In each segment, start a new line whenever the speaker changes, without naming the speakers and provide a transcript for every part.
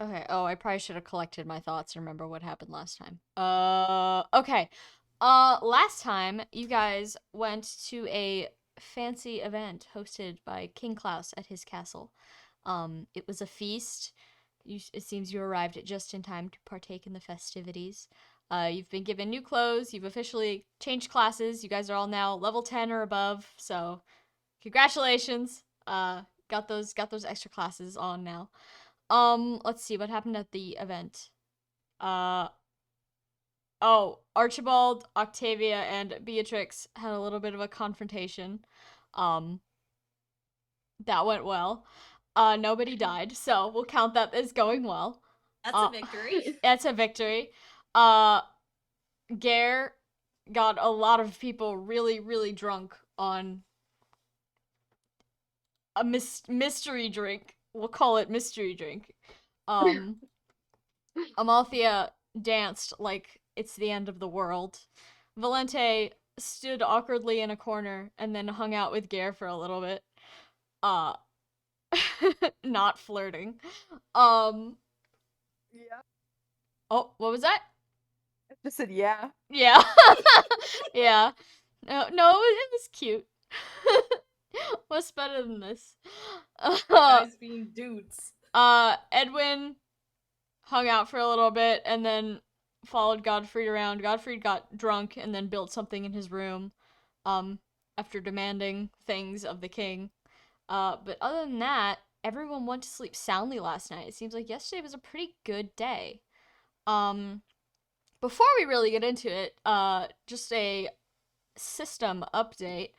Okay. Oh, I probably should have collected my thoughts and remember what happened last time. Okay. Last time you guys went to a fancy event hosted by King Klaus at his castle. It was a feast. It seems you arrived just in time to partake in the festivities. You've been given new clothes. You've officially changed classes. You guys are all now level 10 or above. So, congratulations. Got those extra classes on now. Let's see what happened at the event. Uh, oh, Archibald, Octavia, and Beatrix had a little bit of a confrontation. Um, that went well. Nobody died, so we'll count that as going well.
That's a
Uh,
victory.
that's a victory. Uh, Gare got a lot of people really, really drunk on a mystery drink. We'll call it mystery drink. Um, Amalthea danced like it's the end of the world. Valente stood awkwardly in a corner and then hung out with Gare for a little bit. Uh, not flirting. Um,
Yeah.
oh, what was that?
I just said yeah.
Yeah. Yeah. No, it was cute. What's better than this?
Guys being dudes.
Edwin hung out for a little bit and then followed Godfrey around. Godfrey got drunk and then built something in his room, um, after demanding things of the king. But other than that, everyone went to sleep soundly last night. It seems like yesterday was a pretty good day. Um, Before we really get into it, just a system update.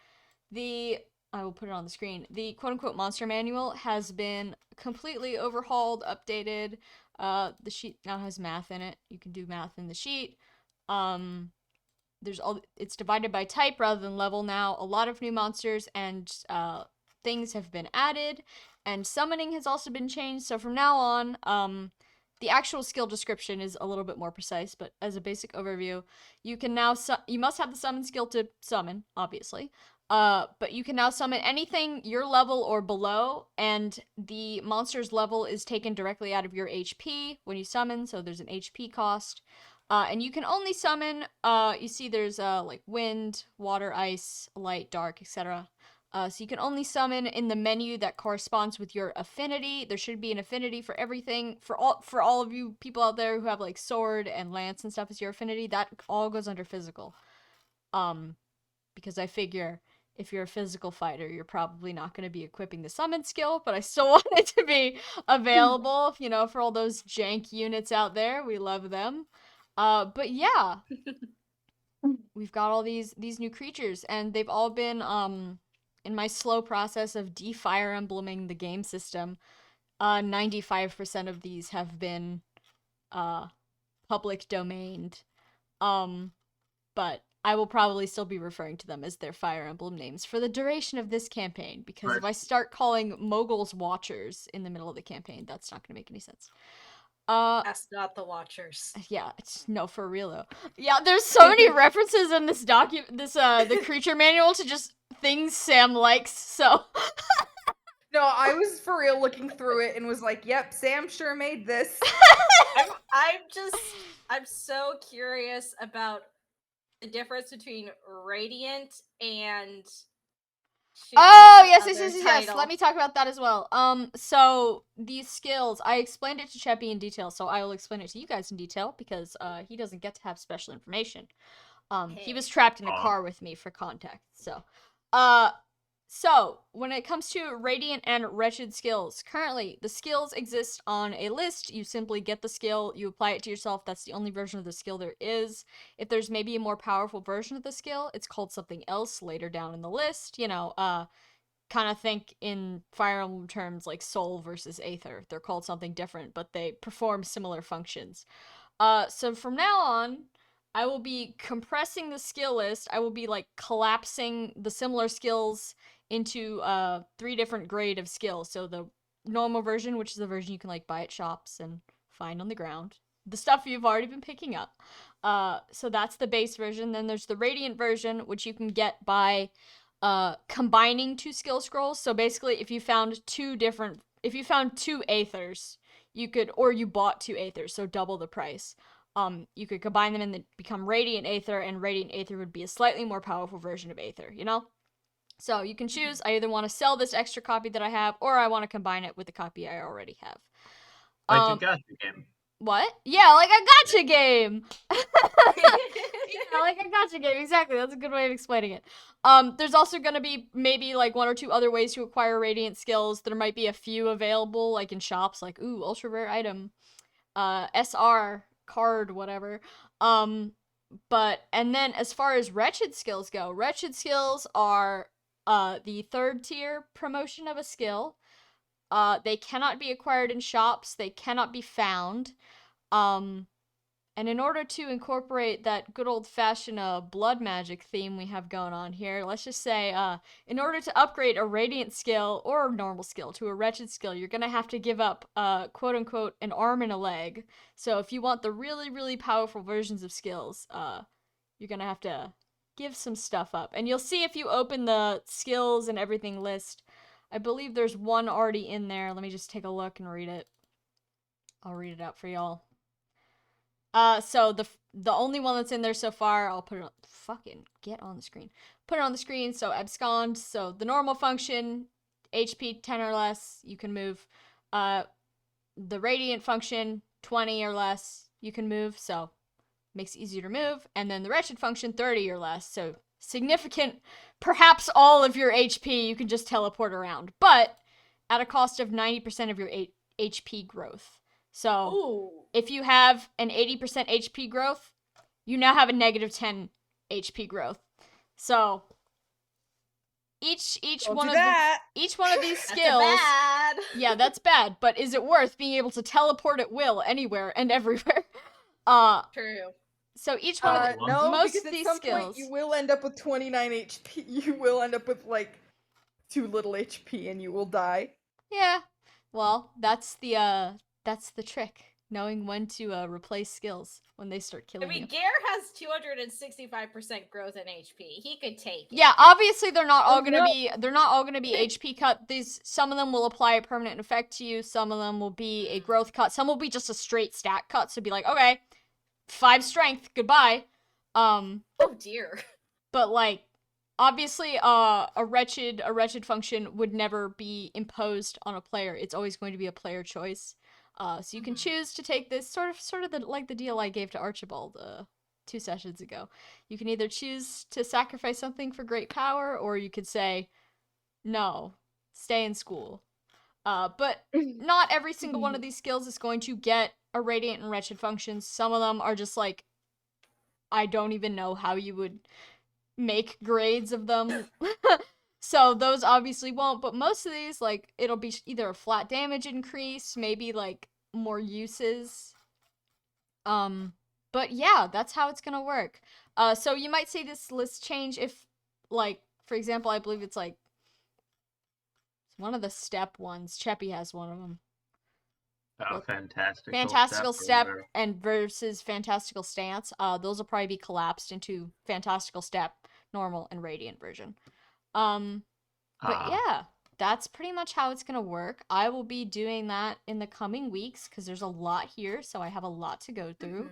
The I will put it on the screen. The quote unquote monster manual has been completely overhauled, updated. The sheet now has math in it. You can do math in the sheet. Um, it's divided by type rather than level now. A lot of new monsters and things have been added, and summoning has also been changed. So from now on, the actual skill description is a little bit more precise. But as a basic overview, you can now you must have the summon skill to summon, obviously. But you can now summon anything your level or below, and the monster's level is taken directly out of your HP when you summon. So there's an HP cost. And you can only summon, you see there's, like wind, water, ice, light, dark, etc. So you can only summon in the menu that corresponds with your affinity. There should be an affinity for everything. For all of you people out there who have like sword and lance and stuff as your affinity, that all goes under physical. Um, because I figure if you're a physical fighter, you're probably not going to be equipping the summon skill, but I still want it to be available, for all those jank units out there. We love them. But yeah, we've got all these new creatures, and they've all been in my slow process of de-fire embleming the game system. 95% of these have been uh public domained. Um, but I will probably still be referring to them as their Fire Emblem names for the duration of this campaign, because if I start calling moguls Watchers in the middle of the campaign, that's not gonna make any sense. Uh,
That's not the Watchers.
yeah, no, for real though. Yeah, there's so many references in this the creature manual to just things Sam likes. So
No, I was for real looking through it and was like, "Yep, Sam sure made this."
I'm so curious about the difference between Radiant and shoot, what's
oh
the
yes, yes,
other
yes, yes, yes.
title?
Let me talk about that as well. So these skills, I explained it to Cheppy in detail, so I will explain it to you guys in detail because he doesn't get to have special information. He was
Hey.
trapped in a car with me for context. Uh, so when it comes to Radiant and Wretched skills, currently the skills exist on a list. You simply get the skill, you apply it to yourself. That's the only version of the skill there is. If there's maybe a more powerful version of the skill, it's called something else later down in the list. Kind of think in Fire Emblem terms like Soul versus Aether. They're called something different, but they perform similar functions. So from now on, I will be compressing the skill list. I will be like collapsing the similar skills into three different grade of skills. So the normal version, which is the version you can like buy at shops and find on the ground. The stuff you've already been picking up. So that's the base version. Then there's the Radiant version, which you can get by combining two skill scrolls. So basically, if you found two Aethers, or you bought 2 Aethers, so double the price. You could combine them and become Radiant Aether, and Radiant Aether would be a slightly more powerful version of Aether, you know? So you can choose, I either want to sell this extra copy that I have, or I want to combine it with the copy I already have.
Like a gacha game.
What? Yeah, like a gacha game! Yeah, like a gacha game, exactly. That's a good way of explaining it. There's also gonna be maybe like 1 or 2 other ways to acquire Radiant skills. There might be a few available, like in shops, like, ooh, ultra rare item. SR, card, whatever. And then as far as Wretched skills go, Wretched skills are the 3rd tier promotion of a skill. They cannot be acquired in shops. They cannot be found. And in order to incorporate that good old-fashioned blood magic theme we have going on here, let's just say, in order to upgrade a Radiant skill or a normal skill to a Wretched skill, you're gonna have to give up, quote-unquote, an arm and a leg. So if you want the really, really powerful versions of skills, you're gonna have to give some stuff up. And you'll see if you open the skills and everything list, I believe there's one already in there. Let me just take a look and read it. I'll read it out for y'all. So the only one that's in there so far, I'll put it on, fucking get on the screen. Put it on the screen, so abscond, so the normal function, HP 10 or less, you can move. The radiant function, 20 or less, you can move, so makes it easier to move. And then the wretched function, 30 or less, so significant, perhaps all of your HP you can just teleport around, but at a cost of 90% of your HP growth. So,
Ooh.
if you have an 80% HP growth, you now have a negative 10 HP growth. So, each one of these skills,
That's bad.
yeah, that's bad. But is it worth being able to teleport at will anywhere and everywhere?
True.
So each one of
no,
most
because
of these
at some
skills,
point you will end up with 29 HP. You will end up with like too little HP, and you will die.
yeah. Well, that's the trick. Knowing when to replace skills when they start killing you.
Gare has 265% growth in HP. He could take it.
Yeah, obviously they're not all gonna be HP cut. Some of them will apply a permanent effect to you. Some of them will be a growth cut. Some will be just a straight stat cut. So be like, okay, 5 strength, goodbye.
Oh dear.
But like, obviously, a wretched function would never be imposed on a player. It's always going to be a player choice. So you can choose to take this sort of like the deal I gave to Archibald 2 sessions ago. You can either choose to sacrifice something for great power, or you could say, no, stay in school. But not every single one of these skills is going to get a radiant and wretched functions. Some of them are just like, I don't even know how you would make grades of them. So those obviously won't, but most of these, like, it'll be either a flat damage increase, maybe, like, more uses. But yeah, that's how it's gonna work. So you might see this list change if, like, for example, I believe it's, like, one of the step ones. Cheppy has one of them.
Oh, fantastical.
Fantastical step and versus fantastical stance. Those will probably be collapsed into fantastical step, normal, and radiant version. But yeah, that's pretty much how it's gonna work. I will be doing that in the coming weeks because there's a lot here, so I have a lot to go through.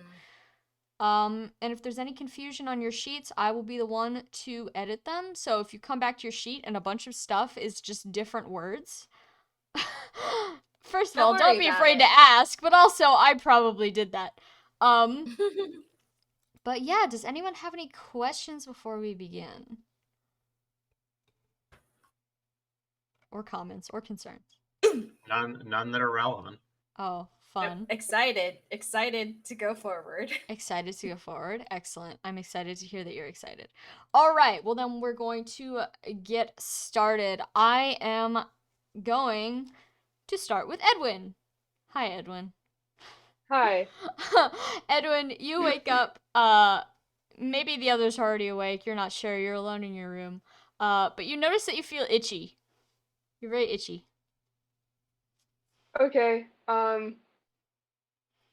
And if there's any confusion on your sheets, I will be the one to edit them. So if you come back to your sheet and a bunch of stuff is just different words, first of all, don't be afraid to ask, but also I probably did that. But yeah, does anyone have any questions before we begin? Or comments, or concerns?
None that are relevant.
Oh, fun.
Excited to go forward.
Excited to go forward. Excellent. I'm excited to hear that you're excited. All right, well then we're going to get started. I am going to start with Edwin. Hi, Edwin.
Hi.
Edwin, you wake up. Maybe the others are already awake. You're not sure. You're alone in your room. But you notice that you feel itchy. You're very itchy.
Okay.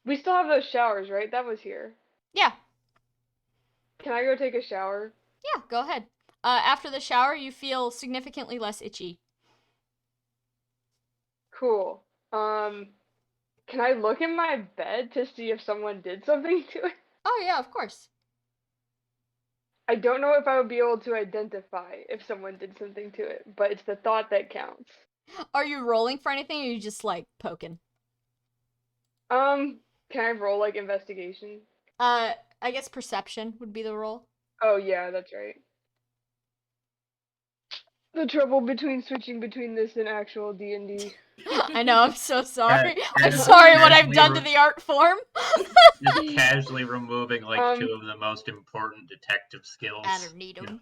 We still have those showers, right? That was here.
Yeah.
Can I go take a shower?
Yeah, go ahead. After the shower, you feel significantly less itchy.
Cool. can I look in my bed to see if someone did something to it?
Oh yeah, of course.
I don't know if I would be able to identify if someone did something to it, but it's the thought that counts.
Are you rolling for anything, or are you just like poking?
Can I roll like investigation?
I guess perception would be the roll.
Oh yeah, that's right. The trouble between switching between this and actual D&D.
I know, I'm so sorry. I'm
Casually
sorry what I've done to the art form.
Just casually removing like two of the most important detective skills.
I don't need them.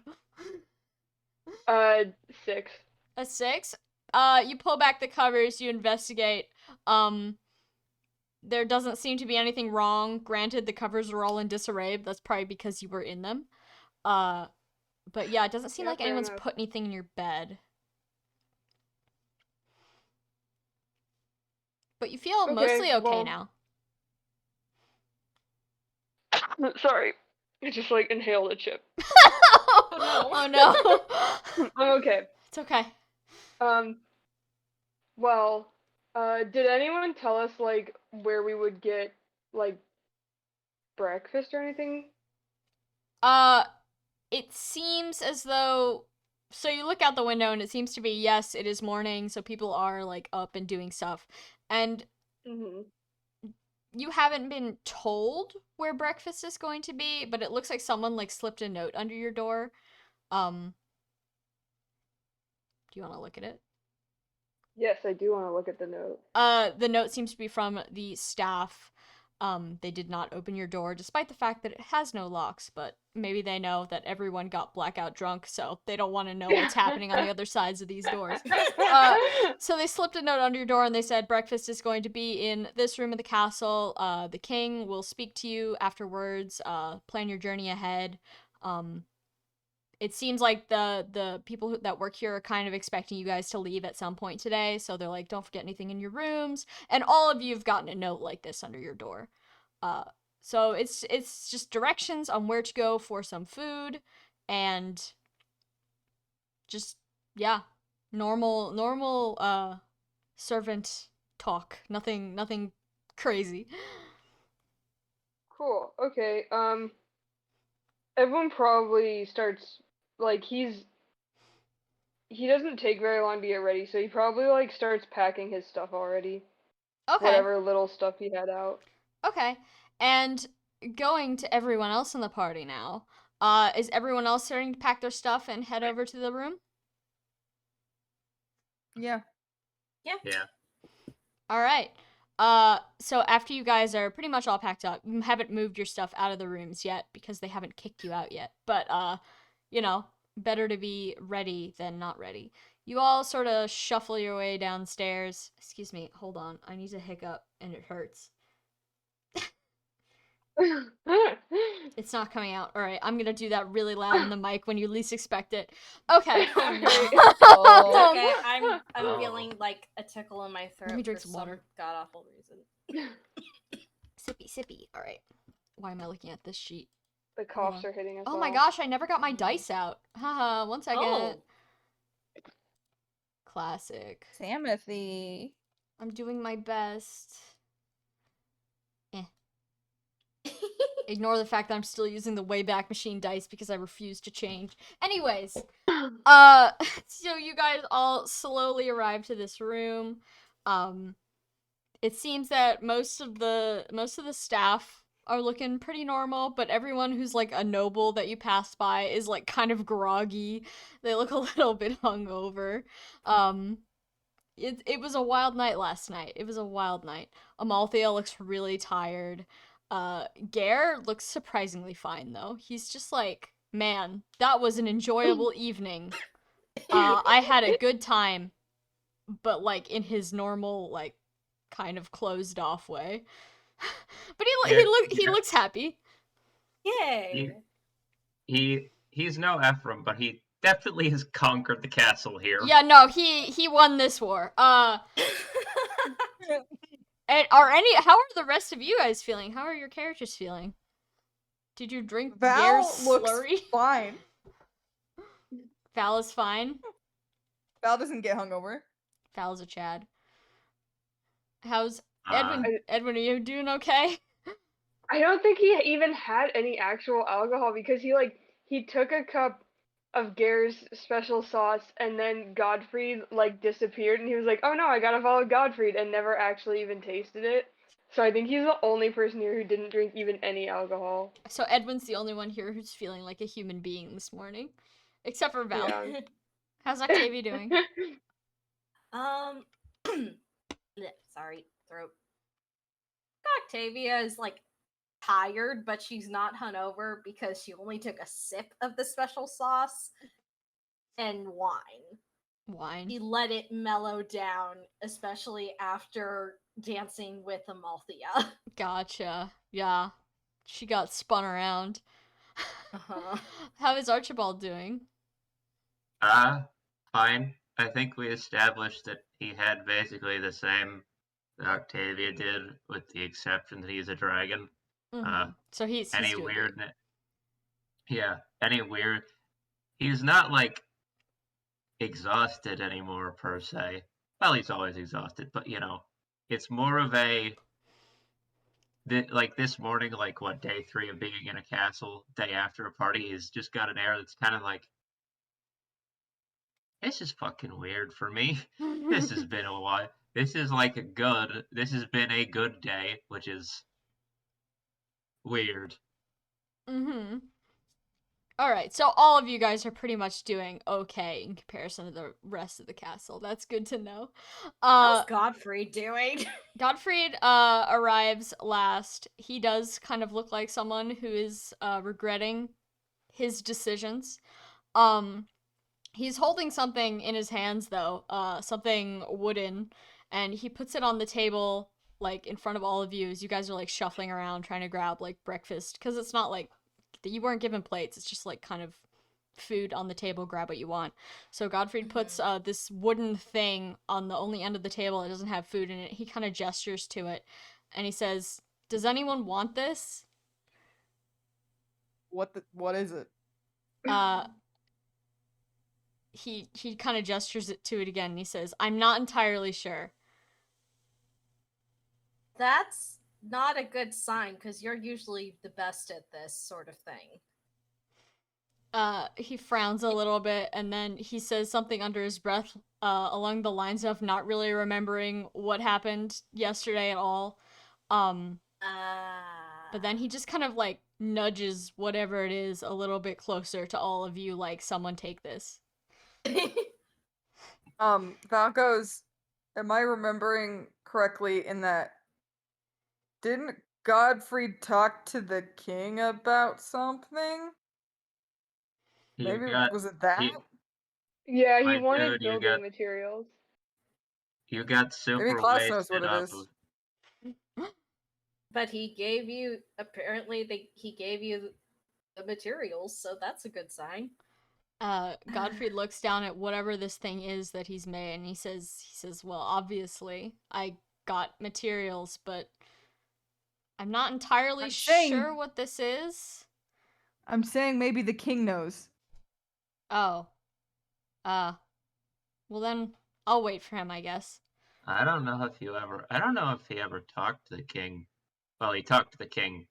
6.
A 6. You pull back the covers, you investigate. There doesn't seem to be anything wrong. Granted, the covers were all in disarray, but that's probably because you were in them. But yeah, it doesn't seem
Yeah,
like
fair
anyone's
enough.
put anything in your bed. But you feel mostly okay
well-
now.
Sorry. I just like inhaled a chip.
Oh no.
I'm okay.
It's okay.
Well, did anyone tell us like where we would get like breakfast or anything?
It seems as though. So you look out the window and it seems to be, yes, it is morning, so people are like up and doing stuff. And
Mm-hmm.
you haven't been told where breakfast is going to be, but it looks like someone like slipped a note under your door. Do you want to look at it?
Yes, I do want to look at the note.
The note seems to be from the staff. They did not open your door, despite the fact that it has no locks, but maybe they know that everyone got blackout drunk, so they don't want to know what's happening on the other sides of these doors. So they slipped a note under your door and they said breakfast is going to be in this room of the castle. The king will speak to you afterwards. Plan your journey ahead. It seems like the people that work here are kind of expecting you guys to leave at some point today, so they're like, don't forget anything in your rooms. And all of you have gotten a note like this under your door. So it's just directions on where to go for some food, and just yeah, normal servant talk. Nothing crazy.
Cool. Okay. Everyone probably starts like he doesn't take very long to get ready, so he probably like starts packing his stuff already.
Okay.
Whatever little stuff he had out.
Okay. And going to everyone else in the party now. Is everyone else starting to pack their stuff and head over to the room?
Yeah.
Yeah.
All right. So after you guys are pretty much all packed up, you haven't moved your stuff out of the rooms yet because they haven't kicked you out yet. But you know, better to be ready than not ready. You all sort of shuffle your way downstairs. Excuse me, hold on. I need to hiccup and it hurts. It's not coming out. All right, I'm gonna do that really loud in the mic when you least expect it. Okay.
Oh.
Okay, I'm
Oh.
feeling like a tickle in my throat.
Let me drink
for
some water.
God awful reason.
Sippy. All right. Why am I looking at this sheet?
The coughs are hitting us
Oh my
all.
gosh, I never got my dice out. Haha, 1 second.
Oh.
Classic.
Samothy.
I'm doing my best. Ignore the fact that I'm still using the Wayback Machine dice because I refuse to change. Anyways, so you guys all slowly arrive to this room. It seems that most of the staff are looking pretty normal, but everyone who's like a noble that you pass by is like kind of groggy. They look a little bit hungover. It was a wild night last night. It was a wild night. Amalthea looks really tired. Gare looks surprisingly fine though. He's just like, man, that was an enjoyable evening. I had a good time, but like in his normal, like, kind of closed off way. But he looks happy.
Yay!
He's no Ephraim, but he definitely has conquered the castle here.
Yeah, no, he won this war. And how are the rest of you guys feeling? How are your characters feeling? Did you drink
Val
Gare's
looks
slurry?
fine.
Val is fine.
Val doesn't get hungover.
Val's a Chad. How's Edwin, are you doing okay?
I don't think he even had any actual alcohol because he took a cup of Gare's special sauce and then Godfrey disappeared and he was like, "Oh no, I gotta follow Godfrey," and never actually even tasted it. So I think he's the only person here who didn't drink even any alcohol.
So Edwin's the only one here who's feeling like a human being this morning, except for Val.
Yeah.
How's Octavia doing?
Sorry, throat. Octavia is tired, but she's not hungover because she only took a sip of the special sauce and wine.
Wine.
He let it mellow down, especially after dancing with Amalthea.
Gotcha. Yeah. She got spun around.
Uh-huh.
How is Archibald doing?
Fine. I think we established that he had basically the same that Octavia did, with the exception that he's a dragon.
Mm-hmm. So he's
Any
doing
weird?
good.
Yeah, any weird. He's not exhausted anymore per se. Well, he's always exhausted, but it's more of a this morning, day 3 of being in a castle, day after a party, he's just got an air that's kind of this is fucking weird for me. This has been a while. This has been a good day, which is weird.
Mm-hmm. Alright, so all of you guys are pretty much doing okay in comparison to the rest of the castle. That's good to know.
How's Godfrey doing?
Godfried arrives last. He does kind of look like someone who is regretting his decisions. He's holding something in his hands though, something wooden, and he puts it on the table in front of all of you as you guys are shuffling around trying to grab breakfast, because it's not you weren't given plates, it's just kind of food on the table, grab what you want. So Godfried puts this wooden thing on the only end of the table that doesn't have food in it. He kind of gestures to it and he says, "Does anyone want this?"
What is it?
He kind of gestures to it again and he says, "I'm not entirely sure."
That's not a good sign, because you're usually the best at this sort of thing.
He frowns a little bit and then he says something under his breath along the lines of not really remembering what happened yesterday at all. But then he just kind of nudges whatever it is a little bit closer to all of you, someone take this.
Val goes, am I remembering correctly in that didn't Godfrey talk to the king about something? Maybe was it that?
Yeah, he
My
wanted
dude,
building materials.
You got super
Maybe Klaus knows what
wasted
it
off
is.
of.
But he gave you, he gave you the materials, so that's a good sign.
Godfrey looks down at whatever this thing is that he's made and he says, "Well, obviously, I got materials, but I'm not entirely sure what this is."
I'm saying maybe the king knows.
Oh. Well then, I'll wait for him, I guess.
I don't know if he ever talked to the king. Well, he talked to the king.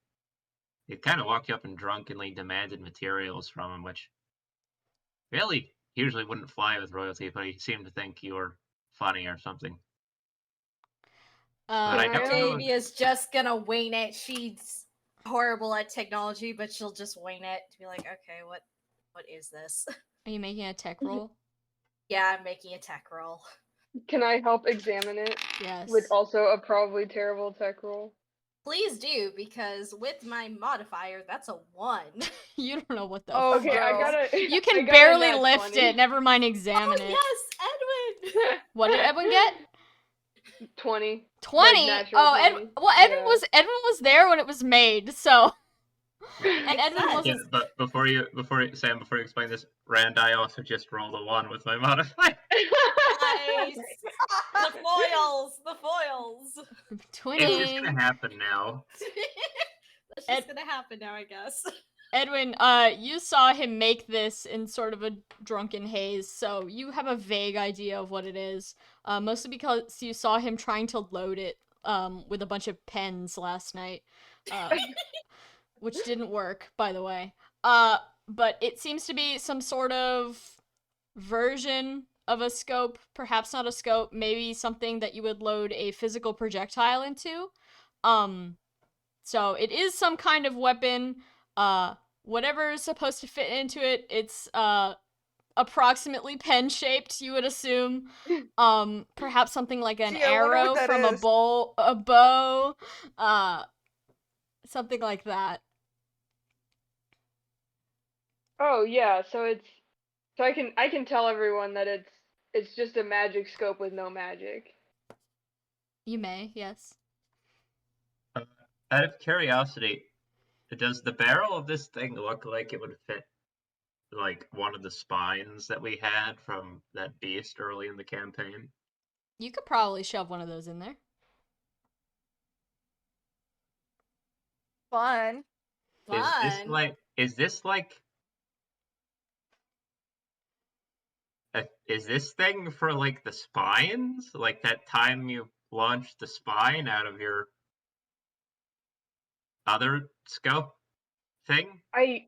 He kind of walked up and drunkenly demanded materials from him, which really usually wouldn't fly with royalty, but he seemed to think you were funny or something. But I don't know.
Octavia's just gonna wing it. She's horrible at technology, but she'll just wing it to be like, okay, what is this?
Are you making a tech roll?
Yeah, I'm making a tech roll.
Can I help examine it?
Yes.
With also a probably terrible tech roll.
Please do, because with my modifier, that's a 1.
You don't know what the
Oh,
Okay,
girl.
I gotta.
You can
I got a
barely
nat
lift
20.
it, never mind examine it.
Yes, Edwin!
What did Edwin get?
20.
20?
natural
Oh,
20.
Edwin
Yeah.
Edwin was there when it was made, so. And Edwin
sense.
wasn't.
Yeah, but before you explain this, Rand, I also just rolled a 1 with my modifier.
Nice! The foils!
Twinning.
It's just gonna happen now.
That's just gonna happen now, I guess.
Edwin, you saw him make this in sort of a drunken haze, so you have a vague idea of what it is. Mostly because you saw him trying to load it with a bunch of pens last night, which didn't work, by the way. But it seems to be some sort of version of a scope, perhaps not a scope, maybe something that you would load a physical projectile into. So it is some kind of weapon. Whatever is supposed to fit into it, it's approximately pen-shaped, you would assume. Perhaps something like an
Gee, I wonder what
arrow
that
from
is.
a bow, something like that.
Oh yeah, so I can tell everyone that it's just a magic scope with no magic.
You may, yes.
Out of curiosity, does the barrel of this thing look like it would fit like one of the spines that we had from that beast early in the campaign?
You could probably shove one of those in there.
Fun.
Fun.
Is this like is this thing for like the spines? Like that time you launched the spine out of your other scope thing?
I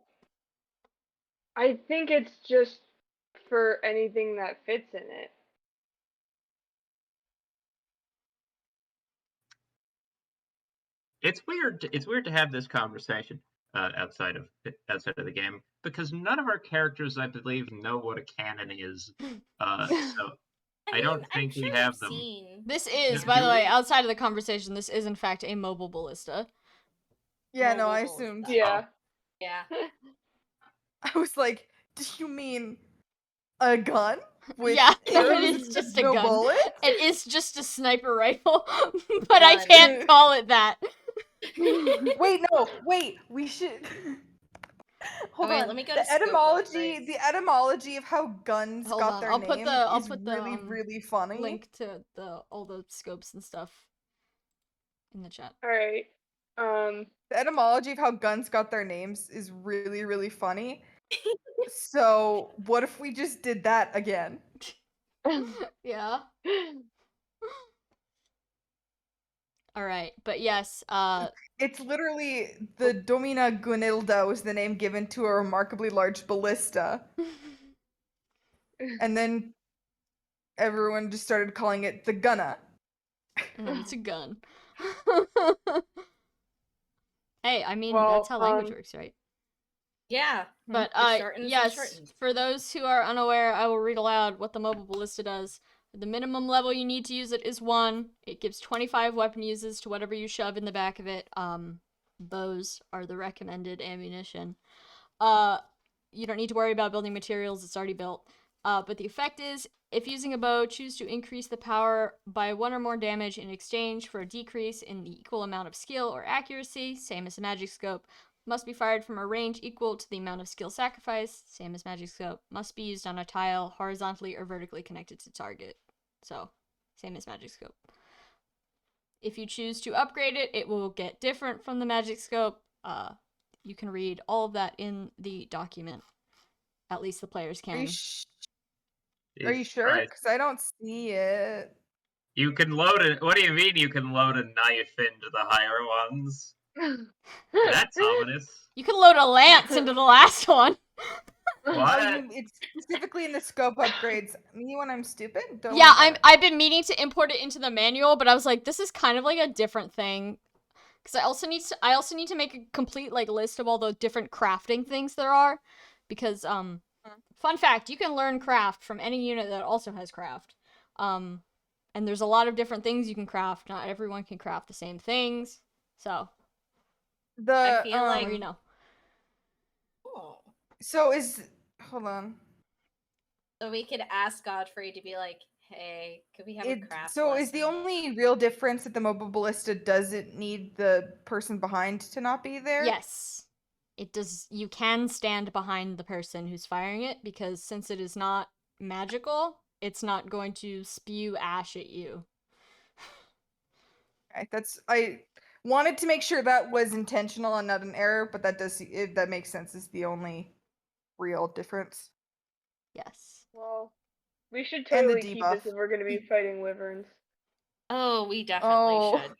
I think it's just for anything that fits in it.
It's weird. It's weird to have this conversation outside of the game because none of our characters, I believe, know what a cannon is. So I
mean,
don't
I'm
think we
sure
have
you've
them.
seen.
This
Do,
is, by the
do
way,
we?
outside of the conversation, this is in fact a mobile ballista.
Yeah, no, I
Mobile
assumed.
ballista.
Yeah.
Yeah.
I was like, do you mean a gun with
Yeah, no, it
arrows
is
instead
just
of
a
no
gun.
bullets?
It is just a sniper rifle, but I
Gun.
can't call it that.
Wait, no, wait. We should. Hold
Wait,
on.
let me go
The
to scope
etymology,
upgrades.
the etymology of how guns
Hold
got
on,
their
I'll put
name is
the
really, really funny.
link to all the scopes and stuff in the chat.
All right.
The etymology of how guns got their names is really, really funny. So, what if we just did that again?
Yeah. All right, but yes,
It's literally the Domina Gunilda was the name given to a remarkably large ballista, and then everyone just started calling it the Gunna.
and then it's a gun. Hey, I mean, that's
Well,
how language works, right?
Yeah.
But
It shortens and
yes,
shortens.
for those who are unaware, I will read aloud what the mobile ballista does. The minimum level you need to use it is 1. It gives 25 weapon uses to whatever you shove in the back of it. Bows are the recommended ammunition. You don't need to worry about building materials, it's already built. But the effect is, if using a bow, choose to increase the power by 1 or more damage in exchange for a decrease in the equal amount of skill or accuracy, same as a magic scope. Must be fired from a range equal to the amount of skill sacrifice, same as magic scope. Must be used on a tile horizontally or vertically connected to target. So, same as magic scope. If you choose to upgrade it, it will get different from the magic scope. You can read all of that in the document. At least the players
Are you,
can.
are you
Jesus
sure?
Christ.
Because I don't see it.
You can load it. What do you mean you can load a knife into the higher ones? That's ominous.
You can load a lance into the last one.
Oh,
What?
it's specifically in the scope upgrades. Me when I'm stupid? Don't
Yeah,
worry about it.
I've been meaning to import it into the manual, but I was like, this is kind of like a different thing. Because I also need to make a complete like list of all the different crafting things there are. Because fun fact, you can learn craft from any unit that also has craft. And there's a lot of different things you can craft. Not everyone can craft the same things. So
The
I feel like-
or you know.
Oh.
So hold on.
So we could ask Godfrey to be like, hey, could we have a craft
So
lesson?
is the only real difference that the mobile ballista doesn't need the person behind to not be there?
Yes. It does. You can stand behind the person who's firing it because since it is not magical, it's not going to spew ash at you.
Okay, I wanted to make sure that was intentional and not an error, but that makes sense. Is the only real difference.
Yes.
Well, we should
And the
totally keep this
debuff.
if we're gonna be fighting wyverns.
Oh, we definitely should.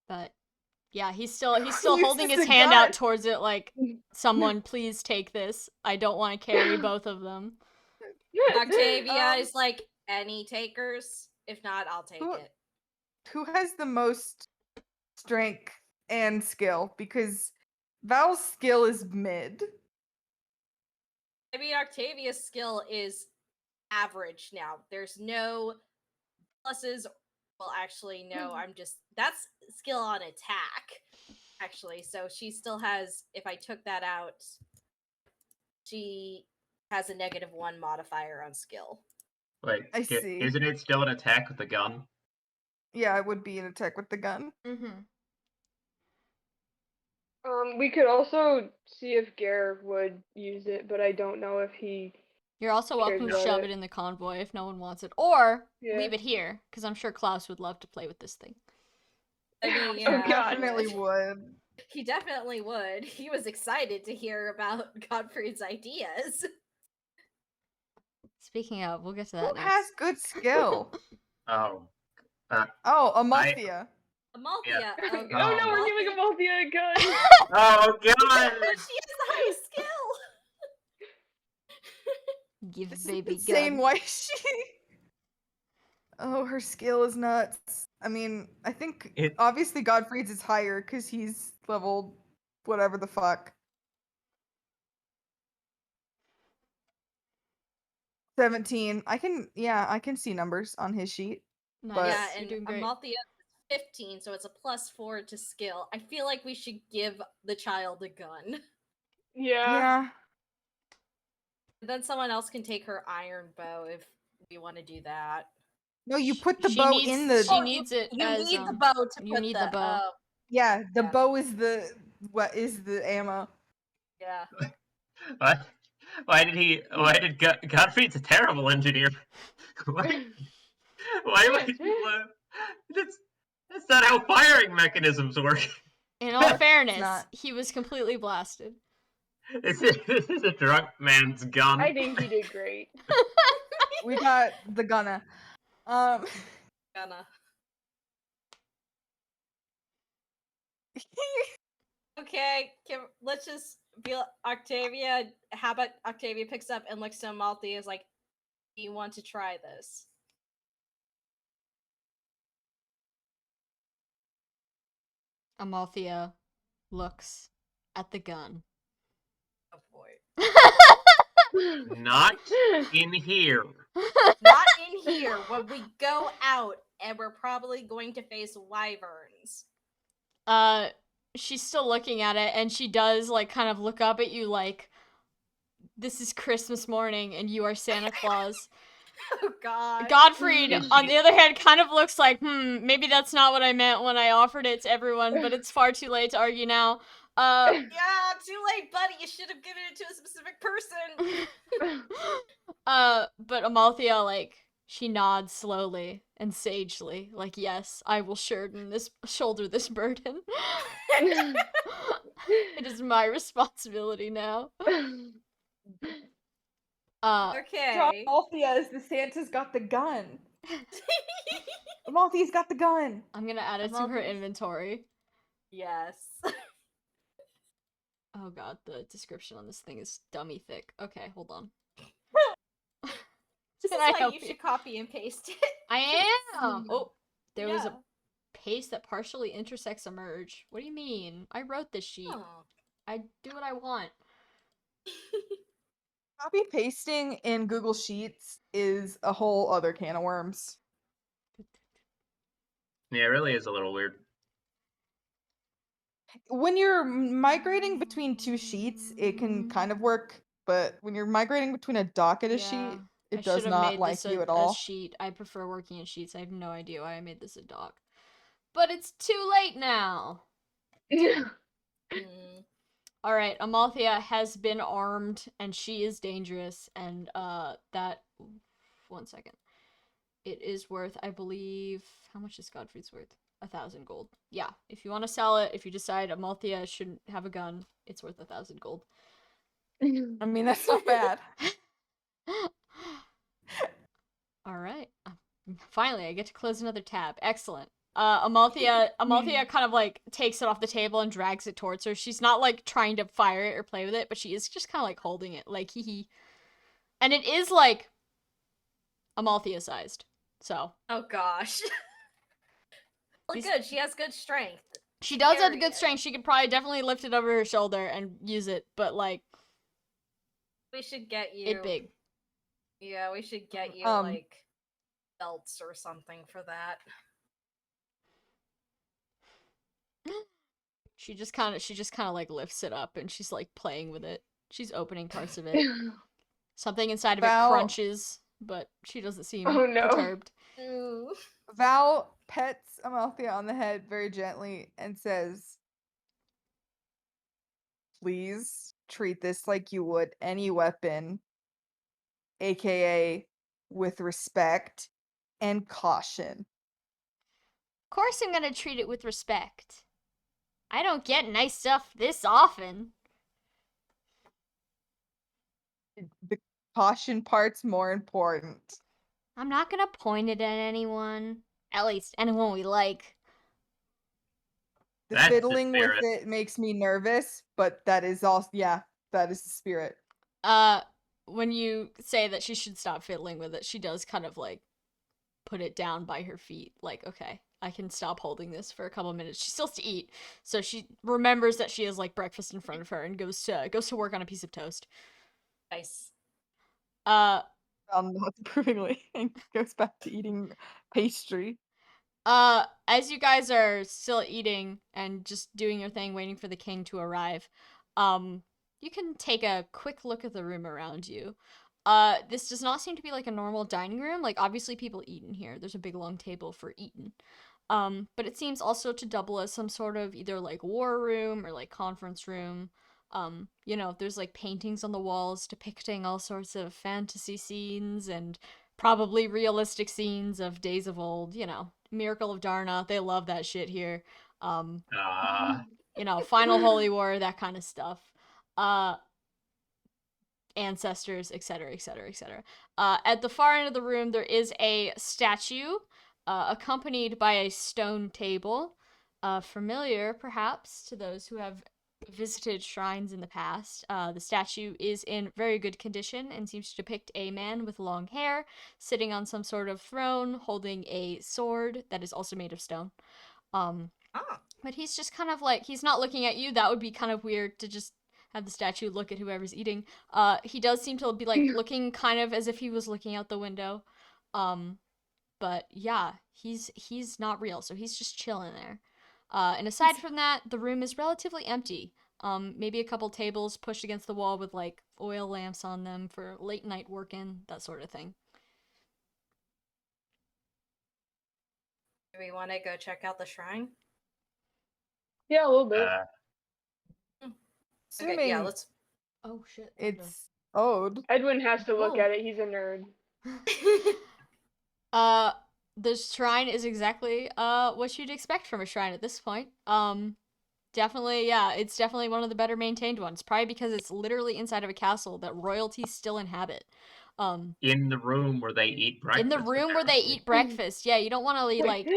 But yeah, he's still
Uses
holding his
the
hand
gun.
out towards it like, someone please take this. I don't want to carry both of them.
Octavia is like, any takers? If not, I'll take
Who-
it.
Who has the most strength and skill? Because Val's skill is mid.
I mean, Octavia's skill is average now. There's no pluses. Well, actually, no. That's skill on attack. Actually, so she still has. If I took that out, she has a -1 modifier on skill.
Wait,
I see.
isn't it still an attack with the gun?
Yeah, it would be an attack with the gun.
Mm-hmm.
We could also see if Gare would use it, but I don't know if he.
You're also
Cares
welcome to
about
shove
it.
it in the convoy if no one wants it, or
Yeah.
leave it here because I'm sure Klaus would love to play with this thing.
I mean,
Oh,
yeah,
God.
Definitely would.
He definitely would. He was excited to hear about Godfrey's ideas.
Speaking of, we'll get to
Who
that
has
next.
good skill?
Oh,
Oh, Amalthea.
Amalthea.
Yeah.
Oh no, we're giving Amalthea a gun.
oh God!
But she has the highest skill.
Give
This
baby
is insane.
gun.
Why is she? Oh, her skill is nuts. I mean, I think obviously Godfrey's is higher because he's leveled whatever the fuck. 17. I can see numbers on his sheet.
Nice.
But-
Yeah,
You're
and
doing great.
Amalthea is 15, so it's a +4 to skill. I feel like we should give the child a gun.
Yeah.
Yeah.
Then someone else can take her iron bow if we want to do that.
No, you put the
She
bow
needs-
in the.
she needs it
You
as,
need the bow to
you
put
need the bow.
Yeah, the
Yeah.
bow is the what is the ammo.
Yeah.
What? Why did Godfrey's a terrible engineer? Why would you? That's not how firing mechanisms work.
In all fairness,
not.
he was completely blasted.
This is a drunk man's gun.
I think he did great.
We got the gunner.
Gonna. Okay, let's just be Octavia. How about Octavia picks up and looks to Amalthea is like, do you want to try this?
Amalthea looks at the gun.
Oh boy.
Not in here.
Not in here. When we go out, and we're probably going to face wyverns.
She's still looking at it, and she does, like, kind of look up at you like, this is Christmas morning, and you are Santa Claus.
Oh god.
Godfried, on the other hand, kind of looks like, maybe that's not what I meant when I offered it to everyone, but it's far too late to argue now.
Yeah, too late, buddy. You should have given it to a specific person.
But Amalthea, like, she nods slowly and sagely, like, yes, I will shoulder this burden. It is my responsibility now.
Okay.
Amalthea is the Santa's got the gun. Amalthea's got the gun.
I'm gonna add it to her
Amalthea's-
inventory.
Yes.
Oh god, the description on this thing is dummy thick. Okay, hold on.
This is
Can I
why
help
you
you?
should copy and paste it.
I am! Oh, there was
Yeah.
a paste that partially intersects a merge. What do you mean? I wrote this sheet.
Oh.
I do what I want.
Copy pasting in Google Sheets is a whole other can of worms.
Yeah, it really is a little weird.
When you're migrating between two sheets, it can kind of work, but when you're migrating between a doc and a sheet,
I
it does
should've
not
made
like
this
you
a
at all.
sheet. I prefer working in sheets. I have no idea why I made this a doc. But it's too late now. Alright, Amalthea has been armed, and she is dangerous, and, that... 1 second. It is worth, I believe... How much is Godfrey's worth? 1,000 gold. Yeah, if you want to sell it, if you decide Amalthea shouldn't have a gun, it's worth 1,000 gold.
I mean, that's not bad.
Alright. Finally, I get to close another tab. Excellent. Amalthea kind of like takes it off the table and drags it towards her. She's not like trying to fire it or play with it, but she is just kind of like holding it, like hee hee. And it is like Amalthea sized. So.
Oh gosh. Well, good. She has good strength.
She does have
Carry
good
it.
strength. She could probably definitely lift it over her shoulder and use it, but like
We should get you.
it big.
Yeah, we should get you
Um,
like belts or something for that.
She just kind of like lifts it up and she's like playing with it. She's opening parts of it. Something inside of it
Val-
crunches, but she doesn't seem
Oh, no.
perturbed.
Ooh.
Val pets Amalthea on the head very gently and says, "Please treat this like you would any weapon, aka with respect and caution."
Of course I'm gonna treat it with respect. I don't get nice stuff this often.
The caution part's more important.
I'm not gonna point it at anyone. At least anyone we like.
The
That's the
fiddling with
spirit.
it makes me nervous, but that is also, yeah, that is the spirit.
When you say that she should stop fiddling with it, she does kind of like put it down by her feet. Like, okay, I can stop holding this for a couple minutes. She still has to eat, so she remembers that she has like breakfast in front of her and goes to work on a piece of toast.
Nice.
Not approvingly, and goes back to eating pastry.
As you guys are still eating and just doing your thing, waiting for the king to arrive, you can take a quick look at the room around you. This does not seem to be like a normal dining room. Like, obviously people eat in here. There's a big long table for eating. But it seems also to double as some sort of either like war room or like conference room. There's like paintings on the walls depicting all sorts of fantasy scenes and probably realistic scenes of days of old, Miracle of Darna, they love that shit here.
Ah,
Final Holy War, that kind of stuff. Ancestors, etc., etc., etc. At the far end of the room, there is a statue, accompanied by a stone table, familiar perhaps to those who have visited shrines in the past. The statue is in very good condition and seems to depict a man with long hair sitting on some sort of throne, holding a sword that is also made of stone. But he's just kind of like, he's not looking at you. That would be kind of weird to just have the statue look at whoever's eating. He does seem to be like looking kind of as if he was looking out the window. But yeah, he's not real, so he's just chilling there. And aside from that, the room is relatively empty. Maybe a couple tables pushed against the wall with like oil lamps on them for late night working, that sort of thing.
Do we want to go check out the shrine?
Yeah, a little bit.
Assuming
Okay, yeah, let's.
Oh shit.
it's owed.
Edwin has to look
Oh.
at it. He's a nerd.
The shrine is exactly what you'd expect from a shrine at this point. Definitely, yeah, it's definitely one of the better maintained ones. Probably because it's literally inside of a castle that royalty still inhabit.
in the room where they eat breakfast.
In the room where they
apparently.
eat breakfast. Yeah, you don't want to like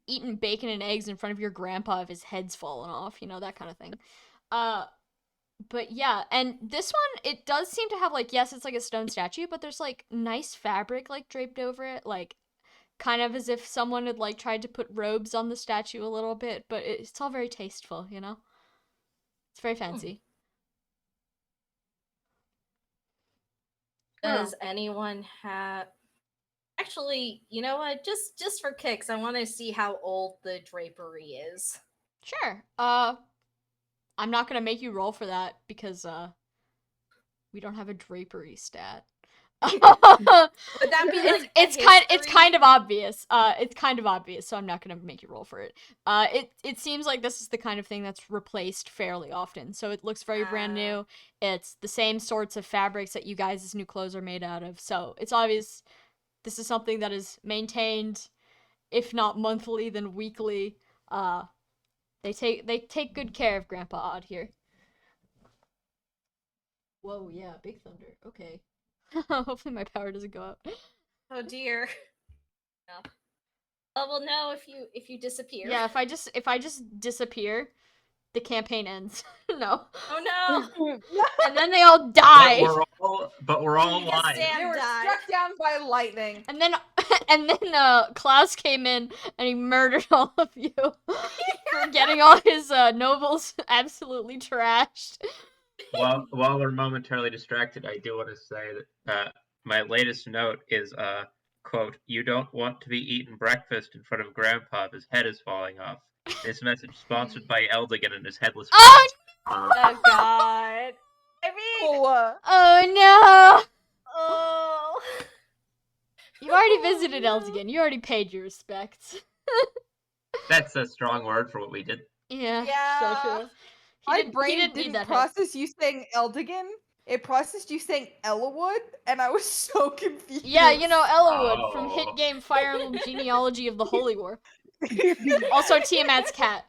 eating bacon and eggs in front of your grandpa if his head's fallen off, that kind of thing. But yeah, and this one, it does seem to have like, yes, it's like a stone statue, but there's like nice fabric like draped over it, like kind of as if someone had like tried to put robes on the statue a little bit, but it's all very tasteful, It's very fancy.
Does anyone have? Actually, you know what? Just for kicks, I want to see how old the drapery is.
Sure. I'm not gonna make you roll for that because we don't have a drapery stat.
Would that be like
it's kind of obvious. It's kind of obvious, so I'm not gonna make you roll for it. It seems like this is the kind of thing that's replaced fairly often, so it looks very brand new. It's the same sorts of fabrics that you guys' new clothes are made out of, so it's obvious this is something that is maintained, if not monthly, then weekly. They take good care of Grandpa Odd here. Whoa, yeah, big thunder. Okay. Hopefully my power doesn't go out.
Oh dear. Yeah. Well, we'll know if you disappear.
Yeah, if I just disappear, the campaign ends. No.
Oh no!
And then they all die.
But we're all
Because
alive.
Sam
They were
died.
struck down by lightning.
And then Klaus came in and he murdered all of you for getting all his nobles absolutely trashed.
While we're momentarily distracted, I do want to say that my latest note is quote, "You don't want to be eating breakfast in front of Grandpa if his head is falling off." This message sponsored by Eldigan and his headless
Oh,
friends.
Oh god. I mean,
Oh no!
oh.
You already
Oh,
visited
no.
Eldigan. You already paid your respects.
That's a strong word for what we did.
Yeah,
Yeah.
so true.
My
He
brain
didn't need
didn't
that head.
process you saying Eldigan. It processed you saying Ellawood, and I was so confused.
Yeah, you know Ellawood from
Oh.
hit game Fire Emblem Genealogy of the Holy War. Also Tiamat's cat.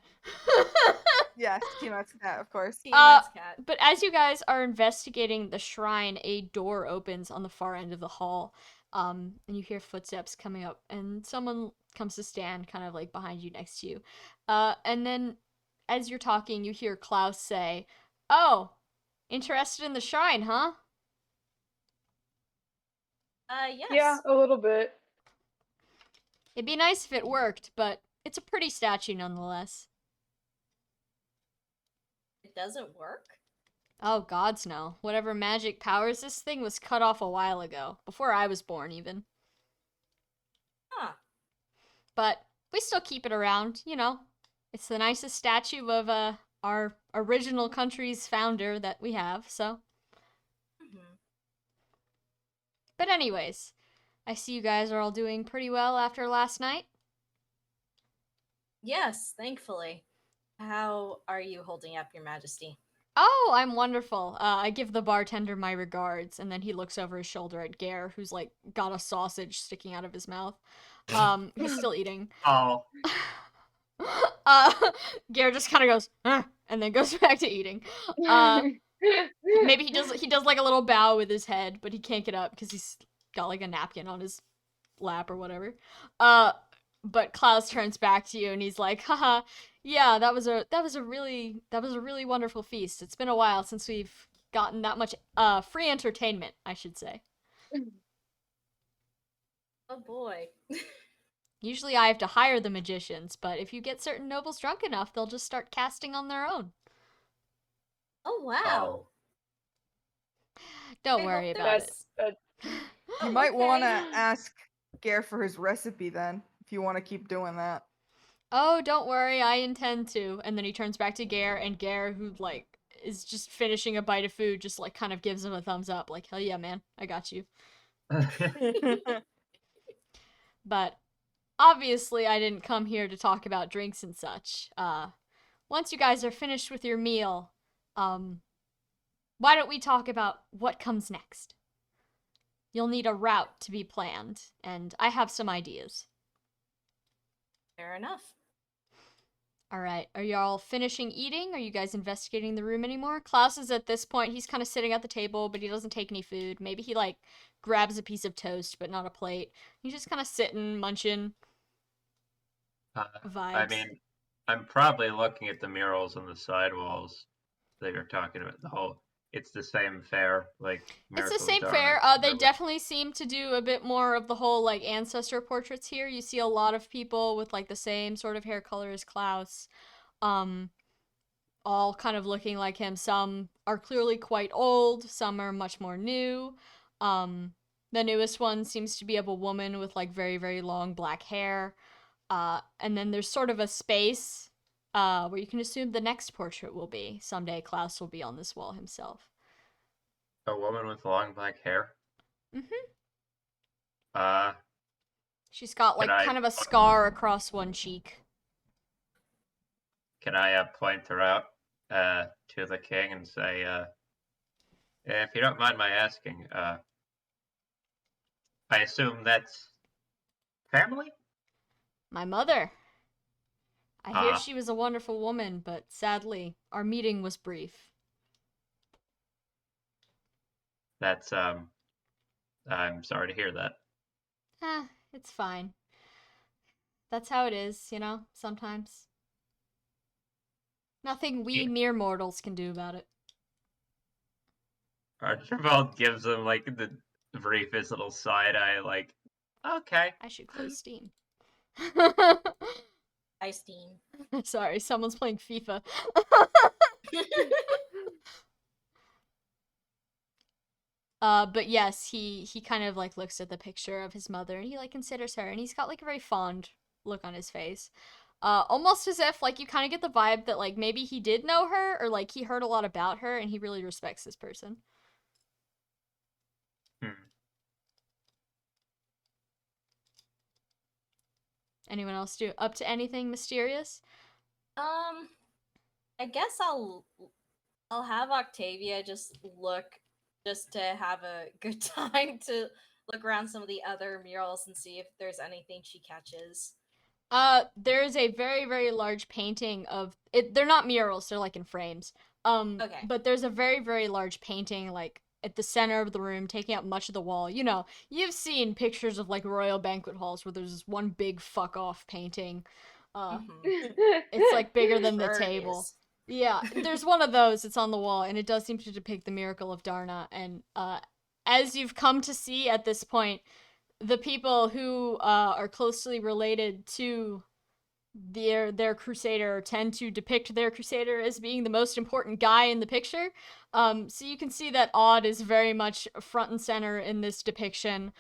Yes, Tiamat's cat, of course.
Tiamat's cat.
But as you guys are investigating the shrine, a door opens on the far end of the hall, and you hear footsteps coming up, and someone comes to stand kind of like behind you next to you. And then as you're talking, you hear Klaus say, "Oh, interested in the shrine, huh?"
Yes.
Yeah, a little bit.
It'd be nice if it worked, but it's a pretty statue nonetheless.
It doesn't work?
Oh, gods no. Whatever magic powers this thing was cut off a while ago, before I was born even.
Huh.
But we still keep it around, you know. It's the nicest statue of our original country's founder that we have, so.
Mhm.
But anyways, I see you guys are all doing pretty well after last night.
Yes, thankfully. How are you holding up, Your Majesty?
Oh, I'm wonderful. I give the bartender my regards, and then he looks over his shoulder at Gare, who's like got a sausage sticking out of his mouth. He's still eating.
Oh.
uh, Gare just kind of goes, and then goes back to eating. Maybe he does like a little bow with his head, but he can't get up because he's got like a napkin on his lap or whatever. But Klaus turns back to you and he's like, haha, yeah, that was a really wonderful feast. It's been a while since we've gotten that much free entertainment, I should say.
Oh boy.
Usually I have to hire the magicians, but if you get certain nobles drunk enough, they'll just start casting on their own.
Oh wow.
Don't
I
worry
hope
about
there's-
it.
You
Oh,
might want
okay.
to ask Gare for his recipe then, if you want to keep doing that.
Oh, don't worry, I intend to. And then he turns back to Gare, and Gare, who, like, is just finishing a bite of food, just, like, kind of gives him a thumbs up. Like, hell yeah, man, I got you. But, obviously, I didn't come here to talk about drinks and such. Once you guys are finished with your meal, why don't we talk about what comes next? You'll need a route to be planned, and I have some ideas.
Fair enough.
All right, are y'all finishing eating? Are you guys investigating the room anymore? Klaus is at this point, he's kind of sitting at the table, but he doesn't take any food. Maybe he, like, grabs a piece of toast, but not a plate. He's just kind of sitting, munching.
I
Vibes.
mean, I'm probably looking at the murals on the side walls that you're talking about. It's the same fare, like
It's the
Miracles
same
Dark,
fare. They
whatever.
definitely seem to do a bit more of the whole, like, ancestor portraits here. You see a lot of people with, like, the same sort of hair color as Klaus. All kind of looking like him. Some are clearly quite old, some are much more new. The newest one seems to be of a woman with like very, very long black hair. And then there's sort of a space where you can assume the next portrait will be. Someday Klaus will be on this wall himself.
A woman with long black hair.
Mm-hmm.
Uh,
She's got like
Can I-
kind of a scar across one cheek.
can I point her out to the king and say, if you don't mind my asking, I assume that's family?
My mother. I hear
Ah.
she was a wonderful woman, but sadly, our meeting was brief.
That's I'm sorry to hear that.
It's fine. That's how it is, you know, sometimes. Nothing we
Yeah.
mere mortals can do about it.
Archibald gives him like the briefest little side eye, like, okay.
I should close Steam.
I steam.
Sorry, someone's playing FIFA. But yes, he kind of like looks at the picture of his mother and he like considers her and he's got like a very fond look on his face. Almost as if like you kind of get the vibe that like maybe he did know her or like he heard a lot about her and he really respects this person.
Hmm.
Anyone else do up to anything mysterious?
I guess I'll have Octavia just look just to have a good time to look around some of the other murals and see if there's anything she catches.
There's a very, very large painting of it. They're not murals, they're like in frames.
Okay.
But there's a very, very large painting, like at the center of the room, taking up much of the wall. You know, you've seen pictures of like royal banquet halls where there's this one big fuck off painting. It's like bigger than the
Sure it
table.
is.
Yeah, there's one of those. It's on the wall, and it does seem to depict the miracle of Darna. And as you've come to see at this point, the people who are closely related to their crusader tend to depict their crusader as being the most important guy in the picture. So you can see that Odd is very much front and center in this depiction.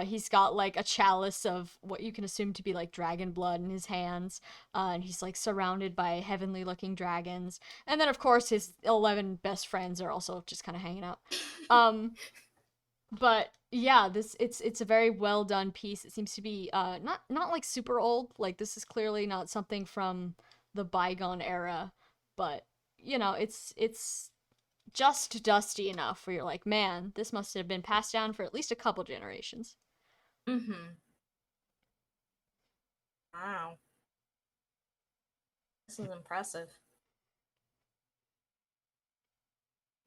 He's got like a chalice of what you can assume to be like dragon blood in his hands, and he's like surrounded by heavenly looking dragons. And then of course his 11 best friends are also just kind of hanging out. But yeah, it's a very well done piece. It seems to be not like super old. Like this is clearly not something from the bygone era, but you know, it's just dusty enough where you're like, man, this must have been passed down for at least a couple generations.
Mm-hmm. Wow. This is impressive.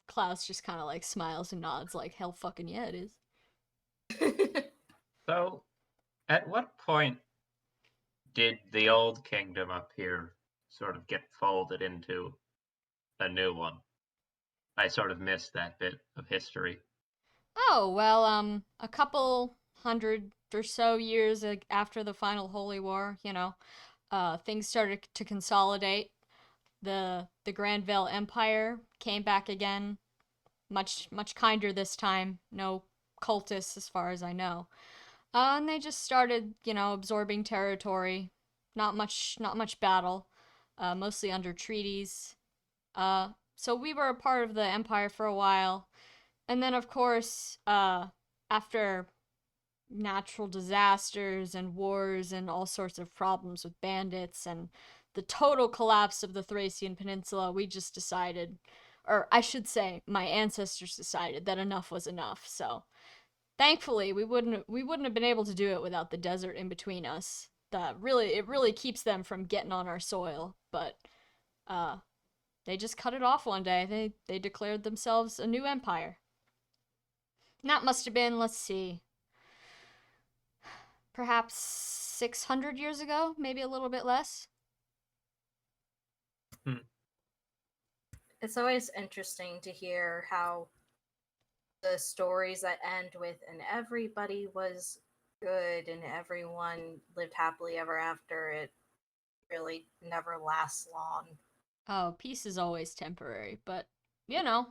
Klaus just kind of like smiles and nods, like, hell fucking yeah, it is.
So, at what point did the old kingdom up here sort of get folded into a new one? I sort of missed that bit of history.
Oh, well, a couple hundred or so years after the final Holy War, you know, things started to consolidate. The Grand Vale Empire came back again, much kinder this time. No cultists, as far as I know. And they just started, you know, absorbing territory. Not much battle. Mostly under treaties. So we were a part of the empire for a while, and then of course, after natural disasters and wars and all sorts of problems with bandits and the total collapse of the Thracian Peninsula, we just decided, or I should say, my ancestors decided that enough was enough. So, thankfully, we wouldn't have been able to do it without the desert in between us. It really keeps them from getting on our soil, but uh they just cut it off one day. They declared themselves a new empire. And that must have been, let's see, perhaps 600 years ago, maybe a little bit less.
It's always interesting to hear how the stories that end with and everybody was good and everyone lived happily ever after, it really never lasts long.
Oh, peace is always temporary, but you know,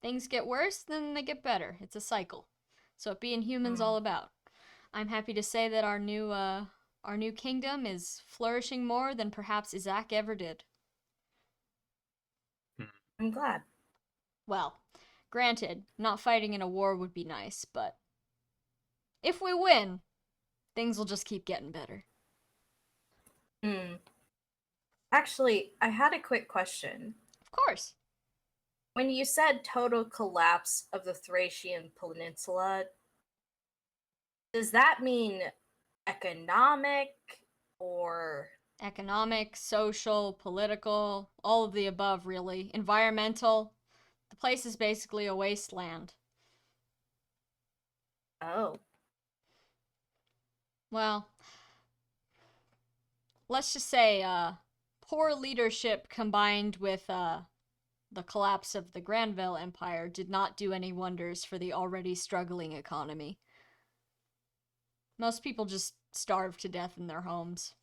things get worse, then they get better. It's a cycle. So what being human's all about. I'm happy to say that our new kingdom is flourishing more than perhaps Isaac ever did.
I'm glad.
Well, granted, not fighting in a war would be nice, but if we win, things will just keep getting better.
Hmm. Actually, I had a quick question.
Of course.
When you said total collapse of the Thracian Peninsula, does that mean economic or
Economic, social, political, all of the above, really. Environmental. The place is basically a wasteland.
oh?
Well, let's just say, poor leadership combined with the collapse of the Granville Empire did not do any wonders for the already struggling economy. Most people just starved to death in their homes.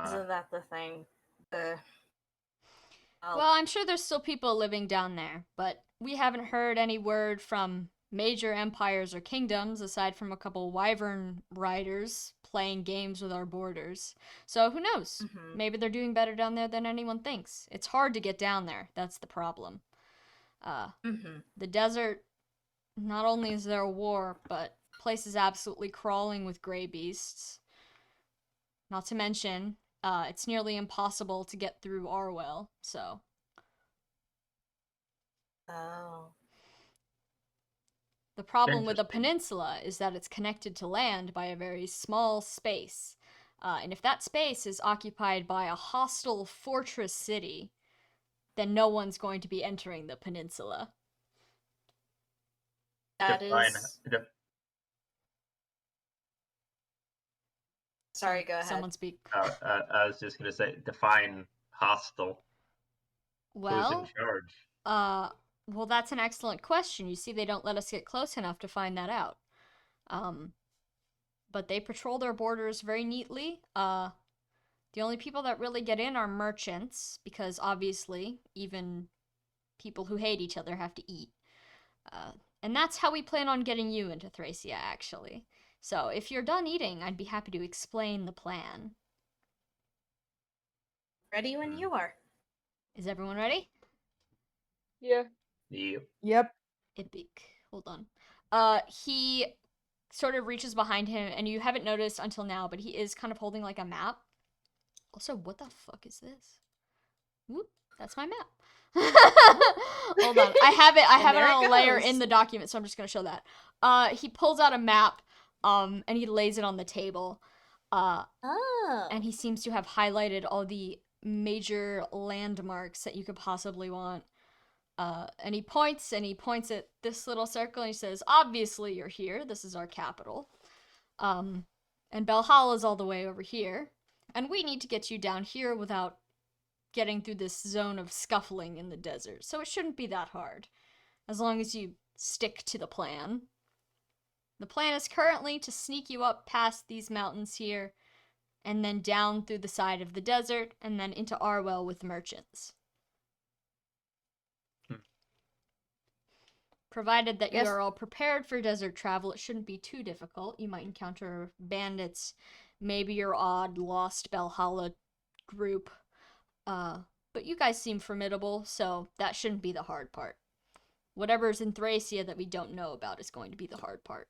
Isn't that the thing?
Well, I'm sure there's still people living down there, but we haven't heard any word from major empires or kingdoms aside from a couple wyvern riders playing games with our borders. So who knows?
Mhm.
Maybe they're doing better down there than anyone thinks. It's hard to get down there. That's the problem. The desert, not only is there a war, but place is absolutely crawling with gray beasts. Not to mention, it's nearly impossible to get through Arwell, so.
Oh.
The problem with a
Interesting.
peninsula is that it's connected to land by a very small space. And if that space is occupied by a hostile fortress city, then no one's going to be entering the peninsula.
That
Define,
is.
def-
Sorry, go ahead.
Someone speak.
I was just gonna say, define hostile. Who's in
Well,
charge?
well, that's an excellent question. You see, they don't let us get close enough to find that out. But they patrol their borders very neatly. The only people that really get in are merchants, because obviously, even people who hate each other have to eat. And that's how we plan on getting you into Thracia, actually. So if you're done eating, I'd be happy to explain the plan.
Ready when you are.
Is everyone ready?
Yeah.
Yep.
Epic. Hold on. He sort of reaches behind him, and you haven't noticed until now, but he is kind of holding like a map. Also, what the fuck is this? Whoop, that's my map. Hold on. I have it
there
on
it
a layer
goes.
in the document, so I'm just gonna show that. He pulls out a map, and he lays it on the table.
Oh.
And he seems to have highlighted all the major landmarks that you could possibly want. And he points at this little circle and he says, obviously you're here. This is our capital. And Belhalla's all the way over here. And we need to get you down here without getting through this zone of scuffling in the desert. So it shouldn't be that hard, as long as you stick to the plan. The plan is currently to sneak you up past these mountains here, and then down through the side of the desert, and then into Arwell with merchants. Provided that
Yes.
you are all prepared for desert travel, it shouldn't be too difficult. You might encounter bandits, maybe your odd lost Belhalla group. But you guys seem formidable, so that shouldn't be the hard part. Whatever's in Thracia that we don't know about is going to be the hard part.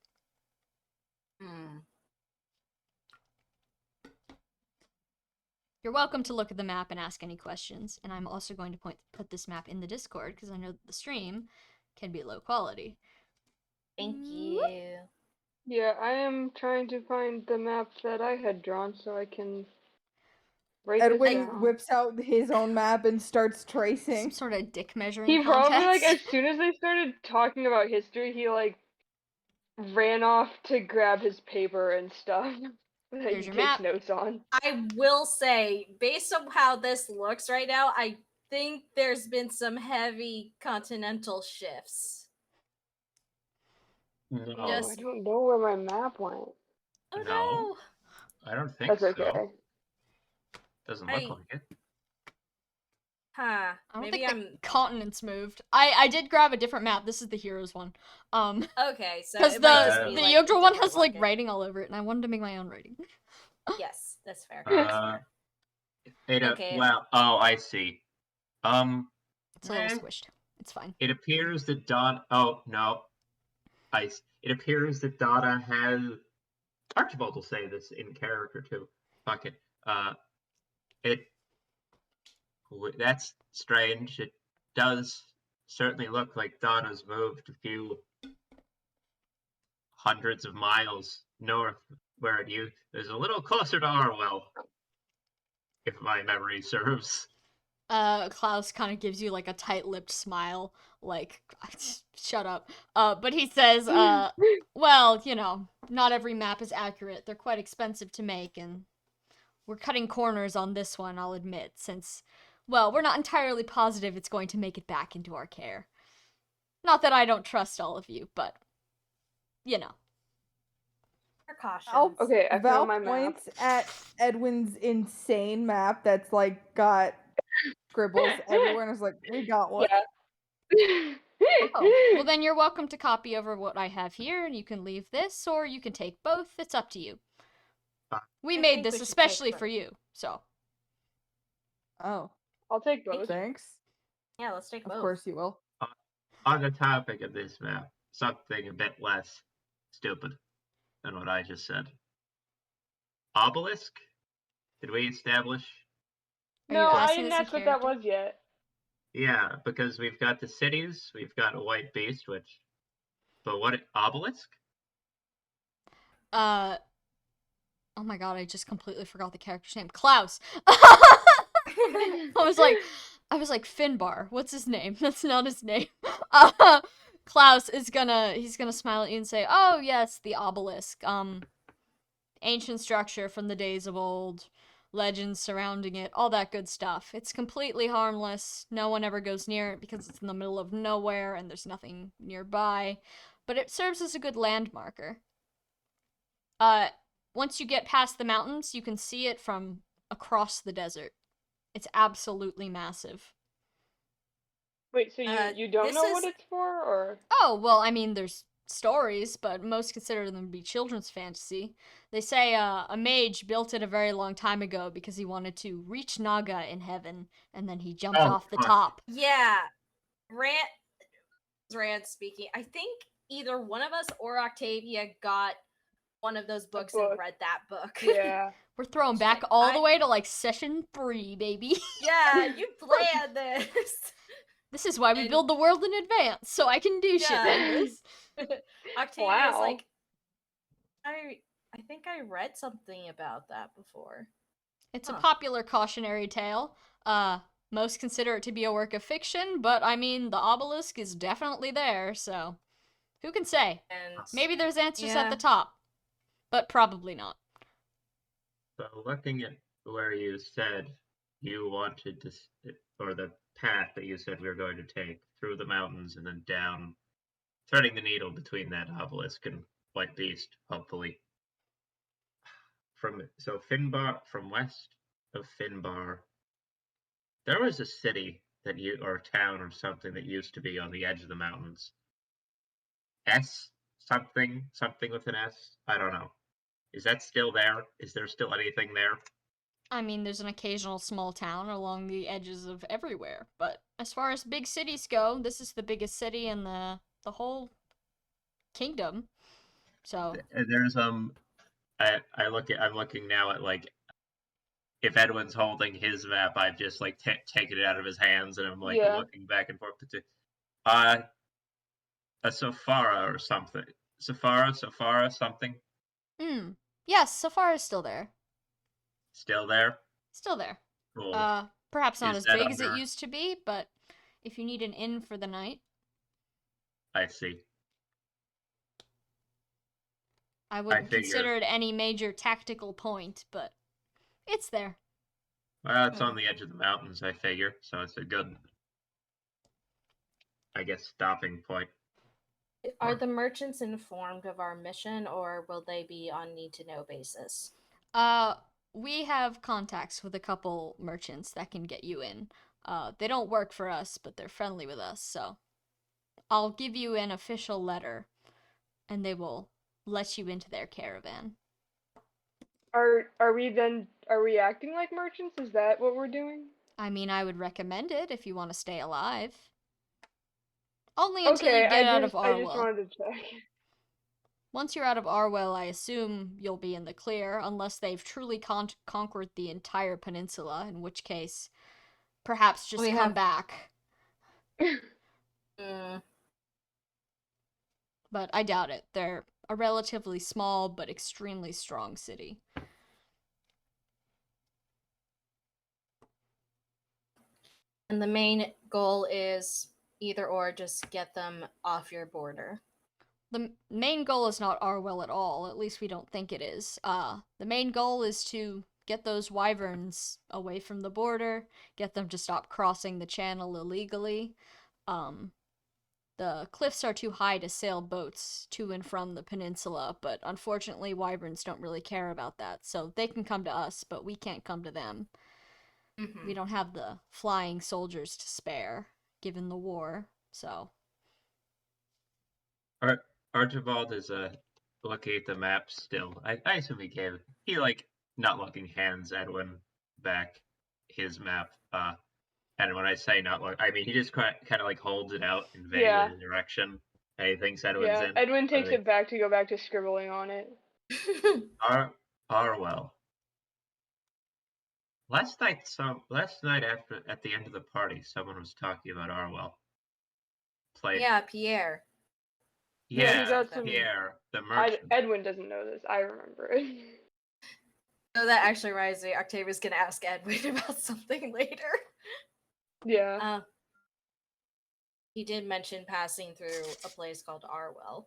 You're welcome to look at the map and ask any questions, and I'm also going to put this map in the Discord because I know that the stream can be low quality.
Thank you.
Yeah, I am trying to find the map that I had drawn so I can write this
Edwin
down.
whips out his own map and starts
Some
tracing.
sort of dick measuring
He probably,
contest.
as soon as they started talking about history, he, ran off to grab his paper and stuff that
Here's
he
your
takes
map.
notes on.
I will say, based on how this looks right now, I think there's been some heavy continental shifts.
No,
Oh,
Just-
I don't know where my map went.
Oh
No. I don't think
That's
so.
okay.
Doesn't look
I-
like it.
Huh.
I don't
Maybe
think
I'm
the continents moved. I did grab a different map. This is the heroes one.
okay. So
Because
it might just be,
the
like,
Jugdral one
different
has like
market.
writing all over it, and I wanted to make my own writing.
Yes, that's fair.
Okay.
Okay.
Well, oh, I see.
It's a little
Eh.
squished. It's fine.
It appears that Oh no, It appears that Dada has. Archibald will say this in character too. Fuck it. That's strange. It does certainly look like Dada's moved a few hundreds of miles north, where it is a little closer to Arwell, if my memory serves.
Klaus kind of gives you like a tight-lipped smile, like, shut up. But he says, well, you know, not every map is accurate. They're quite expensive to make, and we're cutting corners on this one, I'll admit, since, well, we're not entirely positive it's going to make it back into our care. Not that I don't trust all of you, but, you know.
Precautions.
Okay, I
Val
found my map.
points at Edwin's insane map that's like got scribbles everywhere, and is like, "We got one."
Yeah.
Oh, well then you're welcome to copy over what I have here, and you can leave this, or you can take both. It's up to you. We
I
made
think
this
we should
especially
take
for
both.
you, so.
Oh,
I'll take both.
thanks.
Yeah, let's take
Of
both.
course you will.
On the topic of this map, something a bit less stupid than what I just said. Obelisk? Did we establish?
Are you
No, I
asking
didn't
this in
ask what that
character?
was yet.
Yeah, because we've got the cities, we've got a white beast, which. But what? Obelisk?
Oh my god, I just completely forgot the character's name. Klaus! I was like, Finbar. What's his name? That's not his name. Klaus is he's gonna smile at you and say, oh yes, the obelisk. Ancient structure from the days of old, legends surrounding it, all that good stuff. It's completely harmless. No one ever goes near it because it's in the middle of nowhere and there's nothing nearby. But it serves as a good landmarker. Once you get past the mountains, you can see it from across the desert. It's absolutely massive.
Wait, so you don't
this
know what
is-
it's for, or?
Oh, well, I mean, there's stories, but most consider them to be children's fantasy. They say a mage built it a very long time ago because he wanted to reach Naga in heaven, and then he jumped off the
fuck.
top.
Yeah, Rand speaking. I think either one of us or Octavia got one of those books and
book.
read that book.
Yeah.
We're throwing back
Like,
all the way to like session 3, baby.
Yeah, you planned this.
This is why we
And-
build the world in advance, so I can do shit
Yeah.
like this.
Octavia's
Wow.
like, I think I read something about that before.
It's a
Huh.
popular cautionary tale. Most consider it to be a work of fiction, but I mean, the obelisk is definitely there, so who can say?
And
Maybe there's answers at
Yeah.
the top, but probably not.
So looking at where you said you wanted to, or the path that you said we were going to take through the mountains and then down, threading the needle between that obelisk and white beast, hopefully. So Finbar, from west of Finbar, there was a city or town or something that used to be on the edge of the mountains. Something with an S. I don't know. Is that still there? Is there still anything there?
I mean, there's an occasional small town along the edges of everywhere, but as far as big cities go, this is the biggest city in the whole kingdom. So
There's I'm looking now at like if Edwin's holding his map, I've just like taken it out of his hands and I'm like
Yeah.
looking back and forth to a Safara or something. Safara something.
yes, Safari is still there.
Still there?
Still there.
Cool.
Perhaps not
Is
as
that
big as it
under-
used to be, but if you need an inn for the night,
I see.
I wouldn't
figure.
consider it any major tactical point, but it's there.
Well, it's on the edge of the mountains, I figure, so it's a good, I guess, stopping point.
Are the merchants informed of our mission, or will they be on need-to-know basis?
We have contacts with a couple merchants that can get you in. They don't work for us, but they're friendly with us, so I'll give you an official letter, and they will let you into their caravan.
Are we acting like merchants? Is that what we're doing?
I mean, I would recommend it if you want to stay alive. Only until
Okay,
you get out of
I just
Arwell.
wanted to check.
Once you're out of Arwell, I assume you'll be in the clear, unless they've truly conquered the entire peninsula, in which case, perhaps just
We
come
have-
back.
Mm,
But I doubt it. They're a relatively small but extremely strong city.
And the main goal is either or, just get them off your border.
The main goal is not Arwell at all. At least we don't think it is. The main goal is to get those wyverns away from the border, get them to stop crossing the channel illegally. The cliffs are too high to sail boats to and from the peninsula, but unfortunately, wyverns don't really care about that. So they can come to us, but we can't come to them.
Mm-hmm.
We don't have the flying soldiers to spare, given the war. So
Archibald is looking at the map still. I assume he not looking hands Edwin back his map. And when I say not look, I mean he just kind of like holds it out in vaguely
Yeah.
the direction and he thinks Edwin's
Yeah.
in.
Edwin
But
takes it back to go back to scribbling on it.
Arwell. Last night at the end of the party, someone was talking about Arwell.
Yeah, Pierre.
Yeah, he
Yeah,
got some.
Pierre, the merchant.
Edwin doesn't know this. I remember it.
So that actually reminds me, Octavia's gonna ask Edwin about something later.
Yeah.
He did mention passing through a place called Arwell.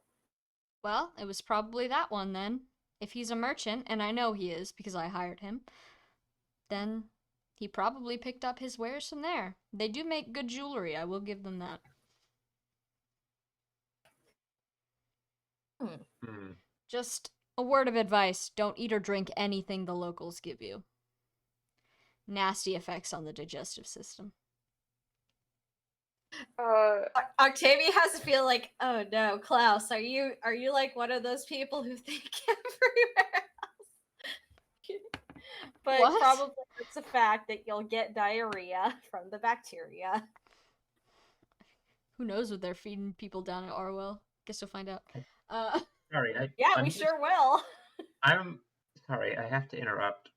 well, it was probably that one then. If he's a merchant, and I know he is because I hired him, then he probably picked up his wares from there. They do make good jewelry, I will give them that.
Hmm.
Just a word of advice, don't eat or drink anything the locals give you. Nasty effects on the digestive system.
Octavia has to feel like, oh no, Klaus, are you like one of those people who think everywhere else? But
What?
probably it's a fact that you'll get diarrhea from the bacteria.
Who knows what they're feeding people down at Arwell? Guess we'll find out.
Sorry,
Yeah, we sure will.
I'm sorry, I have to interrupt.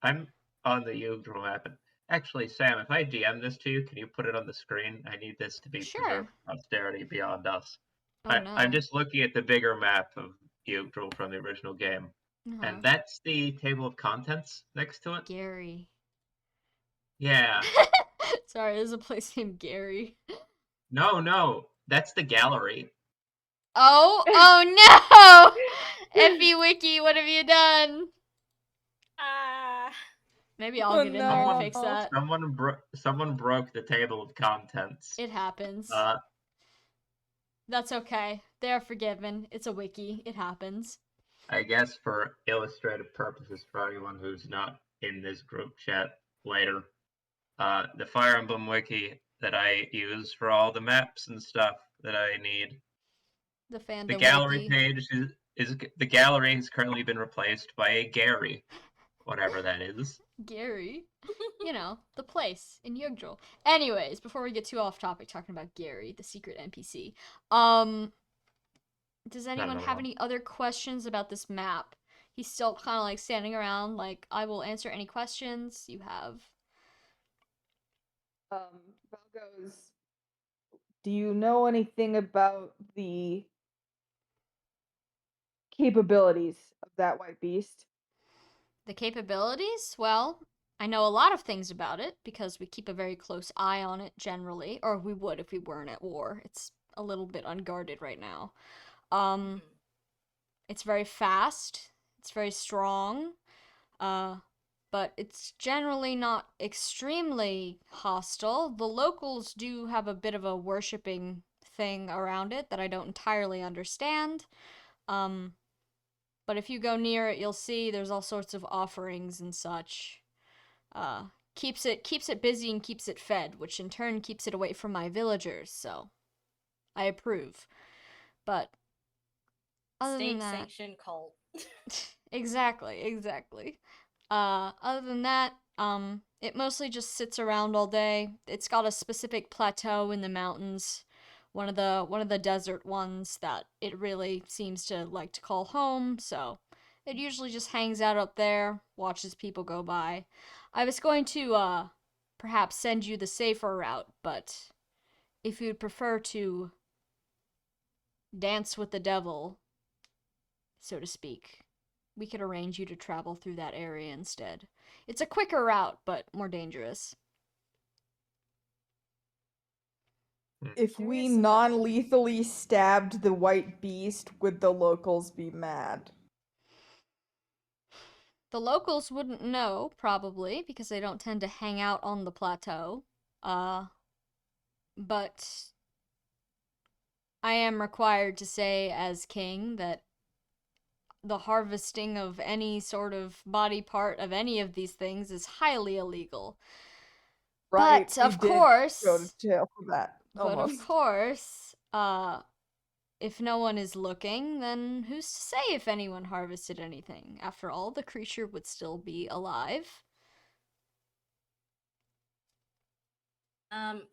I'm on the Jugdral map. Actually, Sam, if I DM this to you, can you put it on the screen? I need this to be
Sure.
preserved for posterity beyond us.
Oh no.
I'm just looking at the bigger map of Jugdral from the original game. And that's the table of contents next to it?
Gary.
Yeah.
Sorry, there's a place named Gary.
No, that's the gallery.
Oh no! Effie Wiki, what have you done? Maybe I'll
Oh,
get in there and
no.
fix that.
Someone broke the table of contents.
It happens. That's okay. They're forgiven. It's a wiki. It happens.
I guess for illustrative purposes for anyone who's not in this group chat later, the Fire Emblem wiki that I use for all the maps and stuff that I need.
The fandom
The gallery
wiki.
page is the gallery has currently been replaced by a Gary, whatever that is.
Gary. You know, the place in Jugdral. Anyways, before we get too off topic talking about Gary, the secret NPC, does anyone have any other questions about this map? He's still kind of like standing around, like, I will answer any questions you have.
Val goes, do you know anything about the capabilities of that white beast?
The capabilities? Well, I know a lot of things about it because we keep a very close eye on it generally, or we would if we weren't at war. It's a little bit unguarded right now. It's very fast, it's very strong, but it's generally not extremely hostile. The locals do have a bit of a worshipping thing around it that I don't entirely understand. But if you go near it, you'll see there's all sorts of offerings and such. Keeps it busy and keeps it fed, which in turn keeps it away from my villagers, so I approve. But other than that,
State-sanctioned cult.
exactly. Other than that, it mostly just sits around all day. It's got a specific plateau in the mountains, one of the desert ones that it really seems to like to call home, so it usually just hangs out up there, watches people go by. I was going to perhaps send you the safer route, but if you'd prefer to dance with the devil, so to speak, we could arrange you to travel through that area instead. It's a quicker route, but more dangerous.
If
There
we
is some other-
non-lethally stabbed the white beast, would the locals be mad?
The locals wouldn't know, probably, because they don't tend to hang out on the plateau. But I am required to say, as king, that the harvesting of any sort of body part of any of these things is highly illegal.
Right,
But
we
of
did go
course,
to jail for that.
but of
Almost.
course, if no one is looking, then who's to say if anyone harvested anything? After all, the creature would still be alive.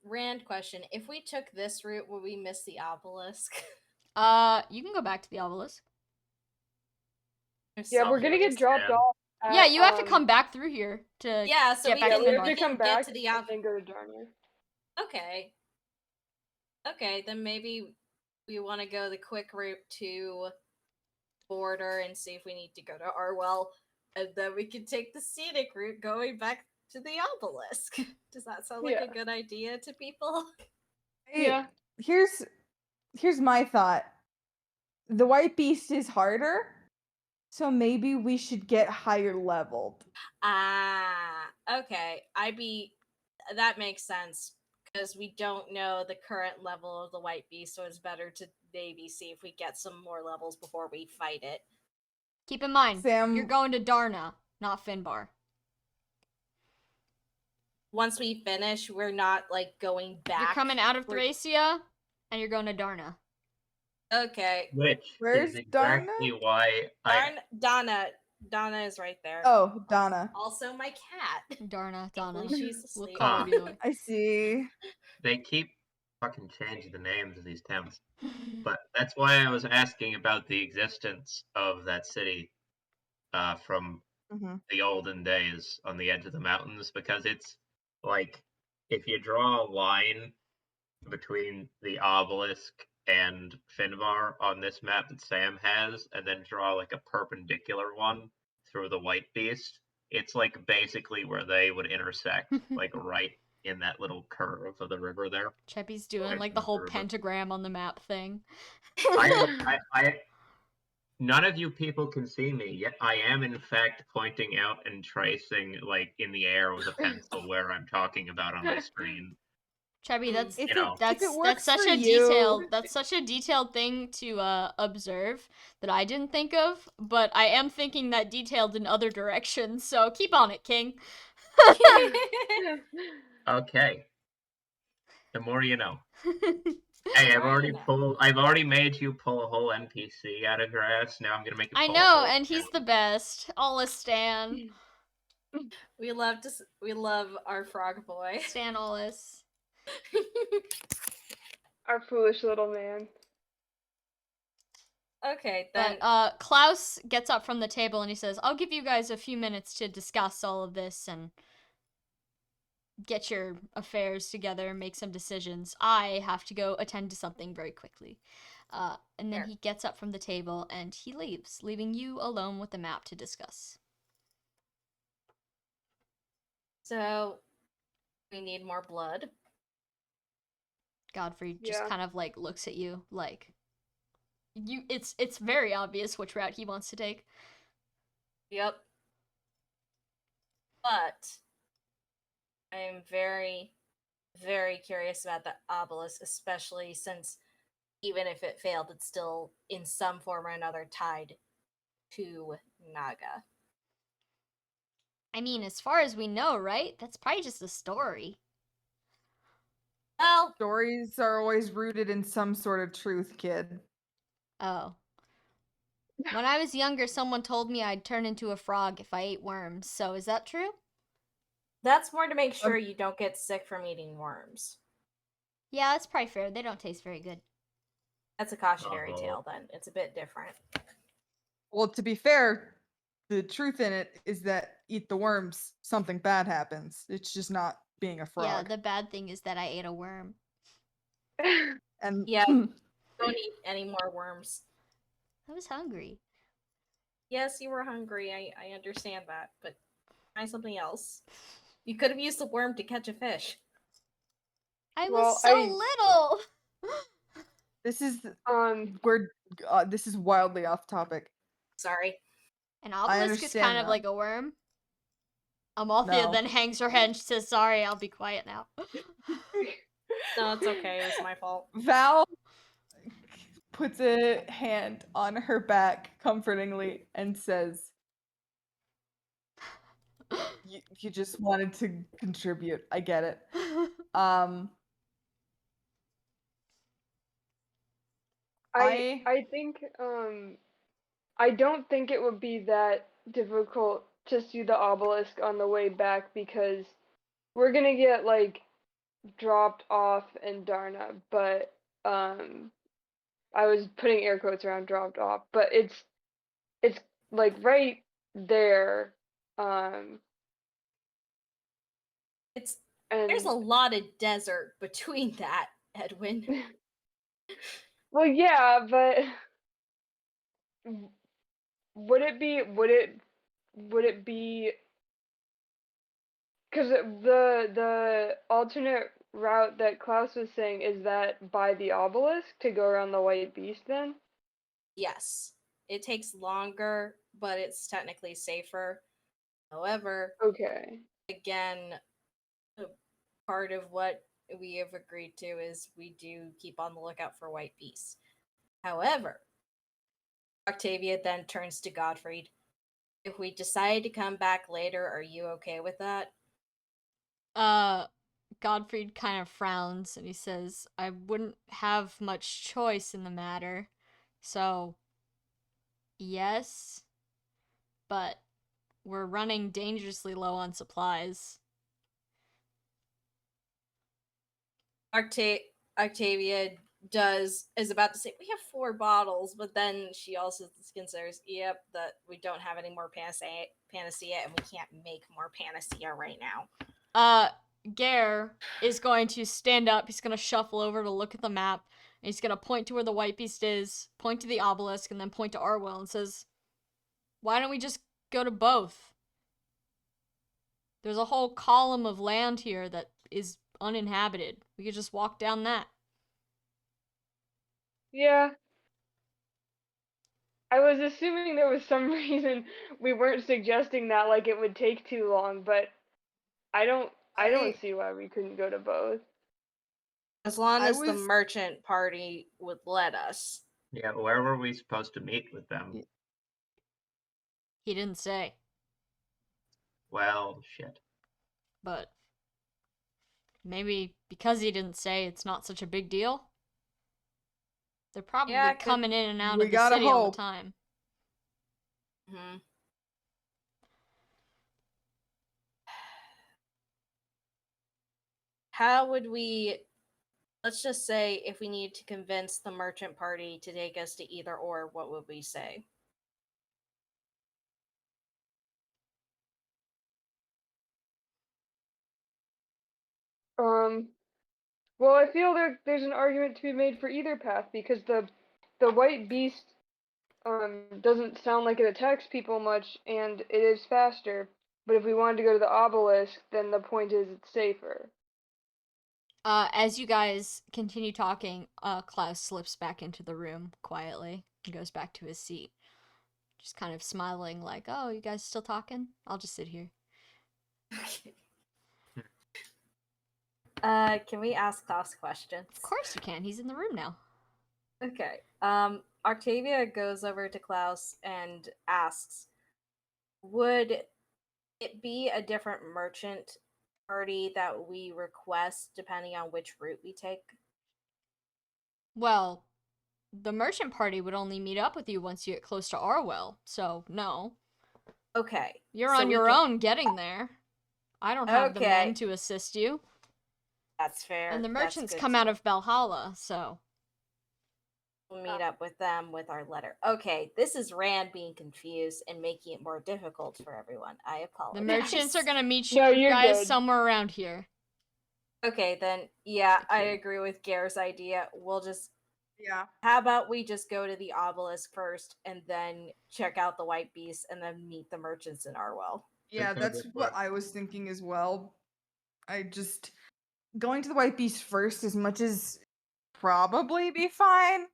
Rand question. If we took this route, would we miss the obelisk?
You can go back to the obelisk.
I'm
Yeah,
so
we're gonna get
curious.
dropped
Yeah.
off.
Yeah,
At,
you have to come back through here to
Yeah, so
get
we
back
Yeah,
to
we have
Finbar.
to come
get
back
to the
and then go to Darna.
Okay. Okay, then maybe we want to go the quick route to border and see if we need to go to Arwell, and then we can take the scenic route going back to the obelisk. Does that sound like
Yeah.
a good idea to people?
Hey,
Yeah.
here's my thought. The white beast is harder, so maybe we should get higher leveled.
Ah, okay. That makes sense because we don't know the current level of the white beast, so it's better to maybe see if we get some more levels before we fight it.
Keep in mind,
Sam-
you're going to Darna, not Finbar.
Once we finish, we're not like going back.
You're coming out of
We're-
Thracia, and you're going to Darna.
Okay.
Which
Where's
is exactly why
Donna is right there.
Oh, Donna.
Also my cat.
Darna,
Thankfully,
Donna.
she's
We'll
asleep.
call her either way.
I see.
they keep fucking changing the names of these towns. But that's why I was asking about the existence of that city from
Hmm.
the olden days on the edge of the mountains, because it's like if you draw a line between the obelisk and Finvar on this map that Sam has, and then draw like a perpendicular one through the white beast, it's like basically where they would intersect, like right in that little curve of the river there.
Cheppy's doing
Right
like
in
the whole
river.
pentagram on the map thing.
None of you people can see me, yet I am in fact pointing out and tracing like in the air with a pencil where I'm talking about on my screen.
Chubby, that's
If
You know.
it works
such
for
a
you,
that's such a detailed thing to observe that I didn't think of, but I am thinking that detailed in other directions, so keep on it, King.
Okay. The more you know. Hey,
More you know.
I've already made you pull a whole NPC out of your ass. Now I'm gonna make you
I
pull a
know,
whole
and he's the best. All Stan.
We love our frog boy.
Stan Ollis.
Our foolish little man.
Okay, then
But Klaus gets up from the table and he says, "I'll give you guys a few minutes to discuss all of this and get your affairs together and make some decisions. I have to go attend to something very quickly." And then
Fair.
he gets up from the table and he leaves, leaving you alone with the map to discuss.
so we need more blood.
Godfrey just
Yeah.
kind of like looks at you like it's very obvious which route he wants to take.
Yep. But I'm very, very curious about the obelisk, especially since even if it failed, it's still in some form or another tied to Naga.
I mean, as far as we know, right? That's probably just a story.
Well,
stories are always rooted in some sort of truth, kid.
Oh. When I was younger, someone told me I'd turn into a frog if I ate worms. So is that true?
that's more to make sure you don't get sick from eating worms.
Yeah, that's probably fair. They don't taste very good.
That's a cautionary
Uh-oh.
tale, then. It's a bit different.
Well, to be fair, the truth in it is that eat the worms, something bad happens. It's just not being a frog.
Yeah, the bad thing is that I ate a worm.
And
Yeah. Don't eat any more worms.
I was hungry.
Yes, you were hungry. I understand that, but try something else. You could have used the worm to catch a fish.
I was
Well,
so little.
This is this is wildly off topic.
Sorry.
An
I
obelisk is kind
understand
of
that.
like a worm. Amalthea
No.
then hangs her head and she says, "Sorry, I'll be quiet now."
No, it's okay. It was my fault.
Val puts a hand on her back comfortingly and says, you just wanted to contribute. I get it. Um,
I think I don't think it would be that difficult to see the obelisk on the way back because we're gonna get like dropped off in Darna, but I was putting air quotes around dropped off, but it's like right there. Um
There's a
and
lot of desert between that, Edwin.
well yeah, but would it be because the alternate route that Klaus was saying is that by the obelisk to go around the white beast then?
Yes. It takes longer, but it's technically safer. However,
Okay.
again, part of what we have agreed to is we do keep on the lookout for white beasts. However, Octavia then turns to Godfried. If we decide to come back later, are you okay with that?
Godfried kind of frowns and he says, "I wouldn't have much choice in the matter. So, yes, but we're running dangerously low on supplies."
Octavia is about to say we have 4 bottles, but then she also considers, yep, that we don't have any more panacea, and we can't make more panacea right now.
Gare is going to stand up. He's going to shuffle over to look at the map. And he's going to point to where the white beast is, point to the obelisk, and then point to Arwell and says, "Why don't we just go to both? There's a whole column of land here that is uninhabited. We could just walk down that."
Yeah. I was assuming there was some reason we weren't suggesting that like it would take too long, but I don't see why we couldn't go to both.
As long
I
as the
was-
merchant party would let us.
Yeah, where were we supposed to meet with them?
He didn't say,
Well, shit.
but maybe because he didn't say, it's not such a big deal. They're probably
Yeah,
coming in and out
We
of the
gotta
city all
hope.
the time.
Hmm. How would we? Let's just say if we need to convince the merchant party to take us to either or, what would we say?
Well, I feel there's an argument to be made for either path because the white beast doesn't sound like it attacks people much and it is faster. But if we wanted to go to the obelisk, then the point is it's safer.
As you guys continue talking, Klaus slips back into the room quietly and goes back to his seat. Just kind of smiling like, "Oh, you guys still talking? I'll just sit here."
Okay. Can we ask Klaus questions?
Of course you can. He's in the room now.
Okay. Octavia goes over to Klaus and asks, would it be a different merchant party that we request depending on which route we take?
Well, the merchant party would only meet up with you once you get close to Arwell, so no.
Okay.
You're
so
on
we
your
can-
own getting there. I don't have the men
Okay.
to assist you.
That's fair.
And the
That's
merchants
good
come
to
out
know.
of Valhalla, so.
We'll meet up with them with our letter. Okay, this is Rand being confused and making it more difficult for everyone. I apologize.
The merchants are gonna meet you
No, you're
guys
good.
somewhere around here.
Okay, then, yeah, I
Okay.
agree with Gare's idea. We'll just.
Yeah.
How about we just go to the obelisk first and then check out the white beast and then meet the merchants in Arwell?
Yeah,
Okay,
that's
good
what
work.
I was thinking as well. I just going to the White Beast first as much as probably be fine.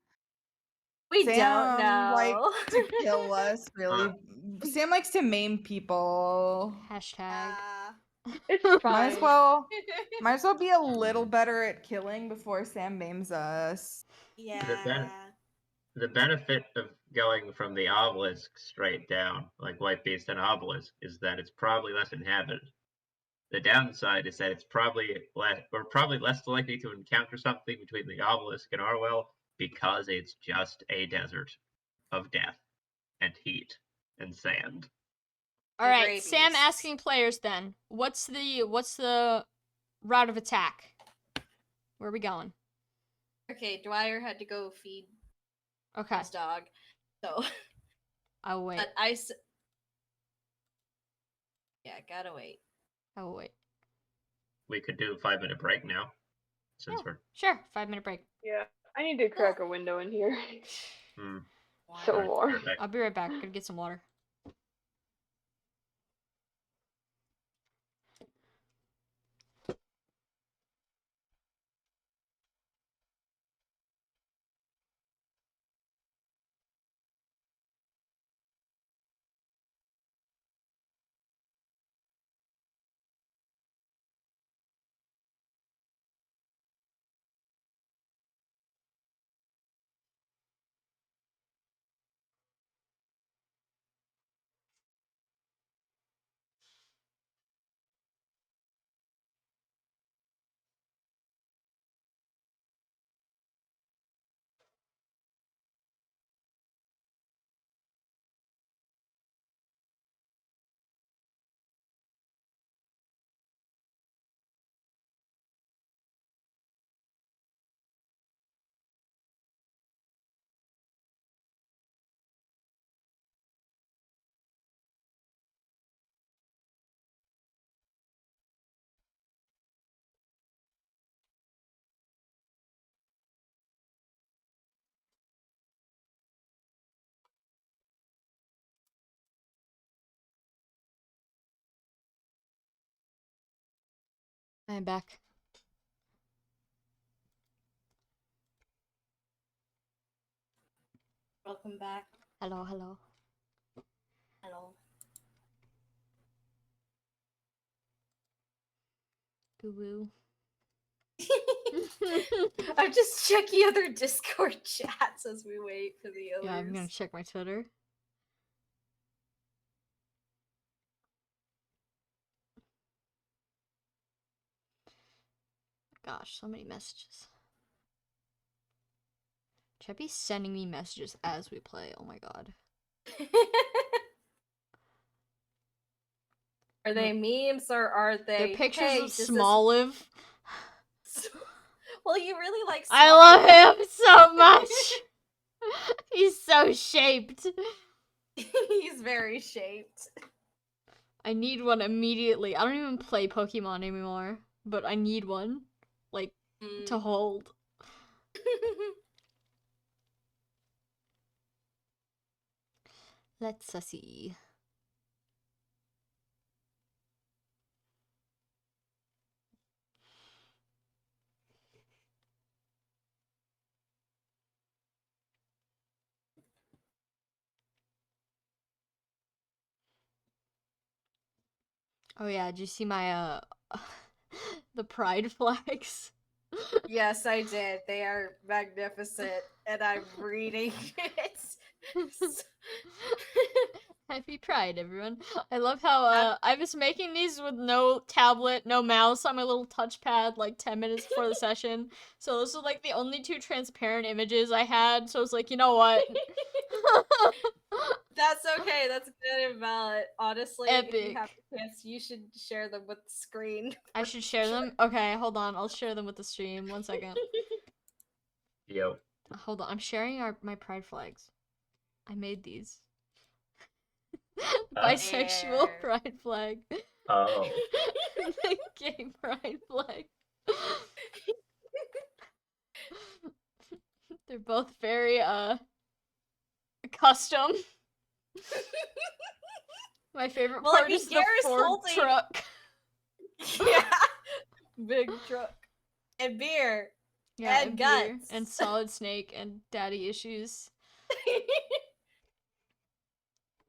We don't
Sam likes
know.
to kill us, really. Sam likes to maim people.
Hashtag.
It's
Might
fine.
as well be a little better at killing before Sam maims us.
Yeah.
The benefit of going from the obelisk straight down, like White Beast and Obelisk, is that it's probably less inhabited. The downside is that it's we're probably less likely to encounter something between the obelisk and Arwell because it's just a desert of death and heat and sand.
All
The
right,
gray
Sam
beasts.
asking players then. What's the route of attack? Where are we going?
Okay, Dwyer had to go feed
Okay,
his dog. So,
I'll wait.
but yeah, gotta wait.
I will wait.
We could do a 5-minute break now, since
Yeah. Sure, 5-minute break.
Yeah, I need to crack a window in here.
we're.
So
Alright,
warm.
right back.
I'll be right back. Gonna get some water. I'm back.
Welcome back.
Hello, hello.
Hello.
Boo boo.
I'm just checking other Discord chats as we wait for the others.
Yeah, I'm gonna check my Twitter. Gosh, so many messages. Should I be sending me messages as we play? Oh my god.
Are they memes or are they?
They're pictures
hey,
of
does
Smoliv.
this... Well, you really like.
I love him so much. He's so shaped.
He's very shaped.
I need one immediately. I don't even play Pokemon anymore, but I need one, like, to hold. Let's see. Oh yeah, did you see my the pride flags?
Yes, I did. They are magnificent, and I'm reading it.
Happy Pride, everyone. I love how I was making these with no tablet, no mouse on my little touchpad like 10 minutes before the session. So those are like the only two transparent images I had. So I was like, you know what?
That's okay. That's good and valid. Honestly, if you
Epic.
have the chance, you should share them with the screen.
I should share them? Okay, hold on. I'll share them with the stream. 1 second.
Yo.
Hold on. I'm sharing my pride flags. I made these. Bisexual
Air.
pride flag.
Oh.
The gay pride flag. They're both very custom. My favorite
Well, I
part
mean,
is the
Garrett's
Ford
holding-
truck.
Yeah. Big truck. and beer.
Yeah,
And
beer,
guts.
and Solid Snake, and daddy issues.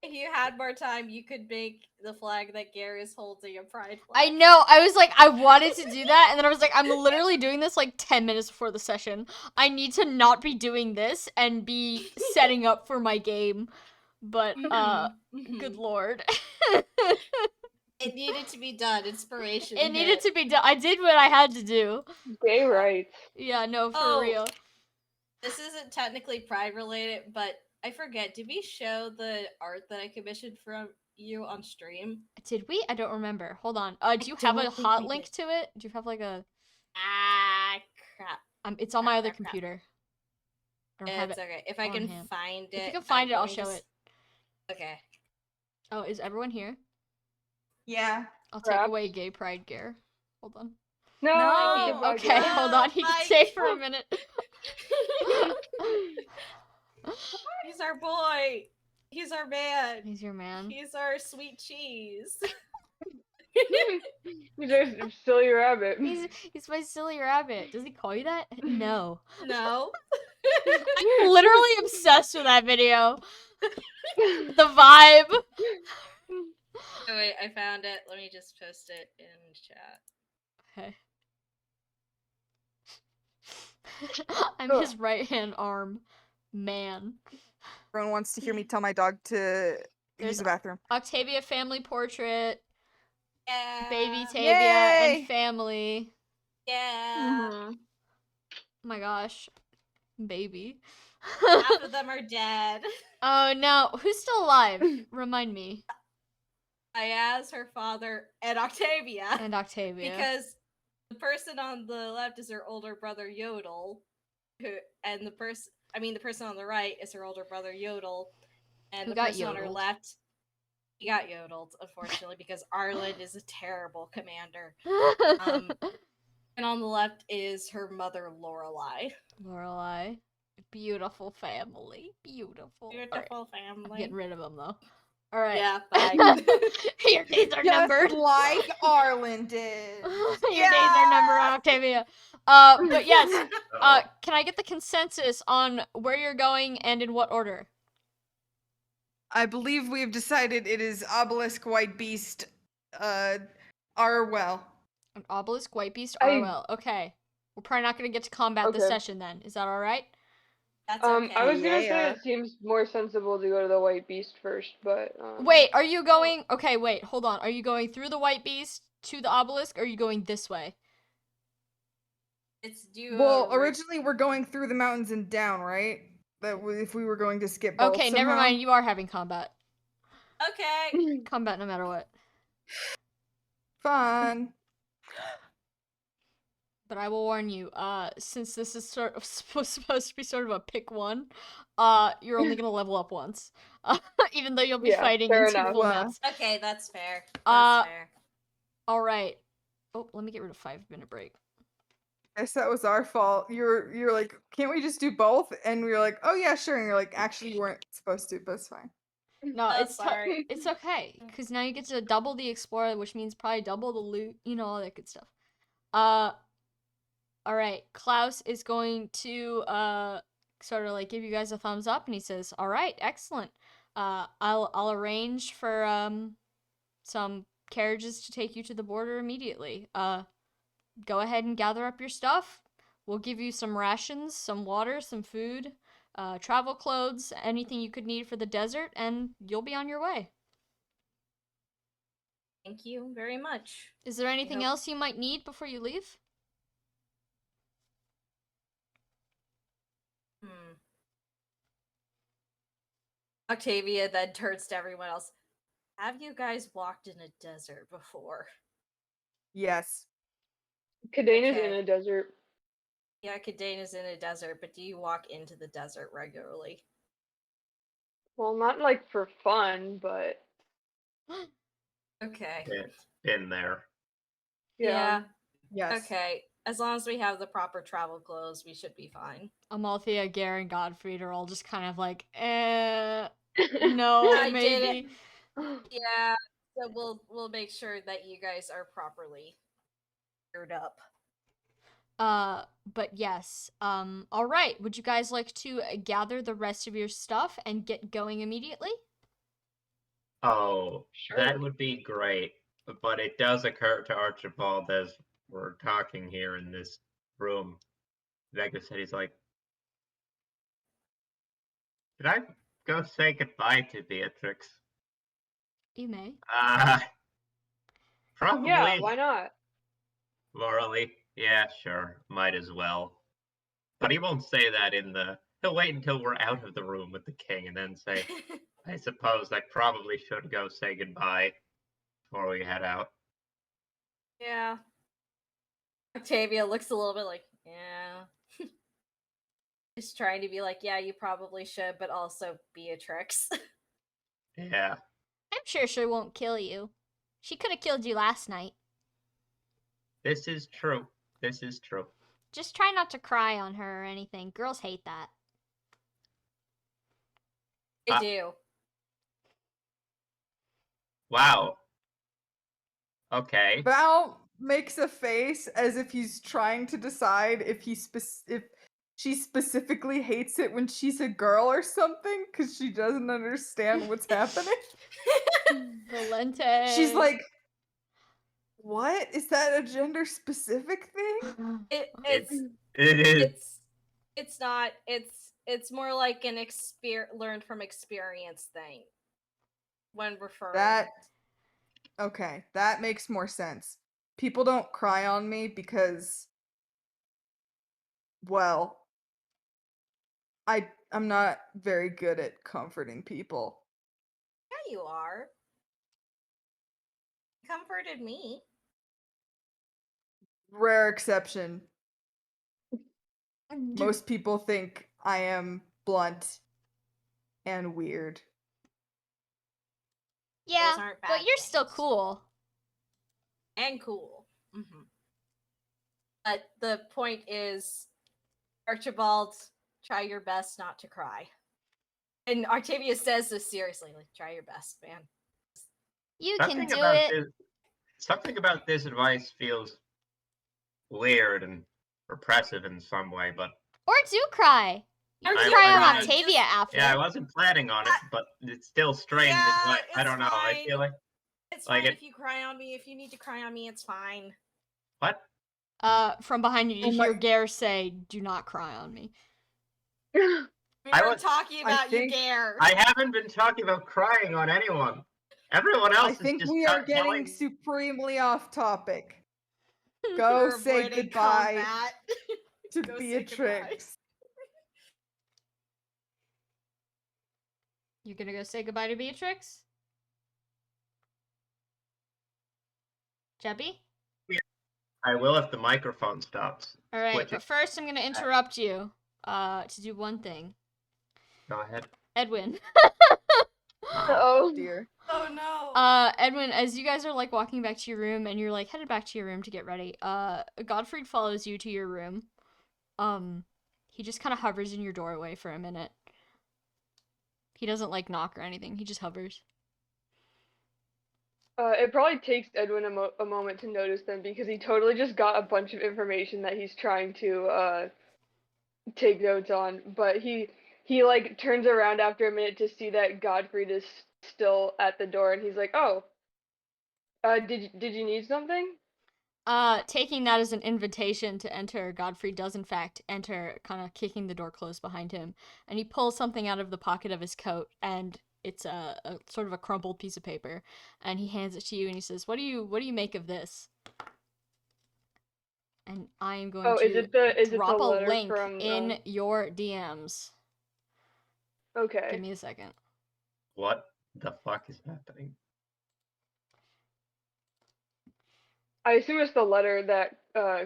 If you had more time, you could make the flag that Gare is holding a pride flag.
I know. I was like, I wanted to do that, and then I was like, I'm literally doing this like 10 minutes before the session. I need to not be doing this and be setting up for my game. But good lord.
It needed to be done. Inspiration.
It needed to be done. I did what I had to do.
Gay rights.
Yeah, no, for real.
This isn't technically pride related, but I forget. Did we show the art that I commissioned from you on stream?
Did we? I don't remember. Hold on. Do you
I
have a
don't think
hot
we
link
did.
to it? Do you have like a?
Crap.
It's on my other
Crap.
computer. I don't have
It's
it.
okay. If I
on
can
hand.
find it.
If you can find it, I'll
let me
show
just-
it.
Okay.
Oh, is everyone here?
Yeah.
I'll take
Perhaps.
away gay pride gear. Hold on.
No.
No,
goodbye,
Okay,
Gare.
hold on. He can stay for a minute.
He's our boy. He's our man.
He's your man.
He's our sweet cheese.
He's a silly rabbit.
He's my silly rabbit. Does he call you that? No.
No.
I'm literally obsessed with that video. The vibe.
Oh wait, I found it. Let me just post it in chat.
Okay. I'm his right hand arm. Man.
Everyone wants to hear me tell my dog to
There's
use the bathroom.
Octavia family portrait.
Yeah.
Baby Tavia
Yay!
and family.
Yeah.
Oh my gosh. Baby.
Half of them are dead.
Oh no. Who's still alive? Remind me.
Ayaz, her father, and Octavia.
And Octavia.
Because the person on the left is her older brother Yodel, and the person on the right is her older brother Yodel, and
Who
the
got
person on her
yodeled?
left, he got yodeled, unfortunately, because Arlen is a terrible commander. And on the left is her mother Lorelai.
Lorelai. Beautiful family. Beautiful.
Beautiful
I'm
family.
getting rid of them though. Alright.
Yeah, fine.
Your days are
Just
numbered.
like Arlen did.
Your days are numbered, Octavia. But yes, can I get the consensus on where you're going and in what order?
I believe we have decided it is Obelisk, White Beast, Arwell.
An obelisk, white beast,
I-
Arwell. Okay. We're probably not gonna get to combat this
Okay.
session then. Is that alright?
That's okay.
I was gonna say
Yeah.
it seems more sensible to go to the white beast first, but
Wait, are you going... Okay, wait, hold on. Are you going through the white beast to the obelisk, or are you going this way?
It's due.
Well, originally we're going through the mountains and down, right? If we were going to skip both.
Okay, never
somehow.
mind. You are having combat.
Okay.
Combat no matter what.
Fun.
But I will warn you, since this is sort of supposed to be sort of a pick one, you're only gonna level up once. Even though you'll be
Yeah,
fighting
fair
in two
enough.
full
Wow.
maps.
Okay, that's fair.
Uh,
That's fair.
Alright. Oh, let me get rid of 5-minute break.
I guess that was our fault. You're like, can't we just do both? And we were like, oh yeah, sure. And you're like, actually, you weren't supposed to, but it's fine.
No,
Oh,
it's
sorry.
it's okay, because now you get to double the explorer, which means probably double the loot, you know, all that good stuff. Alright, Klaus is going to, sort of like give you guys a thumbs up, and he says, alright, excellent. I'll arrange for, some carriages to take you to the border immediately. Go ahead and gather up your stuff. We'll give you some rations, some water, some food, travel clothes, anything you could need for the desert, and you'll be on your way.
Thank you very much.
Is there anything
Yep.
else you might need before you leave?
Octavia then turns to everyone else. Have you guys walked in a desert before?
Yes.
Kadena's in
Okay.
a desert.
Yeah, Kadena's in a desert, but do you walk into the desert regularly?
Well, not like for fun, but
Okay.
Been there.
yeah.
Yes.
Okay. As long as we have the proper travel clothes, we should be fine.
Amalthea, Gare, and Godfried are all just kind of like, no,
I did
maybe.
Yeah. So we'll make sure that you guys are properly geared up.
But yes. All right. Would you guys like to gather the rest of your stuff and get going immediately?
Oh,
Sure.
that would be great. But it does occur to Archibald as we're talking here in this room. Vega said he's like, "Did I go say goodbye to Beatrix?"
You may.
Probably.
Yeah, why not?
Morally, yeah, sure, might as well. But he won't say that in the. He'll wait until we're out of the room with the king and then say, I suppose I probably should go say goodbye before we head out.
Yeah. Octavia looks a little bit like, yeah. Just trying to be like, yeah, you probably should, but also Beatrix.
Yeah.
I'm sure she won't kill you. She could have killed you last night.
This is true. This is true.
Just try not to cry on her or anything. Girls hate that.
I
Uh,
do.
Wow. Okay.
Val makes a face as if he's trying to decide if if she specifically hates it when she's a girl or something because she doesn't understand what's happening.
Valente.
She's like, "What is that a gender specific thing?"
It's
It is.
it's not. It's more like an learned from experience thing when referring.
That okay, that makes more sense. People don't cry on me because, well, I'm not very good at comforting people.
Yeah, you are. Comforted me.
Rare exception. Most people think I am blunt and weird.
Yeah,
Those aren't
but
bad
you're still
things.
cool.
And cool. Mm-hmm. But the point is, Archibald, try your best not to cry. And Octavia says this seriously, like, try your best, man.
You can
Something
do
about
it.
this. Something about this advice feels weird and repressive in some way, but
Or do cry. You
Or
can
do
cry on
cry,
Octavia
just-
after.
yeah, I wasn't planning on it, but it's still strange.
Yeah,
I
it's
don't know. I
fine.
feel like
It's
like
fine
it.
if you cry on me. If you need to cry on me, it's fine.
What?
From behind you, you
Oh my-
hear Gare say, "Do not cry on me."
We
I
were
was-
talking
I
about you,
think-
Gare.
I haven't been talking about crying on anyone. Everyone else
I
is
think
just
we are getting
telling.
supremely off topic. Go
You're
say
avoiding
goodbye
combat.
to
Go say goodbye.
Beatrix.
You're gonna go say goodbye to Beatrix? Jebby?
I will if the microphone stops.
Alright,
Which
but first I'm gonna interrupt you to do one thing.
Go ahead.
Edwin.
Oh.
Dear.
Oh no.
Edwin, as you guys are like walking back to your room and you're like headed back to your room to get ready, Godfrey follows you to your room. He just kind of hovers in your doorway for a minute. He doesn't like knock or anything. He just hovers.
It probably takes Edwin a moment to notice them because he totally just got a bunch of information that he's trying to take notes on. But he like turns around after a minute to see that Godfried is still at the door, and he's like, "Oh, did you need something?"
Taking that as an invitation to enter, Godfrey does in fact enter, kind of kicking the door closed behind him, and he pulls something out of the pocket of his coat, and it's a sort of a crumpled piece of paper, and he hands it to you, and he says, "What do you make of this?" And I am going
Oh,
to
is it the
drop a
letter
link
from
in your DMs.
Okay.
Give me a second.
What the fuck is happening?
I assume it's the letter that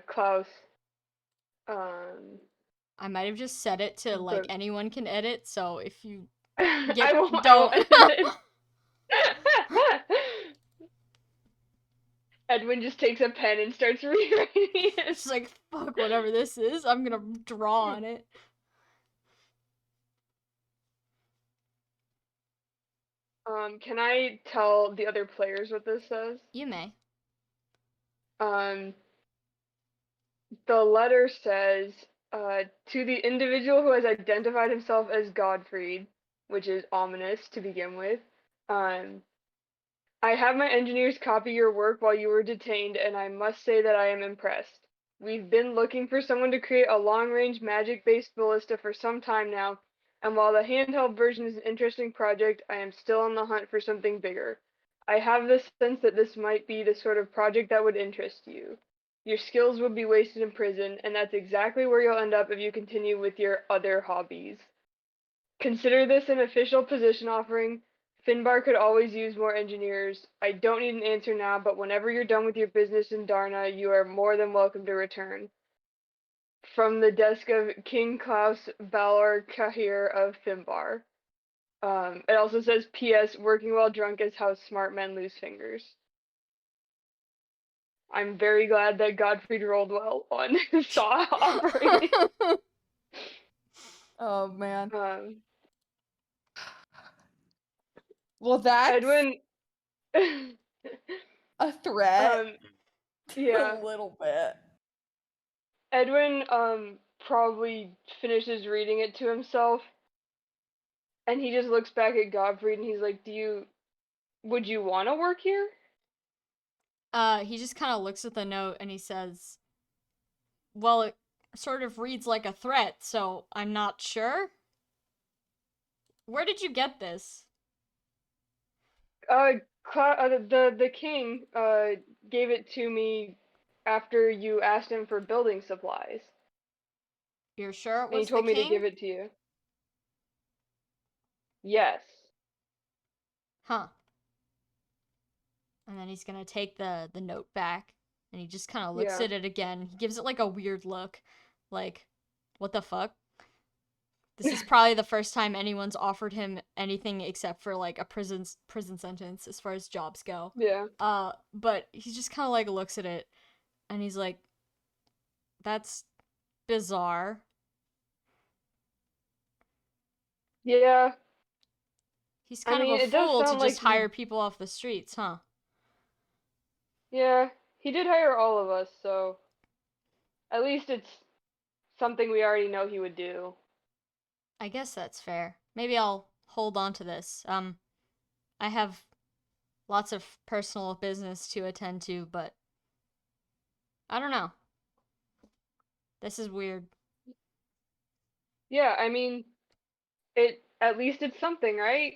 Klaus
I might have just set it to like
But-
anyone can edit, so if you
I won't
don't.
edit it. Edwin just takes a pen and starts rewriting it.
It's like, fuck whatever this is, I'm gonna draw on it.
Can I tell the other players what this says?
You may.
the letter says, to the individual who has identified himself as Godfried, which is ominous to begin with. Um, I have my engineers copy your work while you were detained, and I must say that I am impressed. We've been looking for someone to create a long-range magic-based ballista for some time now, and while the handheld version is an interesting project, I am still on the hunt for something bigger. I have the sense that this might be the sort of project that would interest you. Your skills would be wasted in prison, and that's exactly where you'll end up if you continue with your other hobbies. Consider this an official position offering. Finbar could always use more engineers. I don't need an answer now, but whenever you're done with your business in Darna, you are more than welcome to return. From the desk of King Klaus Balor Kahir of Finbar. It also says, P.S. Working while drunk is how smart men lose fingers. I'm very glad that Godfried rolled well on saw operating.
Oh man.
Um,
Well, that's
Edwin.
a threat.
Yeah.
A little bit.
Edwin probably finishes reading it to himself, and he just looks back at Godfrey and he's like, would you want to work here?
He just kind of looks at the note and he says, well, it sort of reads like a threat, so I'm not sure. Where did you get this?
The king gave it to me after you asked him for building supplies,
You're sure it
and he
was the
told me to
king?
give it to you. Yes.
Huh. And then he's gonna take the note back, and he just kind of looks
Yeah.
at it again. He gives it like a weird look, like, what the fuck? This is probably the first time anyone's offered him anything except for like a prison sentence as far as jobs go.
Yeah.
But he just kind of like looks at it, and he's like, "That's bizarre."
Yeah.
He's
I
kind of
mean,
a
it does
fool to
sound like
just hire people off the streets, huh?
Yeah, he did hire all of us, so at least it's something we already know he would do.
I guess that's fair. Maybe I'll hold on to this. I have lots of personal business to attend to, but I don't know. This is weird.
Yeah, I mean, it at least it's something, right?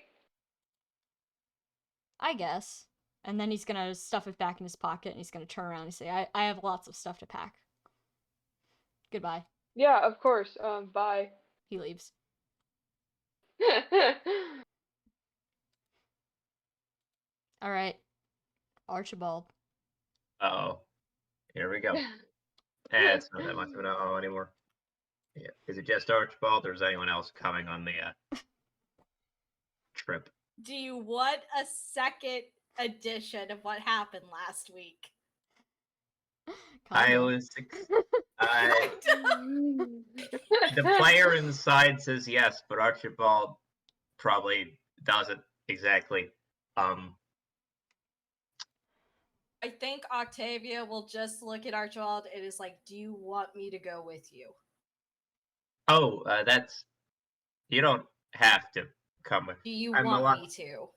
I guess. And then he's gonna stuff it back in his pocket and he's gonna turn around and say, I have lots of stuff to pack. Goodbye.
Yeah, of course. Bye.
He leaves. Alright, Archibald.
Oh, here we go. It's not that much of an uh-oh anymore. Yeah. Is it just Archibald, or is anyone else coming on the trip?
Do you want a second edition of what happened last week?
I
Kinda.
was. The player inside says yes, but Archibald probably doesn't exactly.
I think Octavia will just look at Archibald and is like, do you want me to go with you?
Oh, that's. You don't have to come with.
Do you
I'm a
want
lot.
me to?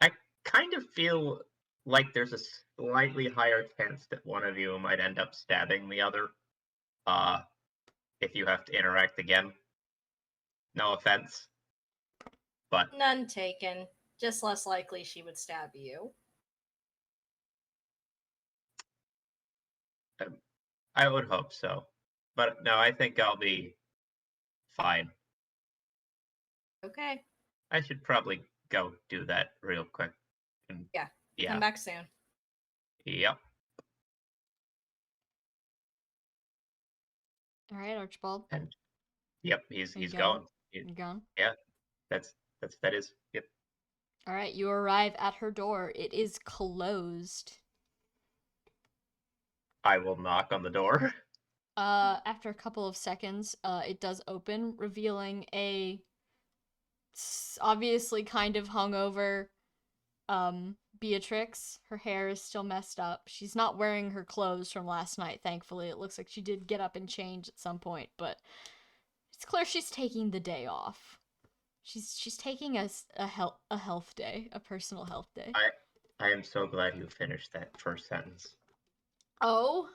I kind of feel like there's a slightly higher chance that one of you might end up stabbing the other. If you have to interact again. No offense, but
None taken. Just less likely she would stab you.
I would hope so. But no, I think I'll be fine.
Okay.
I should probably go do that real quick.
Yeah.
Yeah.
Come back soon.
Yep.
Alright, Archibald.
And yep, he's
Are you
going.
You gone?
Yeah. That is. Yep.
Alright, you arrive at her door. It is closed.
I will knock on the door.
After a couple of seconds, it does open, revealing a obviously kind of hungover Beatrix. Her hair is still messed up. She's not wearing her clothes from last night, thankfully. It looks like she did get up and change at some point, but it's clear she's taking the day off. She's taking a health day, a personal health day.
I am so glad you finished that first sentence.
Oh?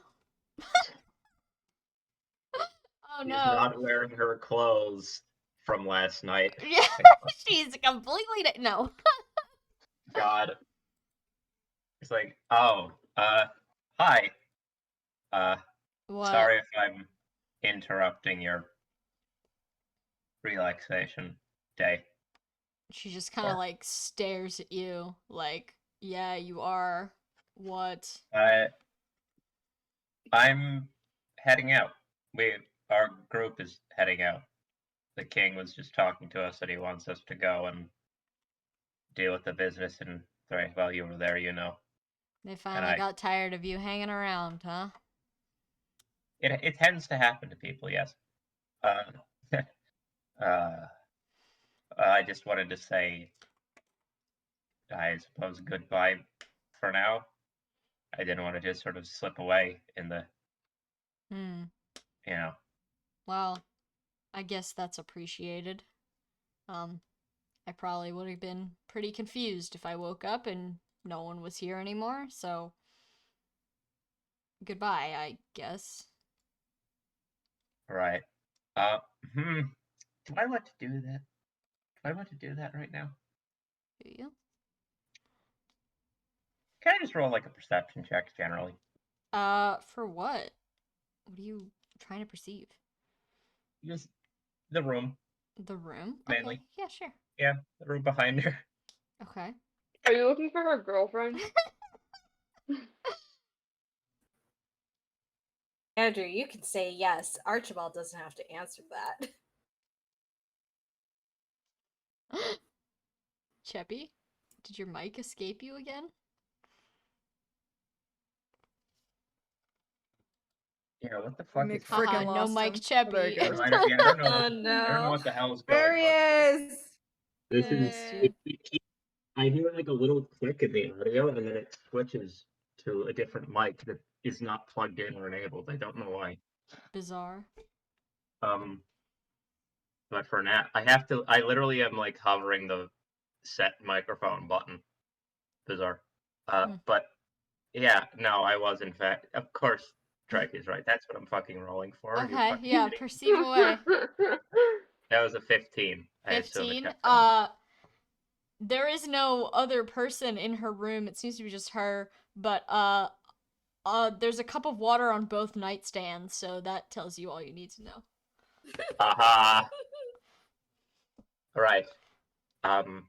Oh
She's
no.
not wearing her clothes from last night.
Yeah, she's completely no.
God. It's like, oh, hi.
What?
Sorry if I'm interrupting your relaxation day.
She just kind of like stares at you, like, yeah, you are. What?
I'm heading out. Our group is heading out. The king was just talking to us that he wants us to go and deal with the business and while you were there, you know.
They finally
I-
got tired of you hanging around, huh?
It tends to happen to people, yes. Uh, I just wanted to say, I suppose, goodbye for now. I didn't want to just sort of slip away in the,
Hmm.
you know.
Well, I guess that's appreciated. I probably would have been pretty confused if I woke up and no one was here anymore, so goodbye, I guess.
Right. Do I want to do that? Do I want to do that right now?
Do you?
Can I just roll like a perception check generally?
For what? What are you trying to perceive?
Just the room,
The room?
mainly.
Okay, yeah, sure.
Yeah, the room behind her.
Okay.
Are you looking for her girlfriend?
Andrew, you can say yes. Archibald doesn't have to answer that.
Cheppy? Did your mic escape you again?
Yeah, what the
We
fuck
Nick
is
Haha,
freaking
no
lost
mic
him.
Cheppy.
Oh, there he goes.
I don't know.
Oh
I don't know
no.
what the hell is
There
going
he
on.
is.
This
Eh.
I hear like a little click in the audio, and then it switches to a different mic that is not plugged in or enabled. I don't know why.
Bizarre.
Um, but for now, I literally am like hovering the set microphone button. Bizarre.
Hmm.
But yeah, no, I was in fact, of course, Drake is right. That's what I'm fucking rolling for. You
Okay,
fucking
yeah,
idiot.
perceive away.
That was a 15. I assume it
15.
kept going.
There is no other person in her room. It seems to be just her, but there's a cup of water on both nightstands, so that tells you all you need to know.
Aha. All right. Um,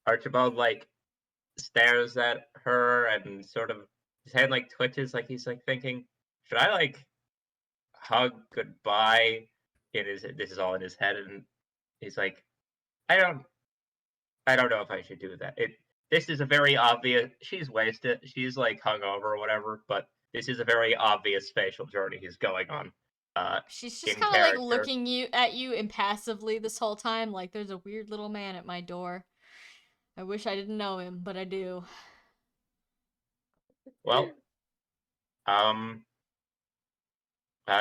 Archibald like stares at her and sort of his head like twitches, like he's like thinking, should I like hug goodbye? This is all in his head, and he's like, I don't I don't know if I should do that. This is a very obvious. She's wasted. She's like hungover or whatever. But this is a very obvious spatial journey he's going on.
She's just
In
kind of like
character.
looking at you impassively this whole time, like there's a weird little man at my door. I wish I didn't know him, but I do.
Well, I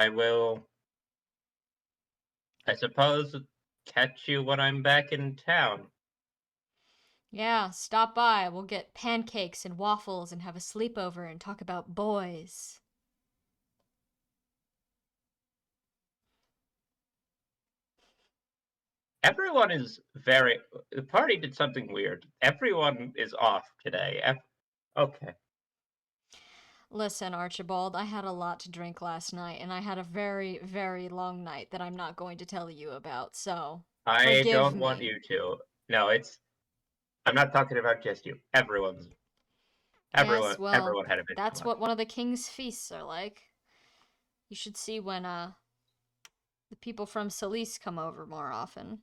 will. I suppose catch you when I'm back in town.
Yeah, stop by. We'll get pancakes and waffles and have a sleepover and talk about boys.
Everyone is very. The party did something weird. Everyone is off today. Okay.
Listen, Archibald, I had a lot to drink last night, and I had a very, very long night that I'm not going to tell you about, so
I
forgive
don't
me.
want you to. No, it's. I'm not talking about just you. Everyone.
Yes, well,
Everyone had a bit too
that's
much.
what one of the king's feasts are like. You should see when the people from Solis come over more often.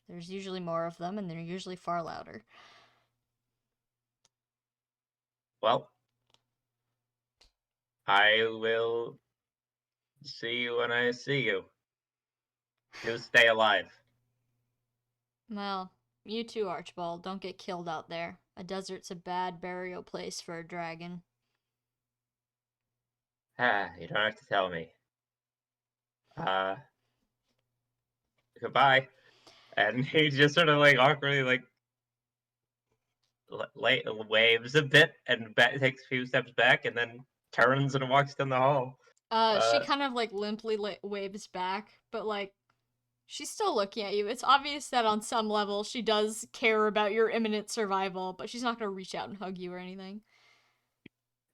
There's usually more of them, and they're usually far louder.
Well, I will see you when I see you. You stay alive.
Well, You too, Archibald. Don't get killed out there. A desert's a bad burial place for a dragon.
You don't have to tell me. Goodbye. And he just sort of like awkwardly like waves a bit and takes a few steps back and then turns and walks down the hall.
She kind of like limply waves back, but like she's still looking at you. It's obvious that on some level she does care about your imminent survival, but she's not gonna reach out and hug you or anything.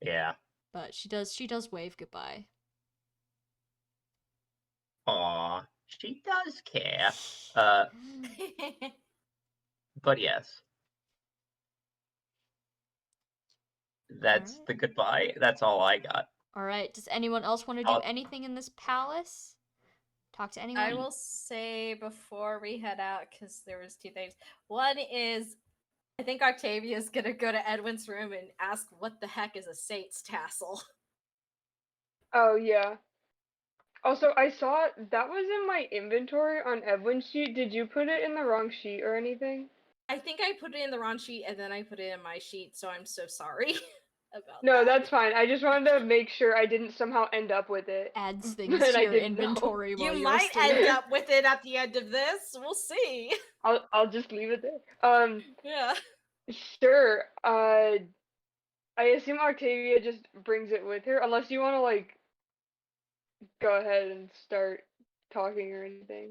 Yeah.
But she does wave goodbye.
Aw, she does care. But yes. That's
Alright.
the goodbye. That's all I got.
Alright, does anyone else want to do anything in this palace? Talk to anyone?
I will say before we head out, because there was two things. One is, I think Octavia's gonna go to Edwin's room and ask what the heck is a saint's tassel.
Oh yeah. Also, I saw that was in my inventory on Edwin's sheet. Did you put it in the wrong sheet or anything?
I think I put it in the wrong sheet and then I put it in my sheet, so I'm so sorry about
No,
that.
that's fine. I just wanted to make sure I didn't somehow end up with it.
Adds things
And
to
I
your
didn't know.
inventory while
You
you're
might
asleep.
end up with it at the end of this. We'll see.
I'll just leave it there.
Yeah.
Sure. I assume Octavia just brings it with her, unless you want to like go ahead and start talking or anything.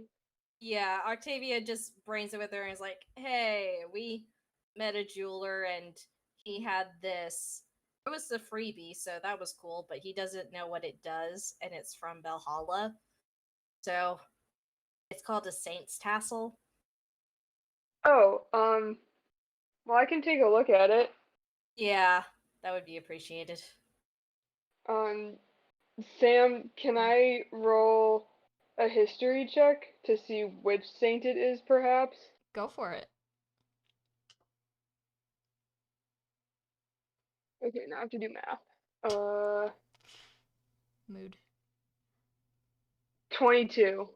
Yeah, Octavia just brings it with her and is like, hey, we met a jeweler and he had this. It was a freebie, so that was cool, but he doesn't know what it does, and it's from Valhalla. So it's called a saint's tassel.
Oh, well, I can take a look at it.
Yeah, that would be appreciated.
Um, Sam, can I roll a history check to see which saint it is, perhaps?
Go for it.
Okay, now I have to do math.
Mood.
22.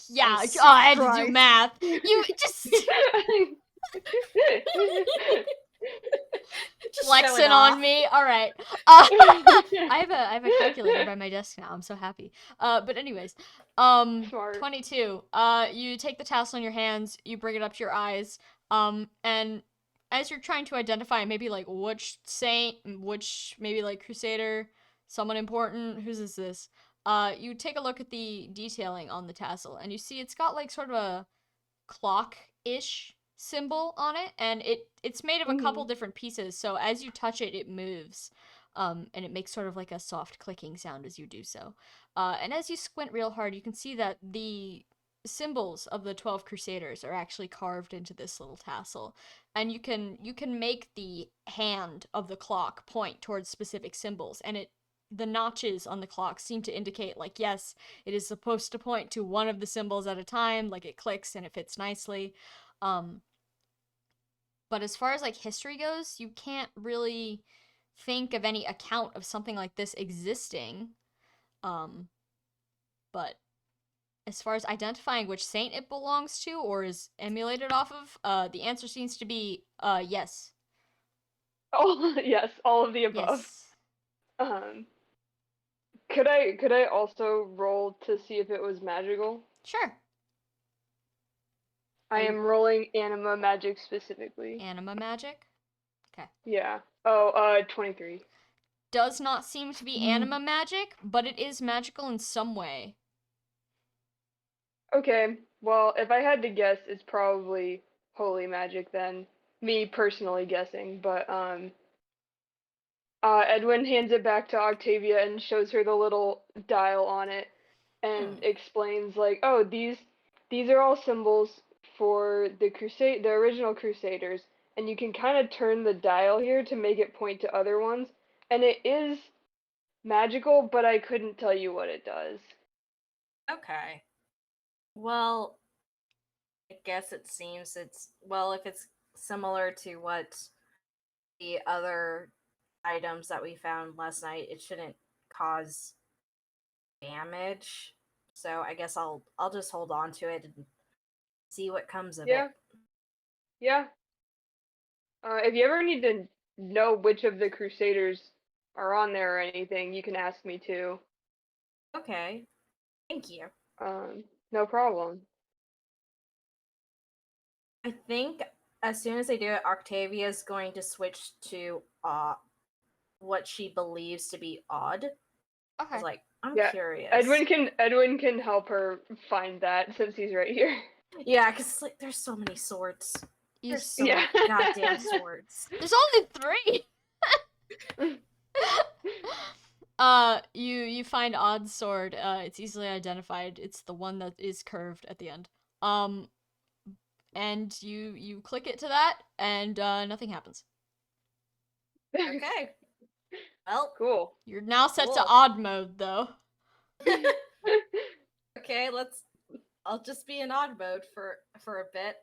Yeah,
Jesus
I had to do
Christ.
math. You just
Just
flexing
showing
on
off.
me. All right. I have a calculator by my desk now. I'm so happy. But anyways,
Smart.
22. You take the tassel in your hands. You bring it up to your eyes. And as you're trying to identify maybe like which saint, which maybe like crusader, someone important, whose is this? You take a look at the detailing on the tassel, and you see it's got like sort of a clock-ish symbol on it, and it's made of a couple different pieces, so as you touch it, it moves. And it makes sort of like a soft clicking sound as you do so. And as you squint real hard, you can see that the symbols of the 12 Crusaders are actually carved into this little tassel. And you can make the hand of the clock point towards specific symbols, and the notches on the clock seem to indicate like, yes, it is supposed to point to one of the symbols at a time, like it clicks and it fits nicely. But as far as like history goes, you can't really think of any account of something like this existing. But as far as identifying which saint it belongs to or is emulated off of, the answer seems to be yes.
Oh, yes, all of the above.
Yes.
Um, could I also roll to see if it was magical?
Sure.
I am rolling anima magic specifically.
Anima magic. Okay.
Yeah. Oh, 23.
Does not seem to be anima magic, but it is magical in some way.
Okay. Well, if I had to guess, it's probably holy magic then. Me personally guessing, but Edwin hands it back to Octavia and shows her the little dial on it and explains like, "Oh, these are all symbols for the original Crusaders, and you can kind of turn the dial here to make it point to other ones, and it is magical, but I couldn't tell you what it does."
Okay. Well, I guess it seems if it's similar to what the other items that we found last night, it shouldn't cause damage. So I guess I'll just hold on to it and see what comes of
Yeah.
it.
Yeah. If you ever need to know which of the Crusaders are on there or anything, you can ask me too.
Okay. Thank you.
No problem.
I think as soon as they do it, Octavia's going to switch to what she believes to be odd. I
Okay.
was like, I'm
Yeah,
curious.
Edwin can help her find that since he's right here.
Yeah, because like, there's so many swords. There's so
Yeah.
many goddamn swords.
There's only 3. You find Odd's sword. It's easily identified. It's the one that is curved at the end. And you click it to that, and nothing happens.
Okay. Well,
Cool.
You're now set to
Cool.
odd mode, though.
okay, I'll just be in odd mode for a bit.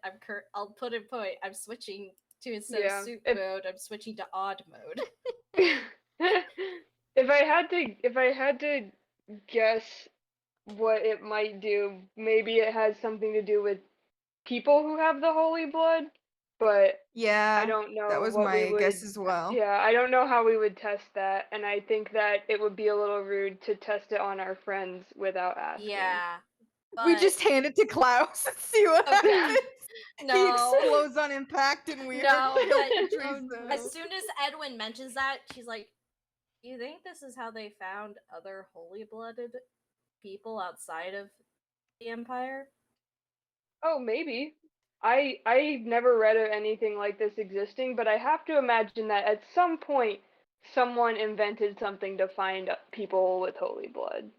I'll put in point. I'm switching to instead of suit mode, I'm switching to odd mode.
If I had to guess what it might do, maybe it has something to do with people who have the holy blood, but
Yeah,
I don't know
that was
what we
my
would.
guess as well.
Yeah, I don't know how we would test that, and I think that it would be a little rude to test it on our friends without asking.
Yeah.
We
but-
just hand it to Klaus and see what
Okay.
happens. He
No.
explodes on impact and we
No,
are
but-
countries,
Oh,
though.
As soon as Edwin mentions that, she's like, "You think this is how they found other holy-blooded people outside of the Empire?"
Oh, maybe. I never read of anything like this existing, but I have to imagine that at some point someone invented something to find people with holy blood.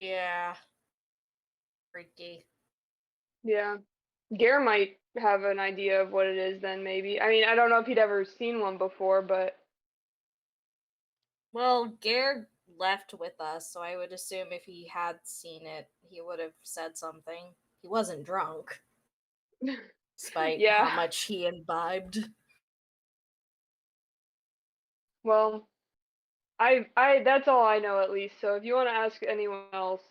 Yeah. Freaky.
Yeah. Gare might have an idea of what it is then maybe. I mean, I don't know if he'd ever seen one before, but
Well, Gare left with us, so I would assume if he had seen it, he would have said something. He wasn't drunk, despite
yeah.
how much he imbibed.
Well, I that's all I know at least. So if you want to ask anyone else,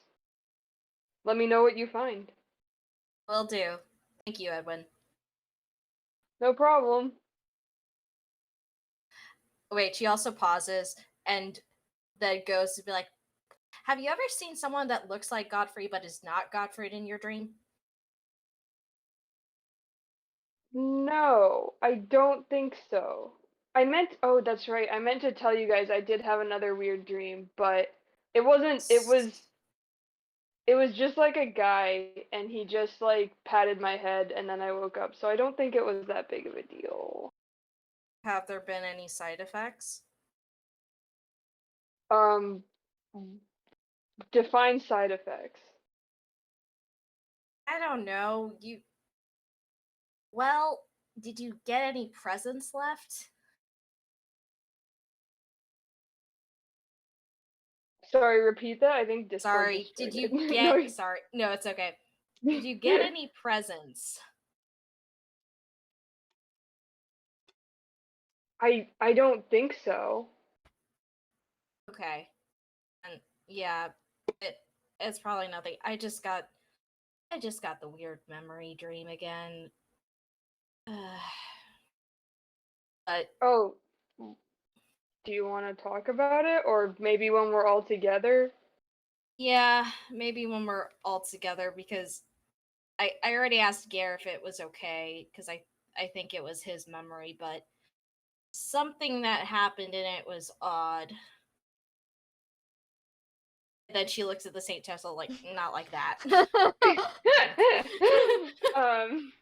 let me know what you find.
Will do. Thank you, Edwin.
No problem.
Wait, she also pauses and then goes to be like, "Have you ever seen someone that looks like Godfrey but is not Godfrey in your dream?"
No, I don't think so. Oh, that's right. I meant to tell you guys I did have another weird dream, but it was just like a guy and he just like patted my head and then I woke up. So I don't think it was that big of a deal.
Have there been any side effects?
Um, define side effects.
I don't know. Well, did you get any presents left?
Sorry, repeat that. I think Discord
Sorry,
just
did you
started.
get. Sorry, no, it's okay. Did you get any presents?
I don't think so.
Okay. And yeah, it's probably nothing. I just got the weird memory dream again. But
Oh, do you want to talk about it or maybe when we're all together?
yeah, maybe when we're all together because I already asked Gare if it was okay because I think it was his memory, but something that happened in it was odd. And then she looks at the Saint Tessel like, not like that.
um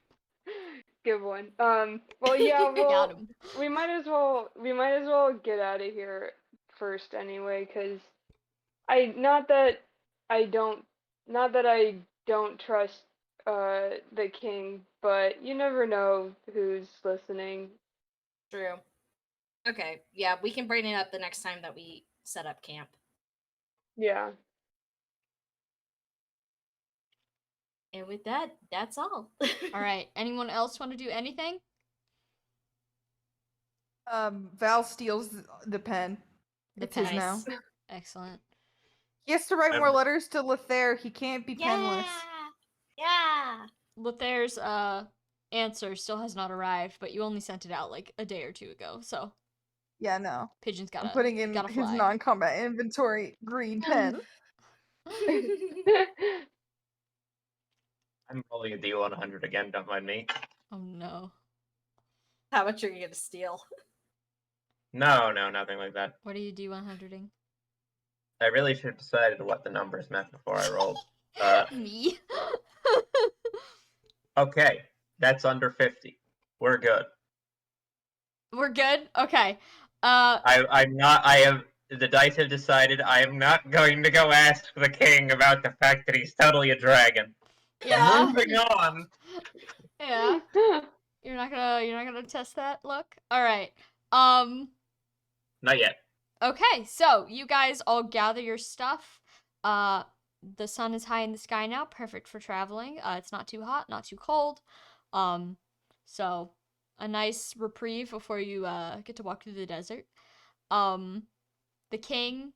good one. Well yeah,
Got him.
we might as well get out of here first anyway cuz I not that I don't not that I don't trust the king, but you never know who's listening.
True. Okay, yeah, we can bring it up the next time that we set up camp.
Yeah.
And with that, that's all.
All right. Anyone else want to do anything?
Val steals the pen. It's his
Nice.
now.
Excellent.
He has to write more
I'm-
letters to Lothair. He can't be penless.
Yeah.
Lothaire's answer still has not arrived, but you only sent it out like a day or two ago, so
Yeah, no.
pigeon's
I'm
gotta
putting in
gotta
his
fly.
non-combat inventory green pen.
I'm rolling a D100 again, don't mind me.
Oh no.
How much are you gonna steal?
No, nothing like that.
What are you D100ing?
I really should have decided what the numbers meant before I rolled.
Me?
Okay, that's under 50. We're good.
We're good? Okay.
The dice have decided I am not going to go ask the king about the fact that he's totally a dragon.
Yeah.
Moving on.
Yeah. You're not gonna test that look? Alright.
Not yet.
Okay, so you guys all gather your stuff. The sun is high in the sky now, perfect for traveling. It's not too hot, not too cold. So a nice reprieve before you get to walk through the desert. The king,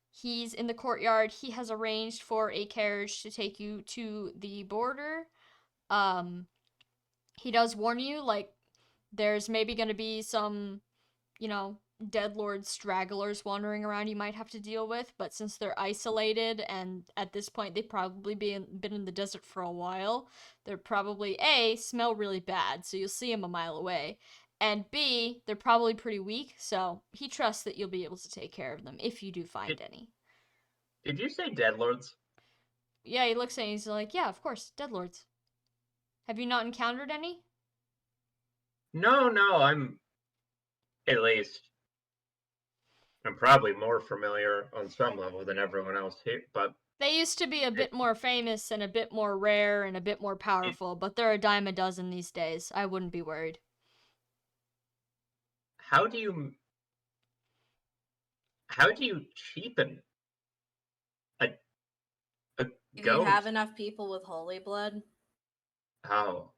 he's in the courtyard. He has arranged for a carriage to take you to the border. He does warn you, like, there's maybe gonna be some, deadlord stragglers wandering around you might have to deal with, but since they're isolated and at this point they've probably been in the desert for a while, they're probably A, smell really bad, so you'll see them a mile away, and B, they're probably pretty weak, so he trusts that you'll be able to take care of them if you do find any.
Did you say deadlords?
Yeah, he looks at you, he's like, yeah, of course, deadlords. Have you not encountered any?
No, I'm at least I'm probably more familiar on some level than everyone else here, but
They used to be a bit more famous and a bit more rare and a bit more powerful, but they're a dime a dozen these days. I wouldn't be worried.
how do you cheapen a a
Do you
ghost?
have enough people with holy blood?
Oh,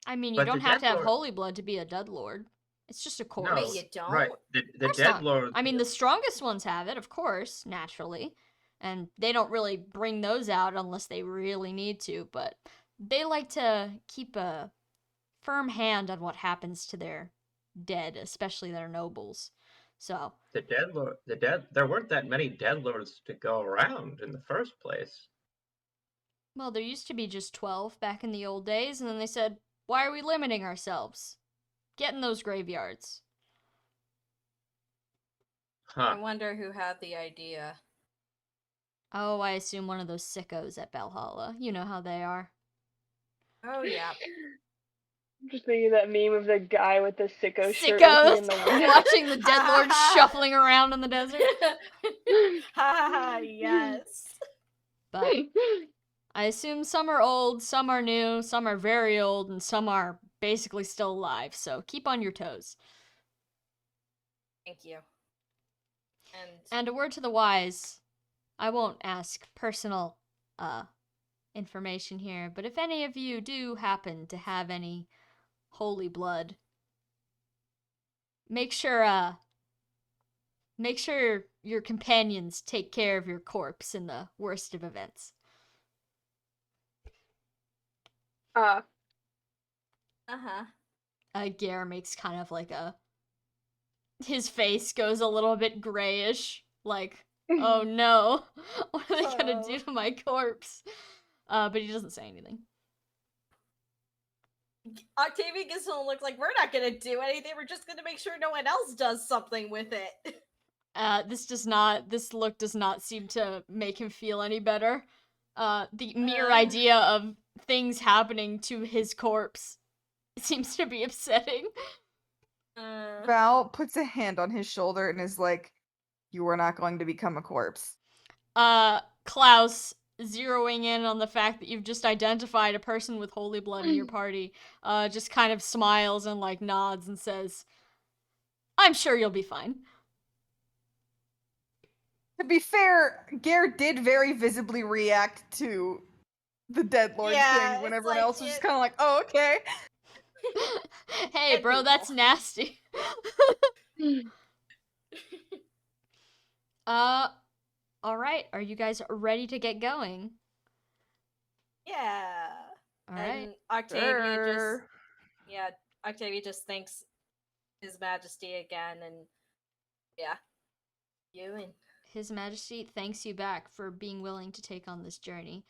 I mean, you
but
don't
the
have to have
deadlord.
holy blood to be a deadlord. It's just a corpse.
Wait,
No,
you don't?
right. The
Of course not.
deadlords.
I mean, the strongest ones have it, of course, naturally. And they don't really bring those out unless they really need to, but they like to keep a firm hand on what happens to their dead, especially their nobles. So,
There weren't that many deadlords to go around in the first place.
well, there used to be just 12 back in the old days, and then they said, why are we limiting ourselves? Get in those graveyards.
I
Huh.
wonder who had the idea.
Oh, I assume one of those sickos at Valhalla. You know how they are.
Oh yeah.
I'm just thinking of that meme of the guy with the sicko shirt
Sickos
looking in the window.
watching the dead lord shuffling around in the desert.
Ha yes.
But I assume some are old, some are new, some are very old, and some are basically still alive. So keep on your toes.
Thank you.
And a word to the wise. I won't ask personal information here, but if any of you do happen to have any holy blood, make sure your companions take care of your corpse in the worst of events.
Uh-huh.
Gare makes kind of like his face goes a little bit grayish, like, oh no, what are they gonna do to my corpse? But he doesn't say anything.
Octavia gives him a look like, we're not gonna do anything, we're just gonna make sure no one else does something with it.
This look does not seem to make him feel any better. The mere idea of things happening to his corpse seems to be upsetting.
Val puts a hand on his shoulder and is like, you are not going to become a corpse.
Klaus, zeroing in on the fact that you've just identified a person with holy blood in your party, just kind of smiles and like nods and says, I'm sure you'll be fine.
To be fair, Gare did very visibly react to the dead lord thing when everyone else was just kind of like, oh, okay.
Hey, bro, that's nasty. Alright, are you guys ready to get going?
Yeah.
Alright.
And Octavia just Yeah, Octavia just thanks His Majesty again, and yeah, you and
His Majesty thanks you back for being willing to take on this journey.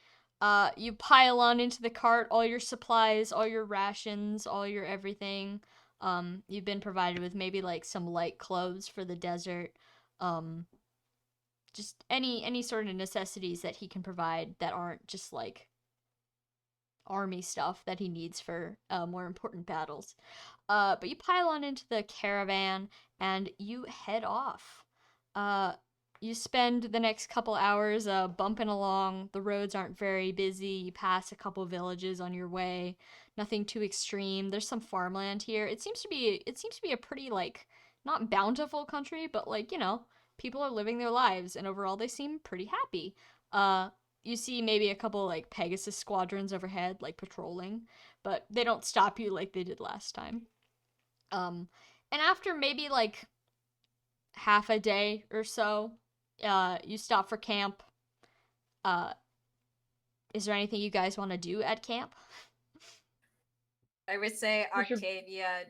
You pile on into the cart all your supplies, all your rations, all your everything. You've been provided with maybe like some light clothes for the desert. Um, just any sort of necessities that he can provide that aren't just like army stuff that he needs for more important battles. But you pile on into the caravan and you head off. Uh, you spend the next couple hours bumping along. The roads aren't very busy. You pass a couple villages on your way. Nothing too extreme. There's some farmland here. It seems to be a pretty like not bountiful country, but like, people are living their lives and overall they seem pretty happy. You see maybe a couple like Pegasus squadrons overhead like patrolling, but they don't stop you like they did last time. Um, and after maybe like half a day or so, you stop for camp. Uh, is there anything you guys want to do at camp?
I would say
We should.
Octavia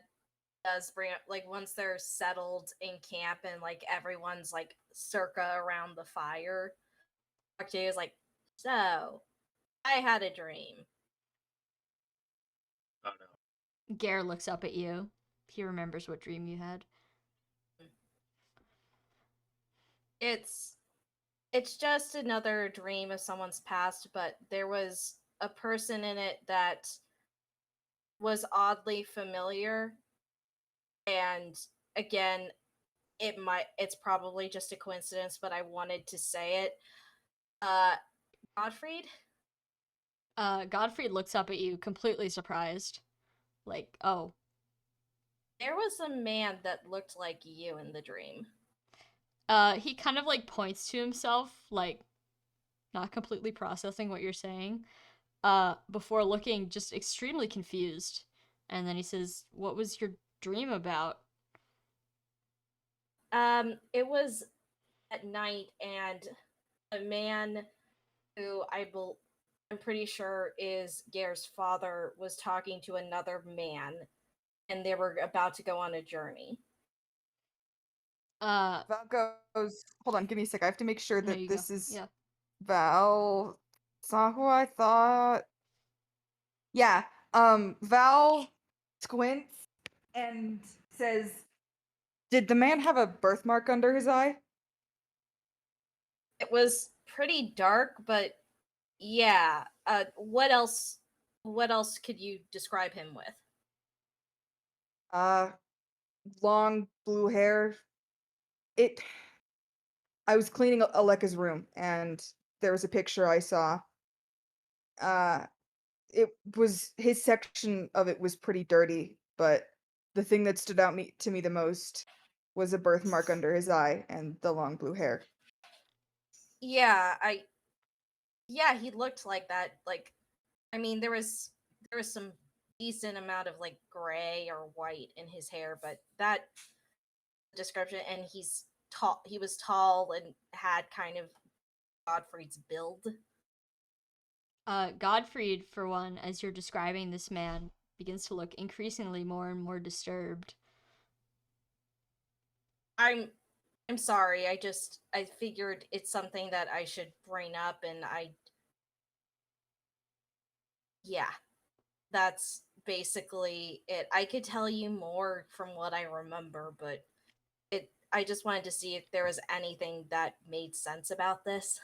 does bring up like once they're settled in camp and like everyone's like circa around the fire. Octavia's like, so I had a dream.
Oh no.
Gare looks up at you. He remembers what dream you had.
It's it's just another dream of someone's past, but there was a person in it that was oddly familiar, and again, it's probably just a coincidence, but I wanted to say it. Uh Godfried?
Godfrey looks up at you, completely surprised. Like, oh.
There was a man that looked like you in the dream.
He kind of like points to himself, like not completely processing what you're saying. Before looking just extremely confused. And then he says, "What was your dream about?"
It was at night, and a man who I'm pretty sure is Gare's father was talking to another man, and they were about to go on a journey.
Uh,
Val goes, hold on, give me a sec. I have to make sure
there
that
you go.
this is
Yeah.
Val. It's not who I thought. Yeah. Val squints and says, "Did the man have a birthmark under his eye?"
It was pretty dark, but yeah. What else? What else could you describe him with?
Uh, long blue hair. It. I was cleaning Aleka's room, and there was a picture I saw. Uh, it was his section of it was pretty dirty, but the thing that stood out to me the most was a birthmark under his eye and the long blue hair.
Yeah, yeah, he looked like that. Like, I mean, there was some decent amount of like gray or white in his hair, but that description, and he's tall. He was tall and had kind of Godfrey's build.
Godfrey, for one, as you're describing this man, begins to look increasingly more and more disturbed.
I'm I'm sorry. I figured it's something that I should bring up, and yeah, that's basically it. I could tell you more from what I remember, but I just wanted to see if there was anything that made sense about this.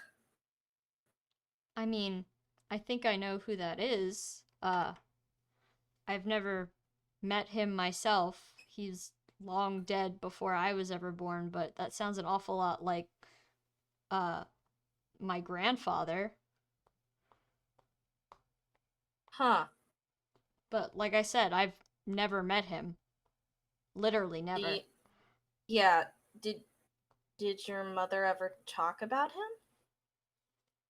I mean, I think I know who that is. I've never met him myself. He's long dead before I was ever born, but that sounds an awful lot like uh my grandfather.
Huh.
But like I said, I've never met him. Literally never.
The Yeah, did did your mother ever talk about him?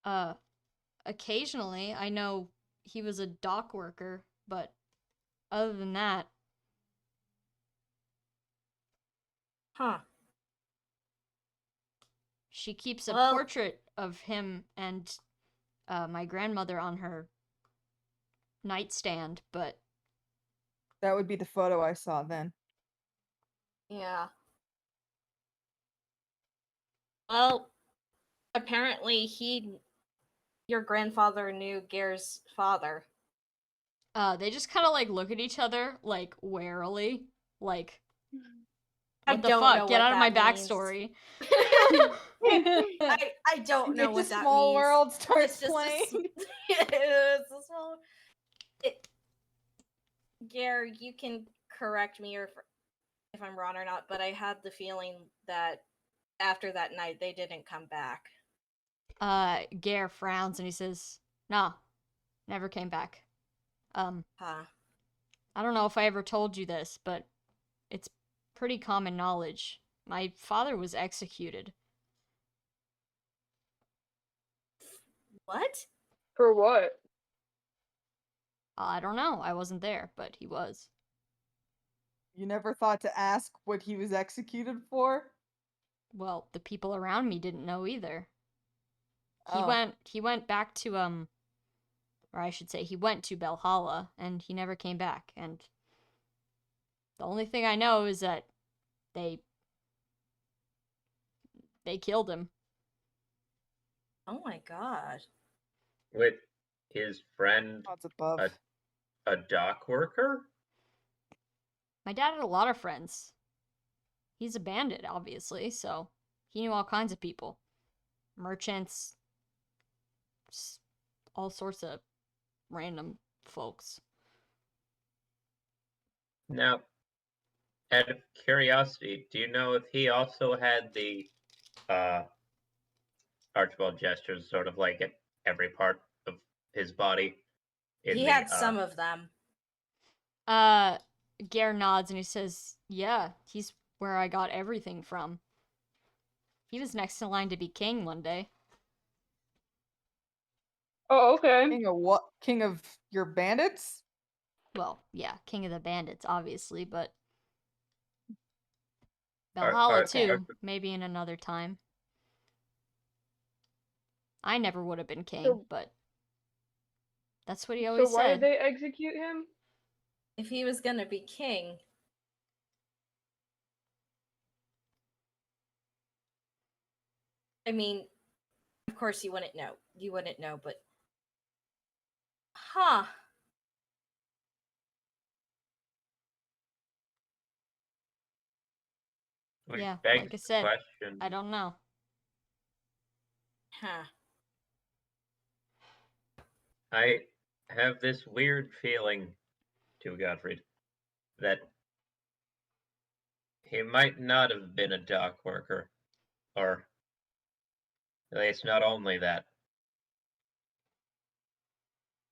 Uh Occasionally, I know he was a dock worker, but other than that,
Huh.
she keeps a
Well,
portrait of him and my grandmother on her nightstand, but
That would be the photo I saw then.
Yeah. Well, apparently your grandfather knew Gear's father.
They just kind of like look at each other like warily, like
I
what the
don't know
fuck? Get
what
out of my
that means.
backstory.
I don't know what
It's a
that
small
means.
world starts
It's just
playing.
it's a small. Gare, you can correct me or if I'm wrong or not, but I had the feeling that after that night they didn't come back.
Gare frowns and he says, "Nah, never came back."
Huh.
I don't know if I ever told you this, but it's pretty common knowledge. My father was executed.
What?
For what?
I don't know. I wasn't there, but he was.
You never thought to ask what he was executed for?
Well, the people around me didn't know either. He
Oh.
went back to or I should say he went to Belhalla and he never came back. And the only thing I know is that they killed him.
Oh my god.
With his friend,
Odds above.
a dock worker?
My dad had a lot of friends. He's a bandit, obviously, so he knew all kinds of people. Merchants, all sorts of random folks.
Now, out of curiosity, do you know if he also had the Archibald gestures sort of like at every part of his body?
He had some of them.
Gare nods and he says, "Yeah, he's where I got everything from. He was next in line to be king one day."
Oh, okay.
King of what? King of your bandits?
Well, yeah, king of the bandits, obviously, but
Are,
Valhalla
are,
Okay.
are,
too, maybe in another time. I never would have been king,
So,
but that's what he
so
always
why did
said.
they execute him?
If he was gonna be king. I mean, of course you wouldn't know. You wouldn't know, but huh.
which
Yeah,
begs
like I
the
said,
question.
I don't know.
Huh.
I have this weird feeling, to Gottfried, that he might not have been a dock worker, or at least not only that.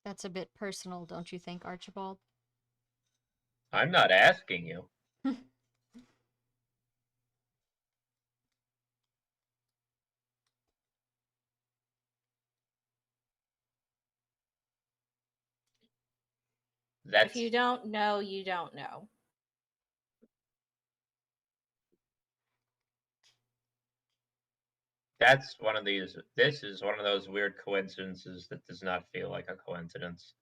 That's a bit personal, don't you think, Archibald?
I'm not asking you.
If you don't know, you don't know.
That's one of these. This is one of those weird coincidences that does not feel like a coincidence.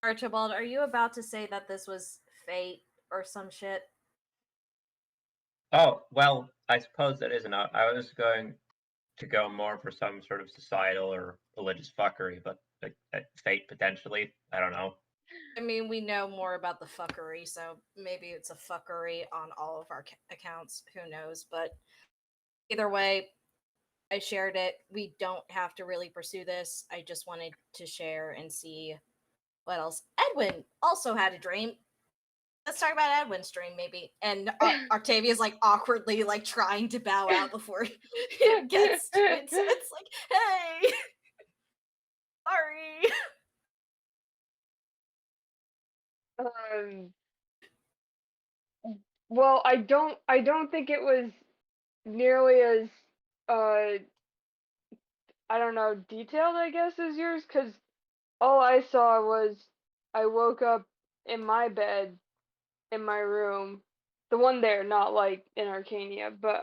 Archibald, are you about to say that this was fate or some shit?
Oh, well, I suppose that isn't. I was going to go more for some sort of societal or religious fuckery, but like, fate potentially. I don't know.
I mean, we know more about the fuckery, so maybe it's a fuckery on all of our accounts. Who knows? But either way, I shared it. We don't have to really pursue this. I just wanted to share and see what else. Edwin also had a dream. Let's talk about Edwin's dream, maybe. And Octavia's like awkwardly like trying to bow out before it gets to it. So it's like, hey, sorry.
Um. Well, I don't think it was nearly as I don't know, detailed, I guess, as yours, because all I saw was I woke up in my bed in my room, the one there, not like in Arcania, but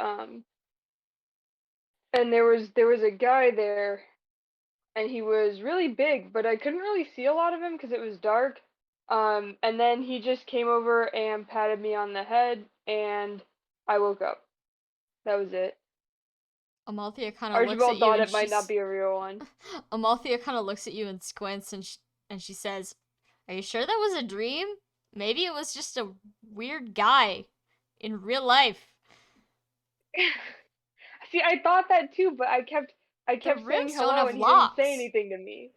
and there was a guy there and he was really big, but I couldn't really see a lot of him because it was dark. And then he just came over and patted me on the head, and I woke up. That was it.
Amalthea kind of looks at
Archibald
you
thought
and
it might not be a real one.
Amalthea kind of looks at you and squints and she says, "Are you sure that was a dream? Maybe it was just a weird guy in real life."
See, I thought that too, but I
The
kept saying
rooms don't
hello
have
and he didn't say
locks.
anything to me.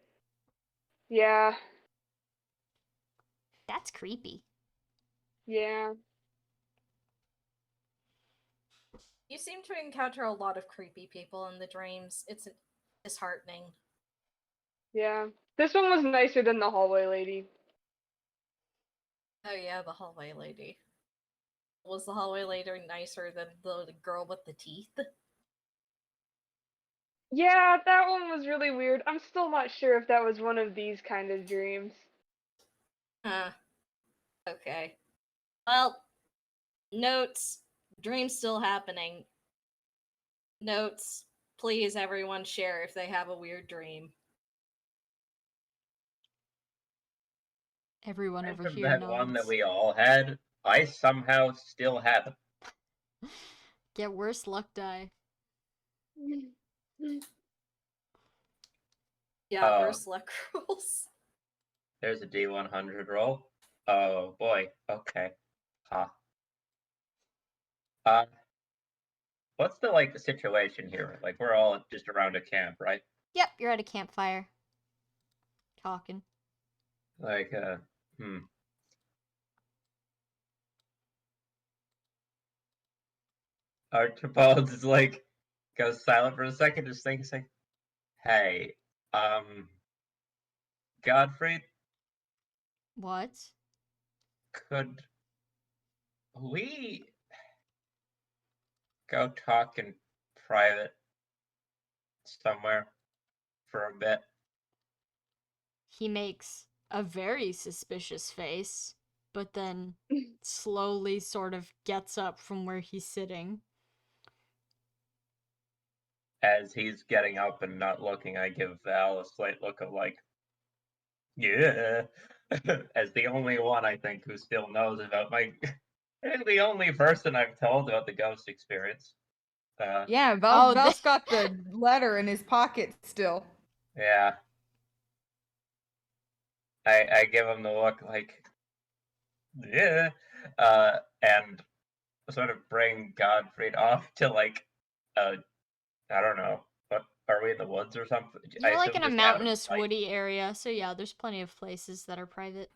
Yeah,
That's creepy.
yeah.
You seem to encounter a lot of creepy people in the dreams. It's disheartening.
Yeah. This one was nicer than the hallway lady.
Oh yeah, the hallway lady. Was the hallway lady nicer than the girl with the teeth?
Yeah, that one was really weird. I'm still not sure if that was one of these kind of dreams.
Huh. Okay. Well, notes. Dream's still happening. Notes. Please, everyone, share if they have a weird dream.
Everyone
And
over
from
here
that one that
nods.
we all had, I somehow still have it.
Get worse luck die.
Yeah,
Uh,
worse luck rules.
there's a D100 roll. Oh boy. Okay. Huh. Uh, what's the situation here? Like we're all just around a camp, right?
Yep, you're at a campfire. Talking.
Like hmm. Archibald is like goes silent for a second, just thinking, like, hey, Godfrey,
What?
could we go talk in private somewhere for a bit?
He makes a very suspicious face, but then slowly sort of gets up from where he's sitting.
As he's getting up and not looking, I give Val a slight look of like, yeah, as the only one I think who still knows about my. The only person I've told about the ghost experience.
Yeah,
Oh,
Val's got the letter in his pocket still.
Yeah. I give him the look like, yeah, and sort of bring Godfrey off to like, I don't know, what are we in the woods or something? I
You're like
assume
in a
just out of
mountainous,
sight.
woody area, so yeah, there's plenty of places that are private.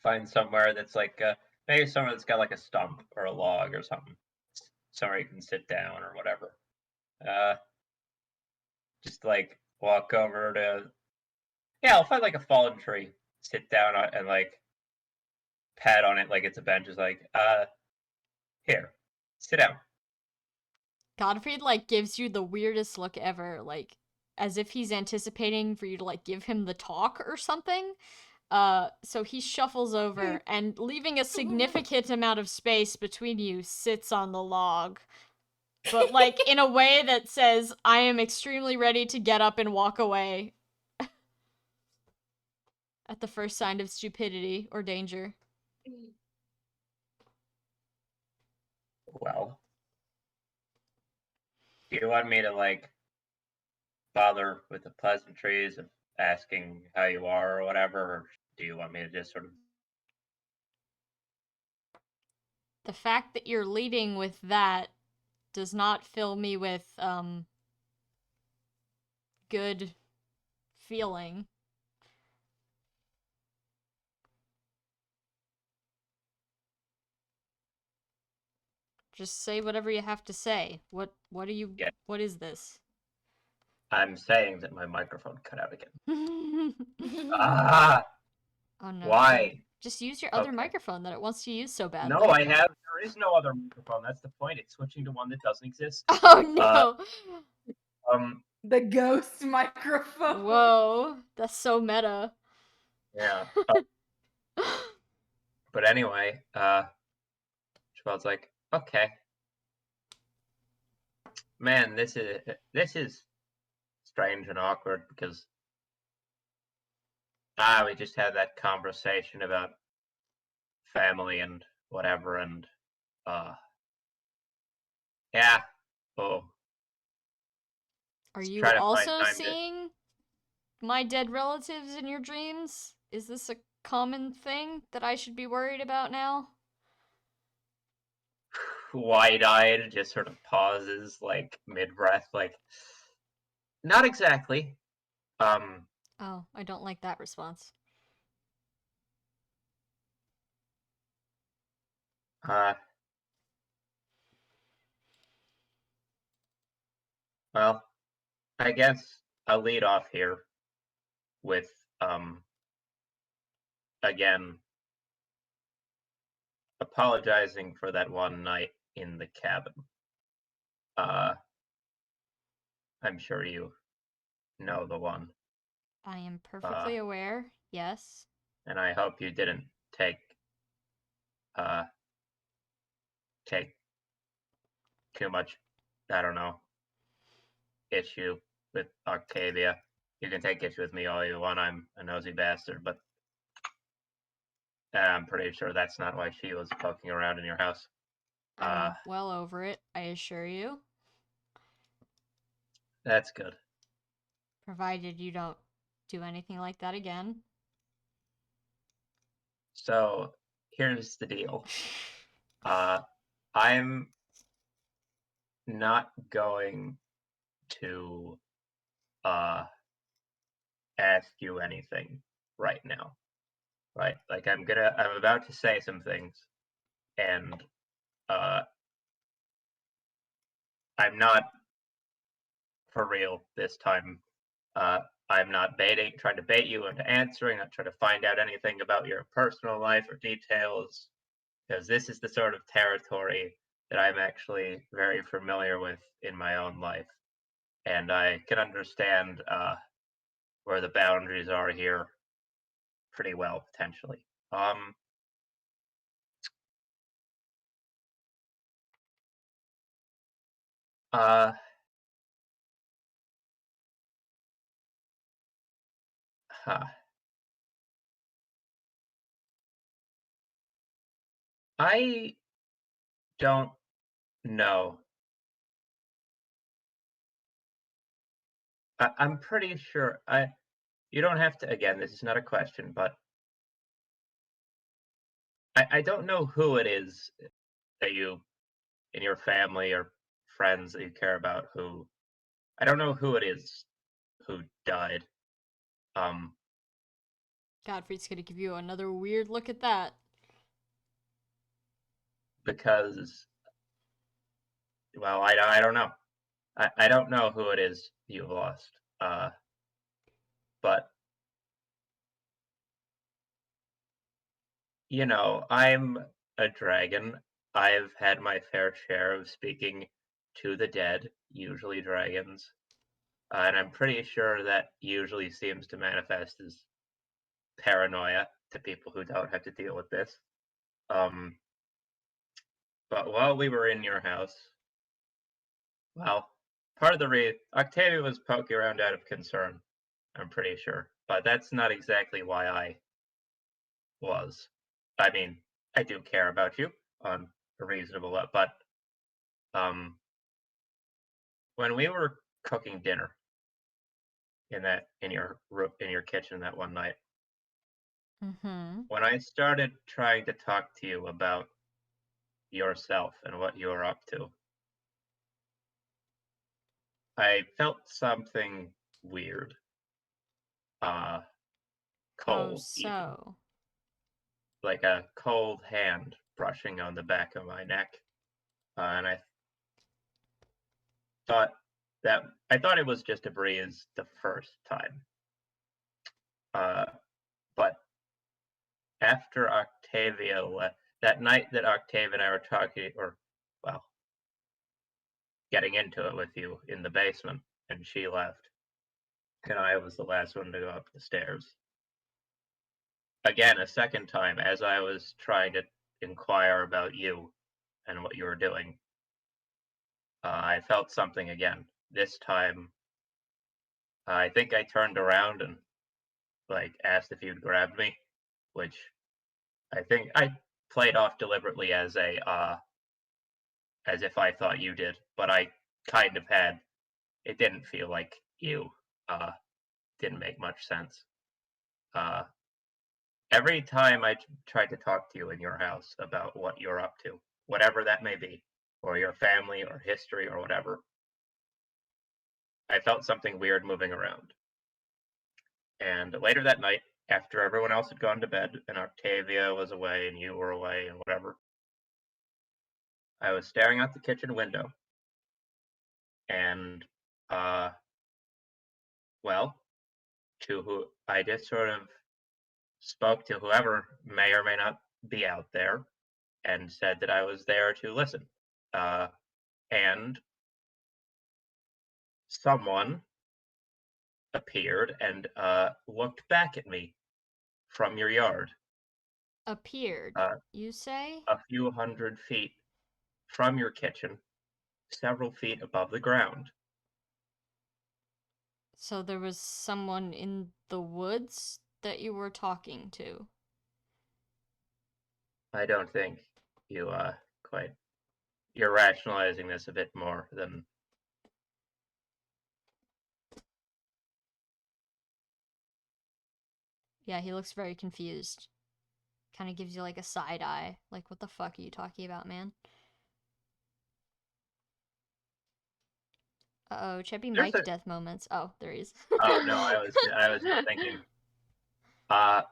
Find somewhere that's like, maybe somewhere that's got like a stump or a log or something, somewhere you can sit down or whatever. Uh, just like walk over to, yeah, I'll find like a fallen tree, sit down on, and like pat on it like it's a bench. Is like, here, sit down.
Godfrey like gives you the weirdest look ever, like as if he's anticipating for you to like give him the talk or something. So he shuffles over and leaving a significant amount of space between you sits on the log. But like in a way that says, I am extremely ready to get up and walk away at the first sign of stupidity or danger.
Well, do you want me to like bother with the pleasantries of asking how you are or whatever, or do you want me to just sort of?
The fact that you're leading with that does not fill me with good feeling. Just say whatever you have to say. What are you
Yeah,
what is this?
I'm saying that my microphone cut out again.
Oh
Ah,
no.
why?
Just use your other
Okay.
microphone that it wants to use so
No,
badly.
I have. There is no other microphone. That's the point. It's switching to one that doesn't exist.
Oh no.
Um.
The ghost microphone.
Whoa. That's so meta.
Yeah. But anyway, Schwab's like, okay, man, this is strange and awkward because we just had that conversation about family and whatever, and yeah. Oh,
Are you
try to find
also
time to.
seeing my dead relatives in your dreams? Is this a common thing that I should be worried about now?
Wide-eyed, just sort of pauses, like mid-breath, like, not exactly.
Oh, I don't like that response.
Uh, well, I guess I'll lead off here with, again, apologizing for that one night in the cabin. Uh, I'm sure you know the one.
I am perfectly aware, yes.
And I hope you didn't take uh take too much, I don't know, issue with Octavia. You can take issue with me all you want. I'm a nosy bastard, but I'm pretty sure that's not why she was poking around in your house.
I'm well over it, I assure you.
That's good.
Provided you don't do anything like that again.
So here's the deal. I'm not going to ask you anything right now. Right? Like I'm about to say some things, and I'm not for real this time. I'm not trying to bait you into answering, not trying to find out anything about your personal life or details, because this is the sort of territory that I'm actually very familiar with in my own life. And I can understand where the boundaries are here pretty well, potentially. Uh, huh. I don't know. I'm pretty sure. You don't have to. Again, this is not a question, but I don't know who it is that you in your family or friends that you care about who. I don't know who it is who died. Um,
Godfrey's gonna give you another weird look at that.
because well, I don't know. I don't know who it is you've lost. But you know, I'm a dragon. I've had my fair share of speaking to the dead, usually dragons. And I'm pretty sure that usually seems to manifest as paranoia to people who don't have to deal with this. But while we were in your house, well, part of the Octavia was poking around out of concern, I'm pretty sure. But that's not exactly why I was. I mean, I do care about you on a reasonable level, but when we were cooking dinner in your kitchen that one night,
Mm-hmm.
when I started trying to talk to you about yourself and what you were up to, I felt something weird.
Oh,
Cold even.
so.
Like a cold hand brushing on the back of my neck. And thought I thought it was just a breeze the first time. But after Octavia left, that night that Octavia and I were talking, or, well, getting into it with you in the basement, and she left, and I was the last one to go up the stairs. Again, a second time, as I was trying to inquire about you and what you were doing, I felt something again. This time, I think I turned around and like asked if you'd grabbed me, which I think I played off deliberately as if I thought you did, but I kind of had. It didn't feel like you. Didn't make much sense. Uh, every time I tried to talk to you in your house about what you're up to, whatever that may be, or your family or history or whatever, I felt something weird moving around. And later that night, after everyone else had gone to bed and Octavia was away and you were away and whatever, I was staring out the kitchen window. And, well, to who I just sort of spoke to whoever may or may not be out there and said that I was there to listen. And someone appeared and looked back at me from your yard.
Appeared, you say?
A few 100 feet from your kitchen, several feet above the ground.
So there was someone in the woods that you were talking to.
I don't think you quite. You're rationalizing this a bit more than.
Yeah, he looks very confused. Kind of gives you like a side eye. Like, what the fuck are you talking about, man? Uh-oh, Cheppy Mike death moments. Oh, there he is.
Oh no, I was just thinking. I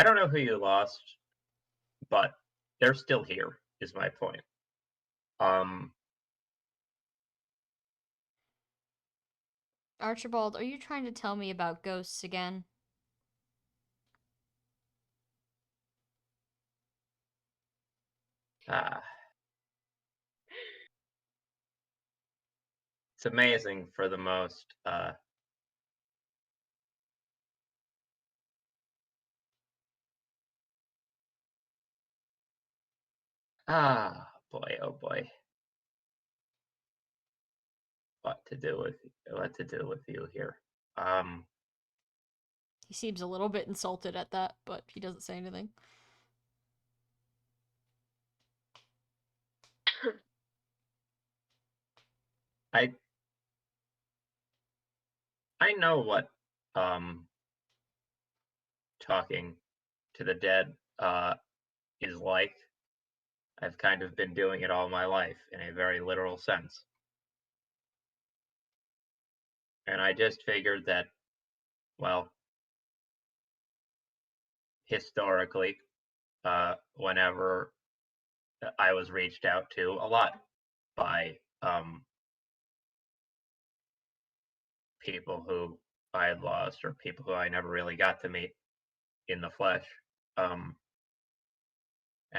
don't know who you lost, but they're still here, is my point.
Archibald, are you trying to tell me about ghosts again?
It's amazing for the most. Boy, oh boy. What to do with you here?
He seems a little bit insulted at that, but he doesn't say anything.
I know what talking to the dead is like. I've kind of been doing it all my life in a very literal sense. And I just figured that, well, historically, whenever I was reached out to a lot by people who I had lost or people who I never really got to meet in the flesh. And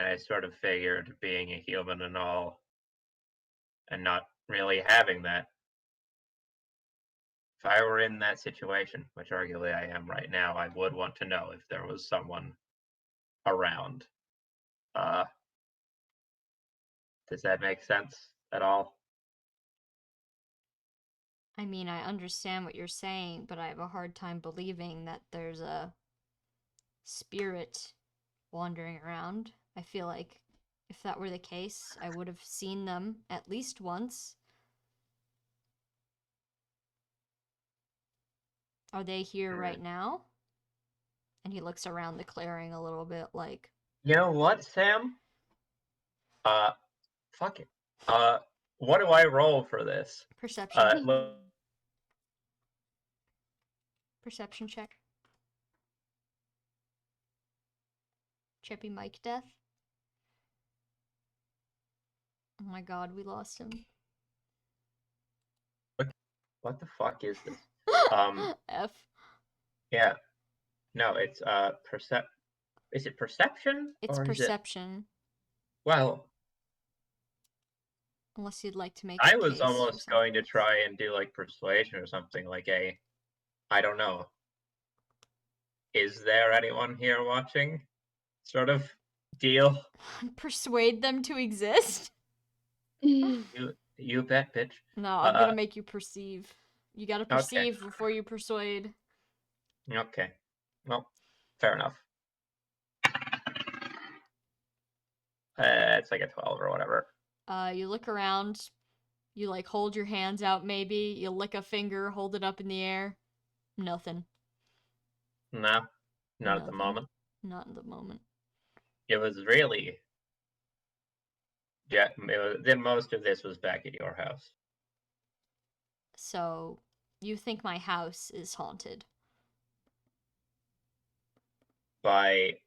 I sort of figured being a human and all, and not really having that, if I were in that situation, which arguably I am right now, I would want to know if there was someone around. Does that make sense at all?
I mean, I understand what you're saying, but I have a hard time believing that there's a spirit wandering around. I feel like if that were the case, I would have seen them at least once. Are they here right now? And he looks around the clearing a little bit like...
You know what, Sam? Fuck it. What do I roll for this?
Perception. Perception check. Chippy Mike death. Oh my god, we lost him.
What the fuck is this?
F.
Yeah. No, it's is it perception?
It's
or
perception.
Is it... Well,
unless you'd like to make
I was almost going to try and do like persuasion or something, like I don't know. Is there anyone here watching? Sort of deal.
Persuade them to exist?
You You bet, bitch.
No, I'm gonna make you perceive. You gotta
Okay.
perceive before you persuade.
Okay. Well, fair enough. It's like a 12 or whatever.
You look around. You like hold your hands out. Maybe you lick a finger, hold it up in the air. Nothing.
No, not at the
Nothing.
moment.
Not in the moment.
It was really. Yeah, most of this was back at your house.
So, you think my house is haunted?
By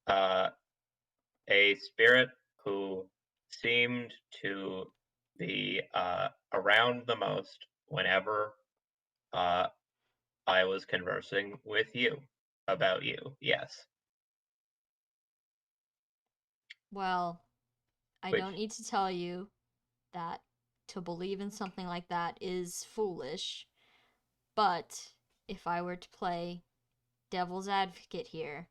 a spirit who seemed to be around the most whenever I was conversing with you about you. Yes.
Well, I
Which
don't need to tell you that to believe in something like that is foolish. But if I were to play devil's advocate here,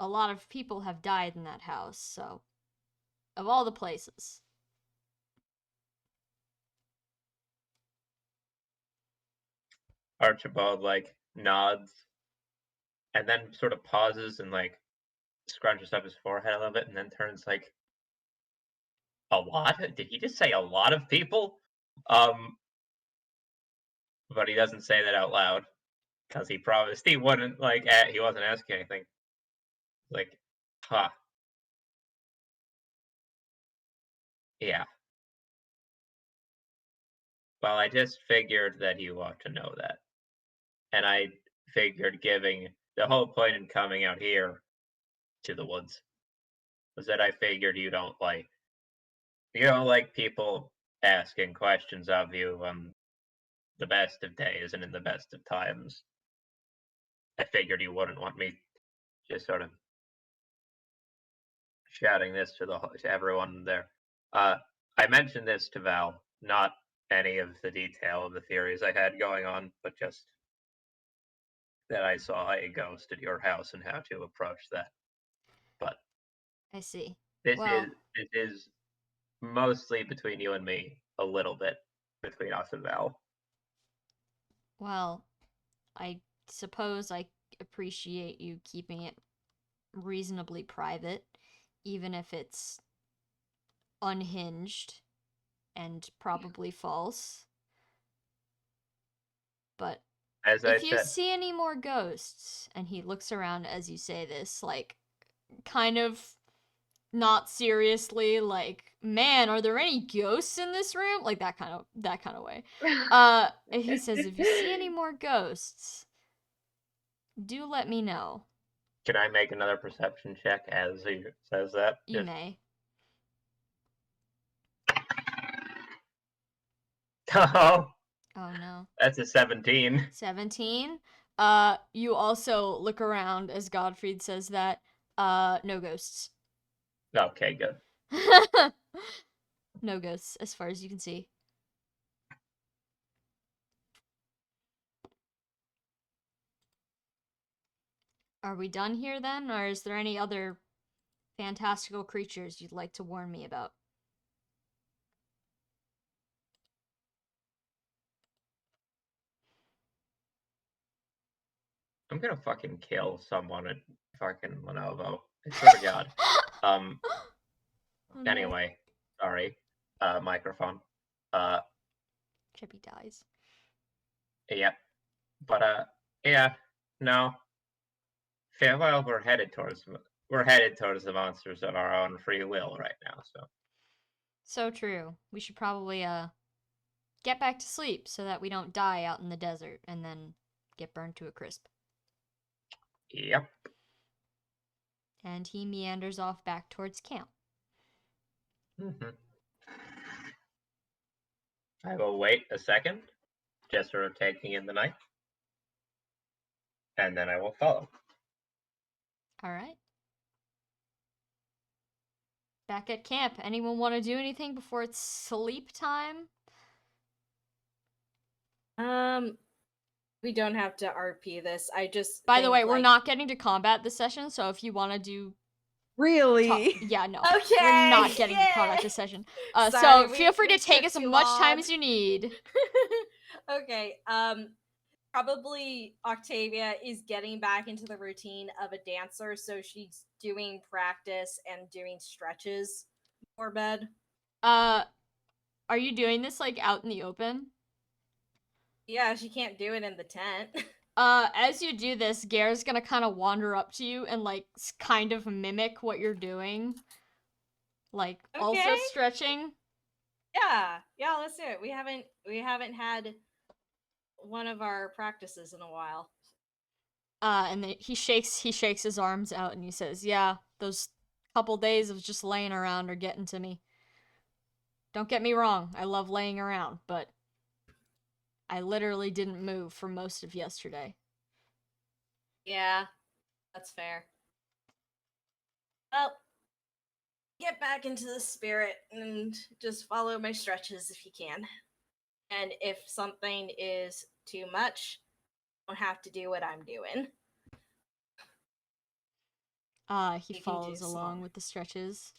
a lot of people have died in that house, so of all the places.
Archibald nods and then sort of pauses and scrunches up his forehead a little bit and then turns a lot? Did he just say a lot of people? But he doesn't say that out loud because he promised he wouldn't he wasn't asking anything. Huh. Yeah. Well, I just figured that you ought to know that. And I figured giving the whole point in coming out here to the woods was that I figured you don't like people asking questions of you on the best of days and in the best of times. I figured you wouldn't want me just sort of shouting this to everyone there. I mentioned this to Val, not any of the detail of the theories I had going on, but just that I saw a ghost at your house and how to approach that. But
I see.
this
Well,
is mostly between you and me, a little bit between us and Val.
well, I suppose I appreciate you keeping it reasonably private, even if it's unhinged and probably false. But
As I
if you
said,
see any more ghosts, and he looks around as you say this, kind of not seriously, man, are there any ghosts in this room? Like that kind of way. And he says, if you see any more ghosts, do let me know.
can I make another perception check as he says that?
You may.
Oh,
Oh no.
that's a 17.
17. You also look around as Godfried says that. No ghosts.
Okay, good.
No ghosts, as far as you can see. Are we done here then, or is there any other fantastical creatures you'd like to warn me about?
I'm gonna fucking kill someone at fucking Lenovo. I swear to God.
Oh, no.
Anyway, sorry. Microphone.
Chippy dies.
Yeah. But yeah, no. Well, we're headed towards the monsters of our own free will right now.
So true. We should probably get back to sleep so that we don't die out in the desert and then get burned to a crisp.
Yep.
And he meanders off back towards camp.
Mm-hmm. I will wait a second, just sort of taking in the night, and then I will follow.
All right. Back at camp. Anyone want to do anything before it's sleep time?
We don't have to RP this. I just
By the
think,
way, we're not getting to combat this session, so if you want to do
Really?
Yeah, no.
Okay.
We're not getting
yeah.
caught at this session.
Sorry,
So feel free
we
to take
took
as
too
much time
long.
as you need.
Okay. Probably Octavia is getting back into the routine of a dancer, so she's doing practice and doing stretches before bed.
Are you doing this like out in the open?
Yeah, she can't do it in the tent.
As you do this, Gare's gonna kind of wander up to you and like kind of mimic what you're doing, like also
Okay.
stretching.
Yeah, let's do it. We haven't had one of our practices in a while.
And then he shakes his arms out and he says, "Yeah, those couple days of just laying around are getting to me. Don't get me wrong, I love laying around, but I literally didn't move for most of yesterday."
Yeah, that's fair. Well, get back into the spirit and just follow my stretches if you can. And if something is too much, you don't have to do what I'm doing.
He
You can do
follows along
small.
with the stretches.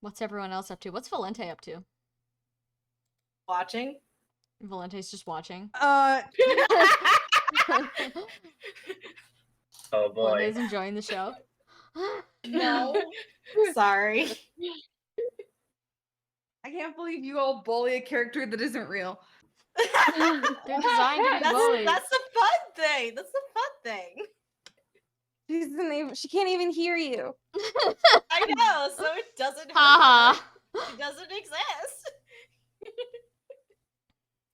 What's everyone else up to? What's Valente up to?
Watching?
Valente's just watching.
Oh boy.
Valente's enjoying the show.
No. Sorry.
I can't believe you all bully a character that isn't real.
They're designed to be bullied.
That's the fun thing. That's the fun thing.
She can't even hear you.
I know, so it doesn't hurt.
Haha.
It doesn't exist.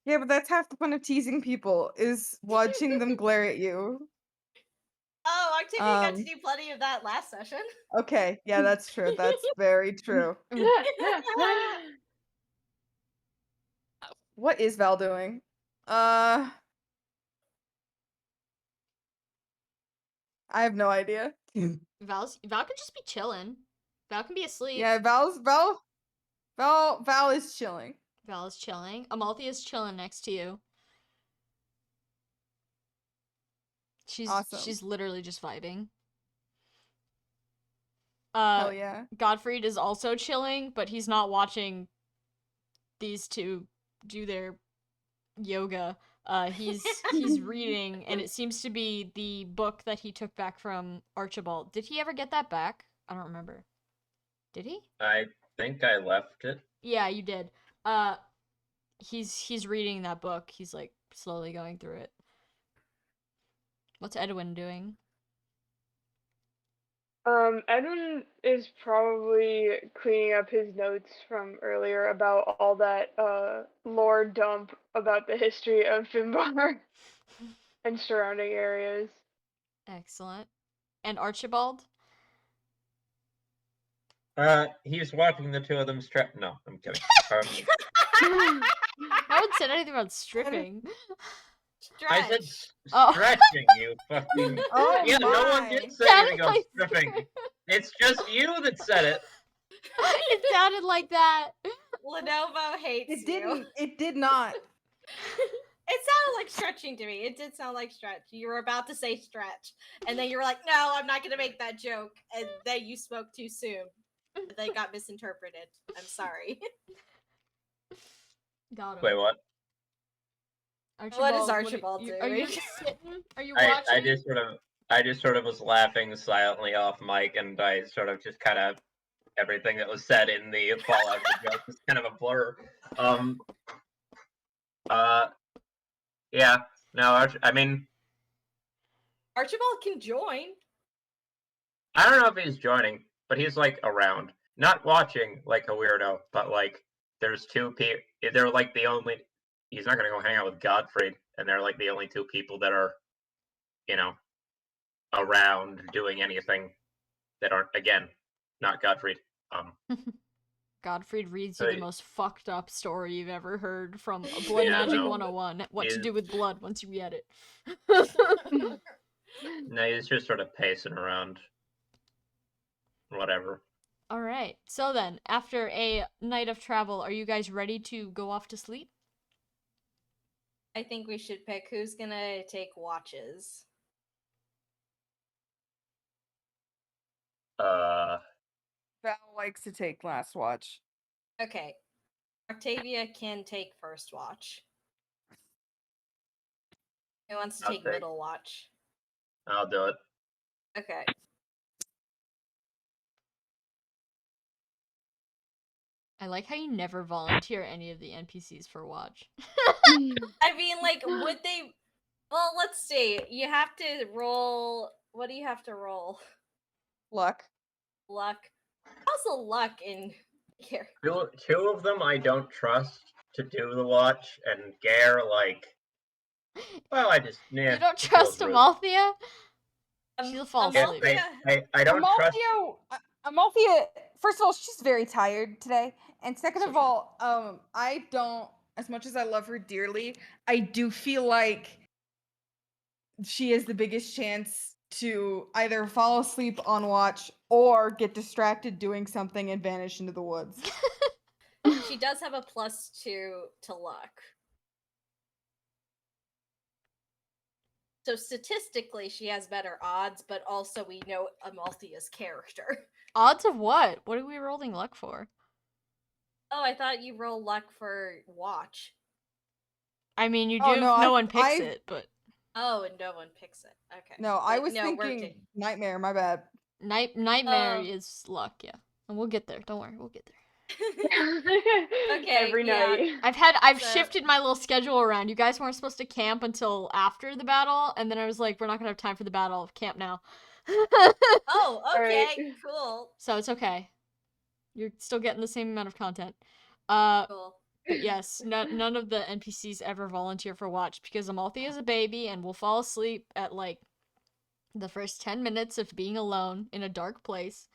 Yeah, but that's half the fun of teasing people, is watching them glare at you.
Oh, Octavia got to do plenty of that last session.
Okay, yeah, that's true. That's very true. What is Val doing? I have no idea.
Val can just be chilling. Val can be asleep.
Yeah, Val is chilling.
Val is chilling. Amalthea is chilling next to you.
Awesome.
She's literally just vibing.
Hell yeah.
Gottfried is also chilling, but he's not watching these two do their yoga. He's reading, and it seems to be the book that he took back from Archibald. Did he ever get that back? I don't remember. Did he?
I think I left it.
Yeah, you did. He's reading that book. He's like slowly going through it. What's Edwin doing?
Edwin is probably cleaning up his notes from earlier about all that lore dump about the history of Finbar and surrounding areas.
Excellent. And Archibald?
He's watching the two of them strap. No, I'm kidding.
No one said anything about stripping.
I said
Oh.
stretching, you fucking.
Oh
Yeah, no one
my.
did say
Sounded
anything about
like
stripping. It's just you that said it.
It sounded like that.
Lenovo hates
It
you.
didn't. It did not.
It sounded like stretching to me. It did sound like stretch. You were about to say stretch, and then you were like, "No, I'm not gonna make that joke," and then you spoke too soon. They got misinterpreted. I'm sorry.
Got him.
Wait, what?
What is Archibald
Are you
doing?
sitting? Are you watching?
I just sort of was laughing silently off mic, and I sort of just kind of everything that was said in the fallout of the joke was kind of a blur. Yeah. No, I mean,
Archibald can join.
I don't know if he's joining, but he's like around, not watching like a weirdo, but like there's two people. They're like the only. He's not gonna go hang out with Godfrey, and they're like the only two people that are, you know, around doing anything that aren't again not Godfrey.
Godfried reads
So
you the most fucked up story you've ever heard from Blood
Yeah,
Magic
no.
101. What to
He's-
do with blood once you get it.
No, he's just sort of pacing around. Whatever.
Alright, so then, after a night of travel, are you guys ready to go off to sleep?
I think we should pick who's gonna take watches.
Val likes to take last watch.
Okay. Octavia can take first watch. Who wants to
I'll
take
take.
middle watch?
I'll do it.
Okay.
I like how you never volunteer any of the NPCs for watch.
I mean, like, would they? Well, let's see. You have to roll. What do you have to roll?
Luck.
Luck. How's the luck in here?
Two of them I don't trust to do the watch, and Gare, like, well, I just,
You don't
it
trust
feels
Amalthea? She'll fall
Yeah,
asleep.
I don't trust.
Amalthea, first of all, she's very tired today. And second of
So
all, I don't, as much as I love her dearly, I do feel like she has the biggest chance to either fall asleep on watch or get distracted doing something and vanish into the woods.
She does have a +2 to luck. So statistically, she has better odds, but also we know Amalthea's character.
Odds of what? What are we rolling luck for?
Oh, I thought you roll luck for watch.
I mean, you do
Oh,
if
no,
no one picks
I-
it, but
Oh, and no one picks it. Okay.
No, I
Like,
was
no, we're
thinking
kidding.
nightmare, my bad.
nightmare
Oh.
is luck, yeah. And we'll get there. Don't worry, we'll get there.
Okay,
Every
yeah.
night.
I've
So-
shifted my little schedule around. You guys weren't supposed to camp until after the battle, and then I was like, we're not gonna have time for the battle. Camp now.
Oh, okay,
Alright.
cool.
So it's okay. You're still getting the same amount of content.
Cool.
But yes, none of the NPCs ever volunteer for watch because Amalthea is a baby and will fall asleep at like the first 10 minutes of being alone in a dark place.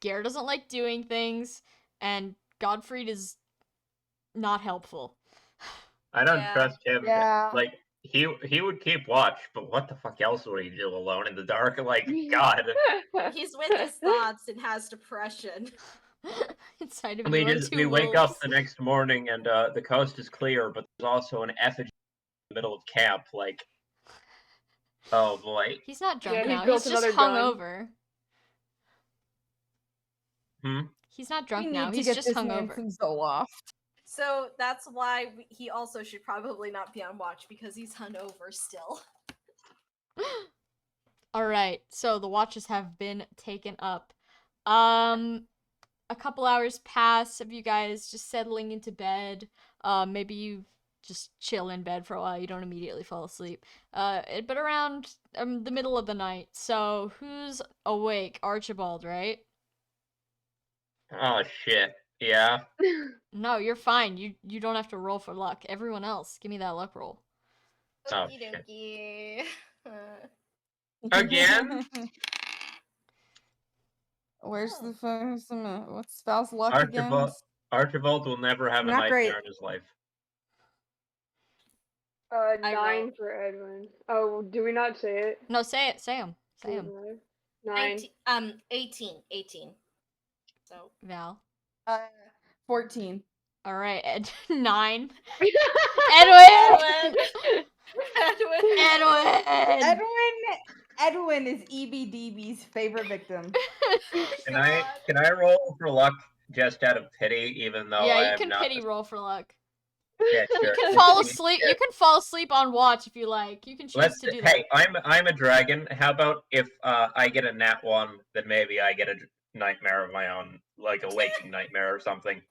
Gare doesn't like doing things, and Godfried is not helpful.
I don't
Yeah.
trust him.
Yeah.
Like, he would keep watch, but what the fuck else would he do alone in the dark? Like, God.
He's with his thoughts and has depression.
Inside of
We
you are two
we wake up
wolves.
the next morning and the coast is clear, but there's also an effigy in the middle of camp. Like, oh boy.
He's not drunk
Yeah, he
now.
built
He's just
another gun.
hungover.
Hmm.
He's not
We
drunk
need
now.
to
He's
get
just
this man
hungover.
some Zoloft.
So that's why he also should probably not be on watch because he's hungover still.
All right. So the watches have been taken up. A couple hours pass of you guys just settling into bed. Maybe you just chill in bed for a while. You don't immediately fall asleep. But around the middle of the night. So who's awake? Archibald, right?
Oh shit. Yeah.
No, you're fine. You don't have to roll for luck. Everyone else, give me that luck roll.
Oh,
Okie
shit.
dokie.
Again?
Where's
Oh.
the first? What's Val's luck again?
Archibald will never have a
Not great.
nightmare in his life.
9
rolled.
for Edwin. Oh, do we not say it?
No, say it. Say him. Say him.
9.
18. So
Val.
14.
All right, 9.
Edwin.
Edwin.
Edwin is EBDB's favorite victim.
Can I roll for luck just out of pity, even though
Yeah,
I
you
am
can
not?
pity roll for luck.
Yeah, sure.
You can fall asleep. You can fall asleep on watch if you like. You can choose
Let's.
to do that.
Hey, I'm a dragon. How about if I get a nat 1, then maybe I get a nightmare of my own, like a waking nightmare or something.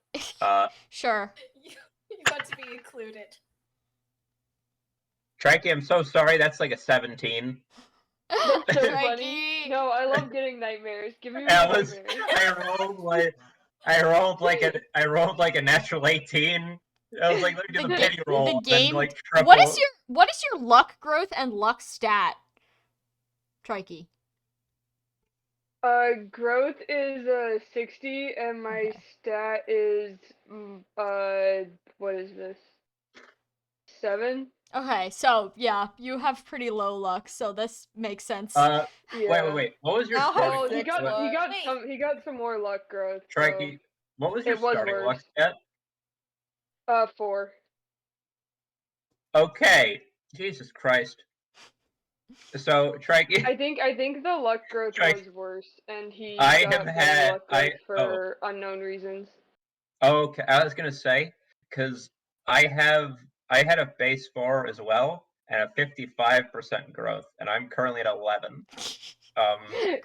Sure.
You want to be included.
Trikey, I'm so sorry. That's like a 17.
That's so
Crikey.
funny. No, I love getting nightmares. Give me more
That was.
nightmares.
I rolled like a natural 18. I was like, let me do the pity roll.
The
and then,
game.
like,
What is
triple-
your luck growth and luck stat? Trikey.
Growth is 60, and my
Okay.
stat is what is this? 7.
Okay, so yeah, you have pretty low luck, so this makes sense.
Yeah.
Wait. What was your
I'll have
Oh,
starting?
six luck.
he got some more luck growth. So
Trikey, what was your
it was
starting luck
worse.
stat?
4.
Okay. Jesus Christ. So Trike,
I think the luck growth
Trike,
was worse, and he
I have
got better
had
luck growth
oh
for unknown reasons.
okay. I was gonna say because I had a base 4 as well and a 55% growth, and I'm currently at 11.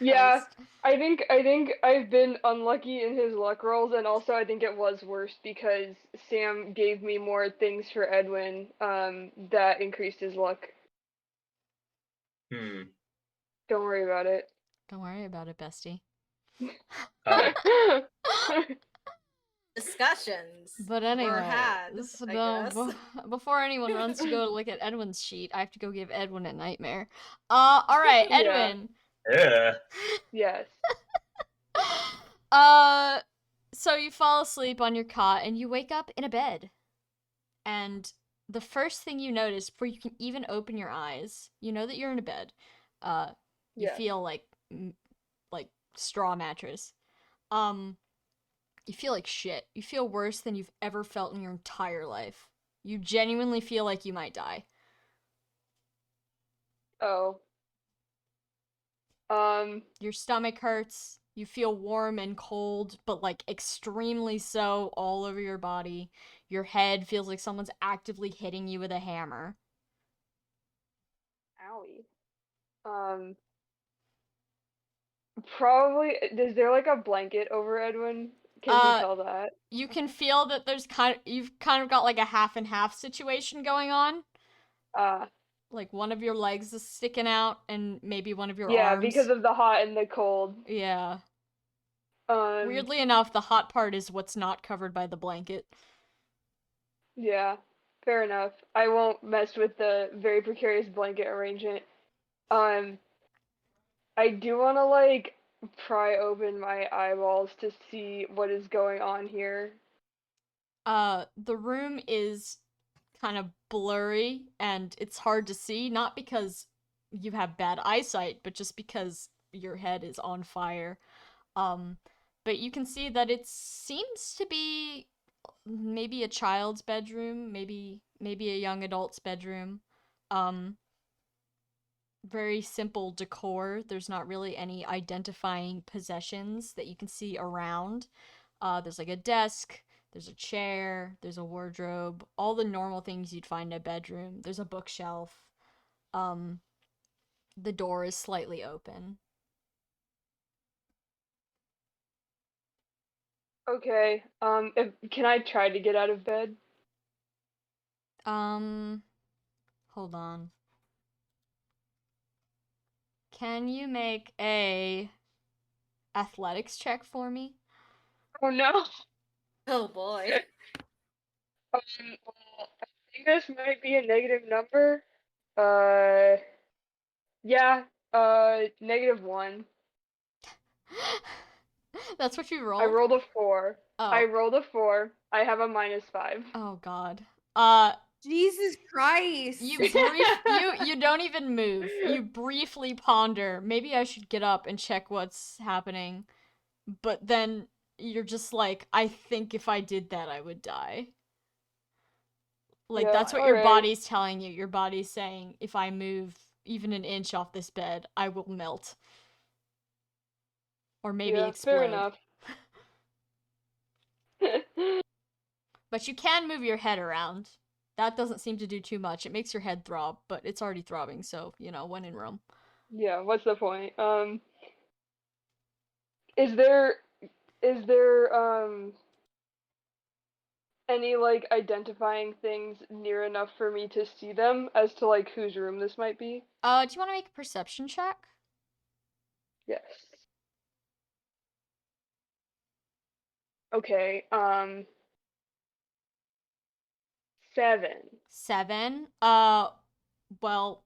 Yeah,
Christ.
I think I've been unlucky in his luck rolls, and also I think it was worse because Sam gave me more things for Edwin, that increased his luck.
Hmm.
Don't worry about it.
Don't worry about it, bestie.
Oh.
Discussions
But
were
anyway,
had,
this,
I guess.
before anyone runs to go look at Edwin's sheet, I have to go give Edwin a nightmare. Alright,
Yeah.
Edwin.
Yeah.
Yes.
uh, so you fall asleep on your cot and you wake up in a bed. And the first thing you notice before you can even open your eyes, you know that you're in a bed. You
Yes.
feel like straw mattress. Um, you feel like shit. You feel worse than you've ever felt in your entire life. You genuinely feel like you might die.
Oh.
Your stomach hurts. You feel warm and cold, but like extremely so all over your body. Your head feels like someone's actively hitting you with a hammer.
Owie. Probably. Is there like a blanket over Edwin? Can he
Uh,
tell that?
you can feel that you've kind of got like a half and half situation going on.
Uh,
Like one of your legs is sticking out and maybe one of your
yeah, because
arms.
of the hot and the cold.
Yeah.
Um,
Weirdly enough, the hot part is what's not covered by the blanket.
yeah, fair enough. I won't mess with the very precarious blanket arrangement. Um, I do want to like pry open my eyeballs to see what is going on here.
The room is kind of blurry and it's hard to see, not because you have bad eyesight, but just because your head is on fire. Um, but you can see that it seems to be maybe a child's bedroom, maybe a young adult's bedroom. Um, very simple decor. There's not really any identifying possessions that you can see around. There's like a desk, there's a chair, there's a wardrobe, all the normal things you'd find in a bedroom. There's a bookshelf. Um, the door is slightly open.
Okay. Can I try to get out of bed?
Um, hold on. Can you make a athletics check for me?
Oh no.
Oh boy.
Well, I think this might be a negative number. Uh, yeah. -1.
That's what you
I
rolled?
rolled a 4. I
Oh.
rolled a 4. I have a -5.
Oh god.
Jesus Christ.
You don't even move. You briefly ponder, maybe I should get up and check what's happening. But then you're just like, I think if I did that I would die. Like
Yeah,
that's what your
alright.
body's telling you. Your body's saying if I move even an inch off this bed, I will melt. Or maybe
Yeah, fair
explode.
enough.
But you can move your head around. That doesn't seem to do too much. It makes your head throb, but it's already throbbing, so, when in Rome.
Yeah, what's the point? Is there any like identifying things near enough for me to see them as to like whose room this might be?
Do you want to make a perception check?
Yes. Okay, 7.
7? Well,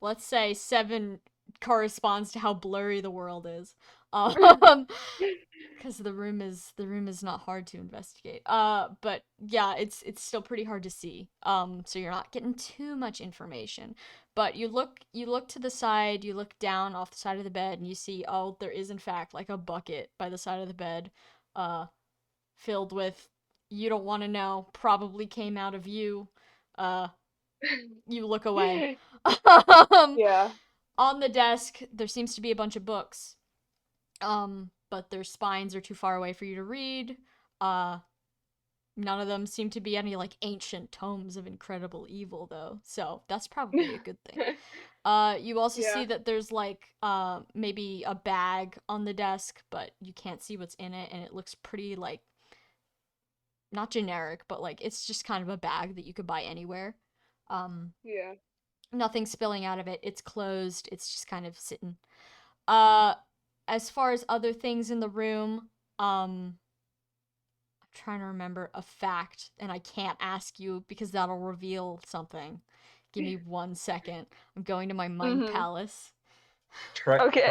let's say 7 corresponds to how blurry the world is. Because the room is not hard to investigate. But yeah, it's still pretty hard to see. So you're not getting too much information. But you look to the side, you look down off the side of the bed, and you see, oh, there is in fact like a bucket by the side of the bed, filled with, you don't want to know, probably came out of you. Uh, you look away.
Yeah.
On the desk, there seems to be a bunch of books. But their spines are too far away for you to read. None of them seem to be any like ancient tomes of incredible evil though, so that's probably a good thing. You also see
Yeah.
that there's like maybe a bag on the desk, but you can't see what's in it, and it looks pretty like not generic, but like it's just kind of a bag that you could buy anywhere.
Yeah.
Nothing spilling out of it. It's closed. It's just kind of sitting. Uh, as far as other things in the room, I'm trying to remember a fact, and I can't ask you because that'll reveal something. Give me 1 second. I'm going to my mind
Mhm.
palace.
Okay.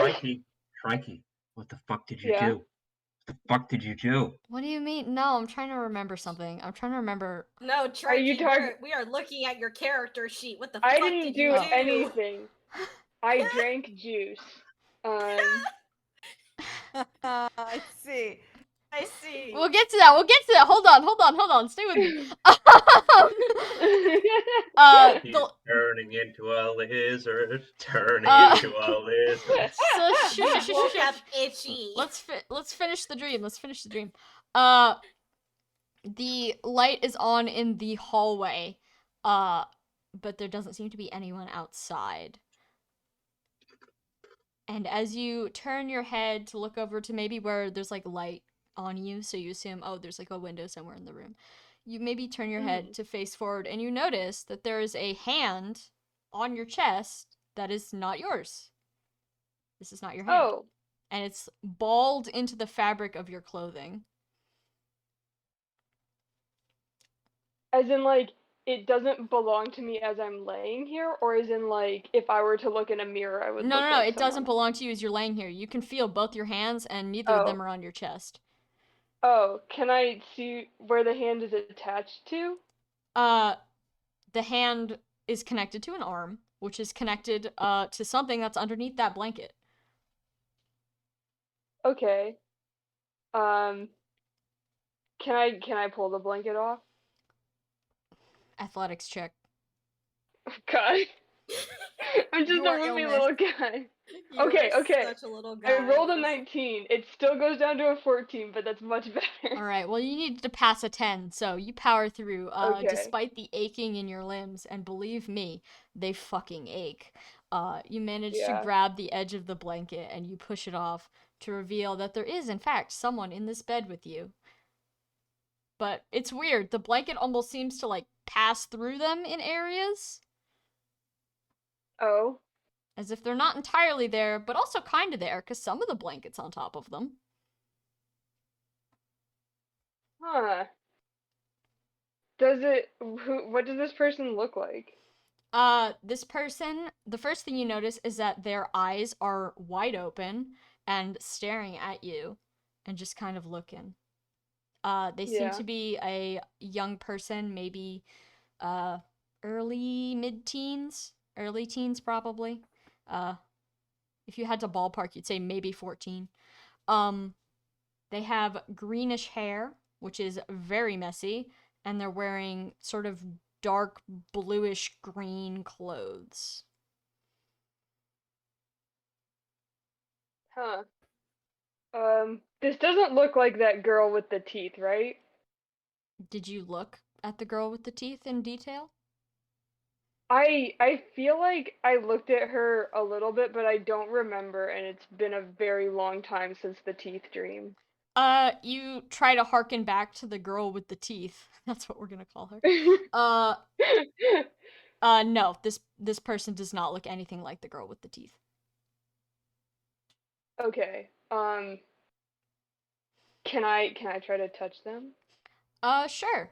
Crikey. What the fuck did you
Yeah.
do? What the fuck did you do?
What do you mean? No, I'm trying to remember something. I'm trying to remember.
No,
Are you
Trekkie, we are looking at your character sheet. What the
I
fuck
didn't
did you
do
do?
anything. I drank juice.
I see.
I see.
We'll get to that. We'll get to that. Hold on. Stay with me.
He's
The
turning into a lizard. Turning
Uh,
into a lizard.
so
You woke up itchy.
Let's finish the dream. Let's finish the dream. The light is on in the hallway. But there doesn't seem to be anyone outside. And as you turn your head to look over to maybe where there's like light on you, so you assume, oh, there's like a window somewhere in the room. You maybe turn your head to face forward and you notice that there is a hand on your chest that is not yours. This is not your hand.
Oh,
And it's balled into the fabric of your clothing.
as in like it doesn't belong to me as I'm laying here, or as in like if I were to look in a mirror, I would
No,
look
no, no,
like
it doesn't
someone.
belong to you as you're laying here. You can feel both your hands, and neither of
Oh.
them are on your chest.
Oh, can I see where the hand is attached to?
The hand is connected to an arm, which is connected to something that's underneath that blanket.
Okay. Um, can I pull the blanket off?
Athletics check.
Oh, God. I'm just
Your
a wimpy
illness.
little guy.
You
Okay,
are
okay.
such a little guy.
I rolled a 19. It still goes down to a 14, but that's much better.
All right. Well, you need to pass a 10, so you power through.
Okay.
Despite the aching in your limbs, and believe me, they fucking ache. You manage to
Yeah.
grab the edge of the blanket and you push it off to reveal that there is, in fact, someone in this bed with you. But it's weird. The blanket almost seems to like pass through them in areas,
Oh.
as if they're not entirely there, but also kind of there, because some of the blanket's on top of them.
Huh. What does this person look like?
This person, the first thing you notice is that their eyes are wide open and staring at you and just kind of looking. They seem
Yeah.
to be a young person, maybe early mid-teens, early teens probably. If you had to ballpark, you'd say maybe 14. They have greenish hair, which is very messy, and they're wearing sort of dark bluish green clothes.
Huh. This doesn't look like that girl with the teeth, right?
Did you look at the girl with the teeth in detail?
I feel like I looked at her a little bit, but I don't remember, and it's been a very long time since the teeth dream.
You try to harken back to the girl with the teeth. That's what we're gonna call her. No, this person does not look anything like the girl with the teeth.
Okay. Can I try to touch them?
Sure.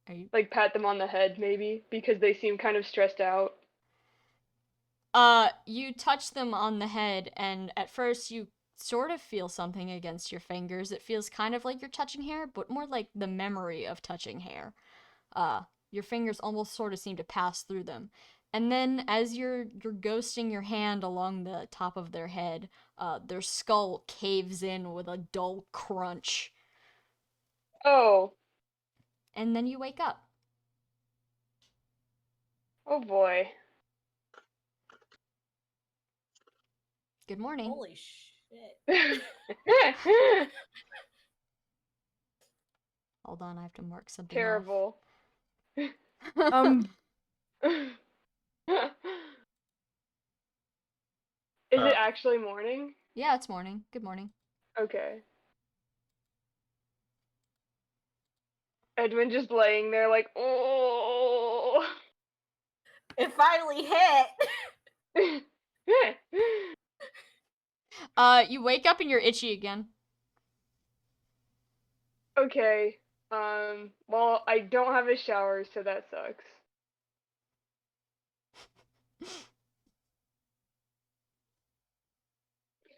Are you
Like pat them on the head maybe because they seem kind of stressed out.
You touch them on the head, and at first you sort of feel something against your fingers. It feels kind of like you're touching hair, but more like the memory of touching hair. Your fingers almost sort of seem to pass through them. And then as you're ghosting your hand along the top of their head, their skull caves in with a dull crunch.
Oh,
And then you wake up.
Oh boy.
Good morning.
Holy shit.
Hold on, I have to mark something
Terrible.
off.
Is it actually morning?
Yeah, it's morning. Good morning.
Okay. Edwin just laying there like, oh.
It finally hit.
You wake up and you're itchy again.
Okay. Well, I don't have a shower, so that sucks.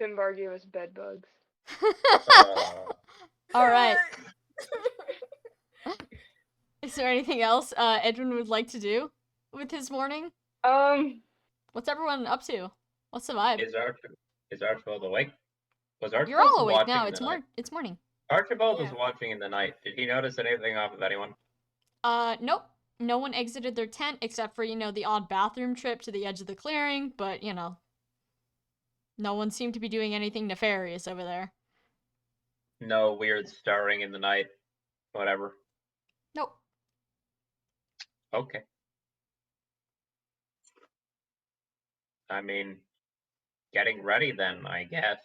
Finbar gave us bed bugs.
All right. Is there anything else Edwin would like to do with his morning?
What's
everyone up to? What's the vibe?
Is Archibald awake? Was
You're all
Archibald
awake
watching
now.
in
It's
the night?
It's morning.
Archibald was
Yeah.
watching in the night. Did he notice anything off of anyone?
Nope. No one exited their tent except for, the odd bathroom trip to the edge of the clearing, but, no one seemed to be doing anything nefarious over there.
No weird stirring in the night. Whatever.
Nope.
Okay. I mean, getting ready then, I guess.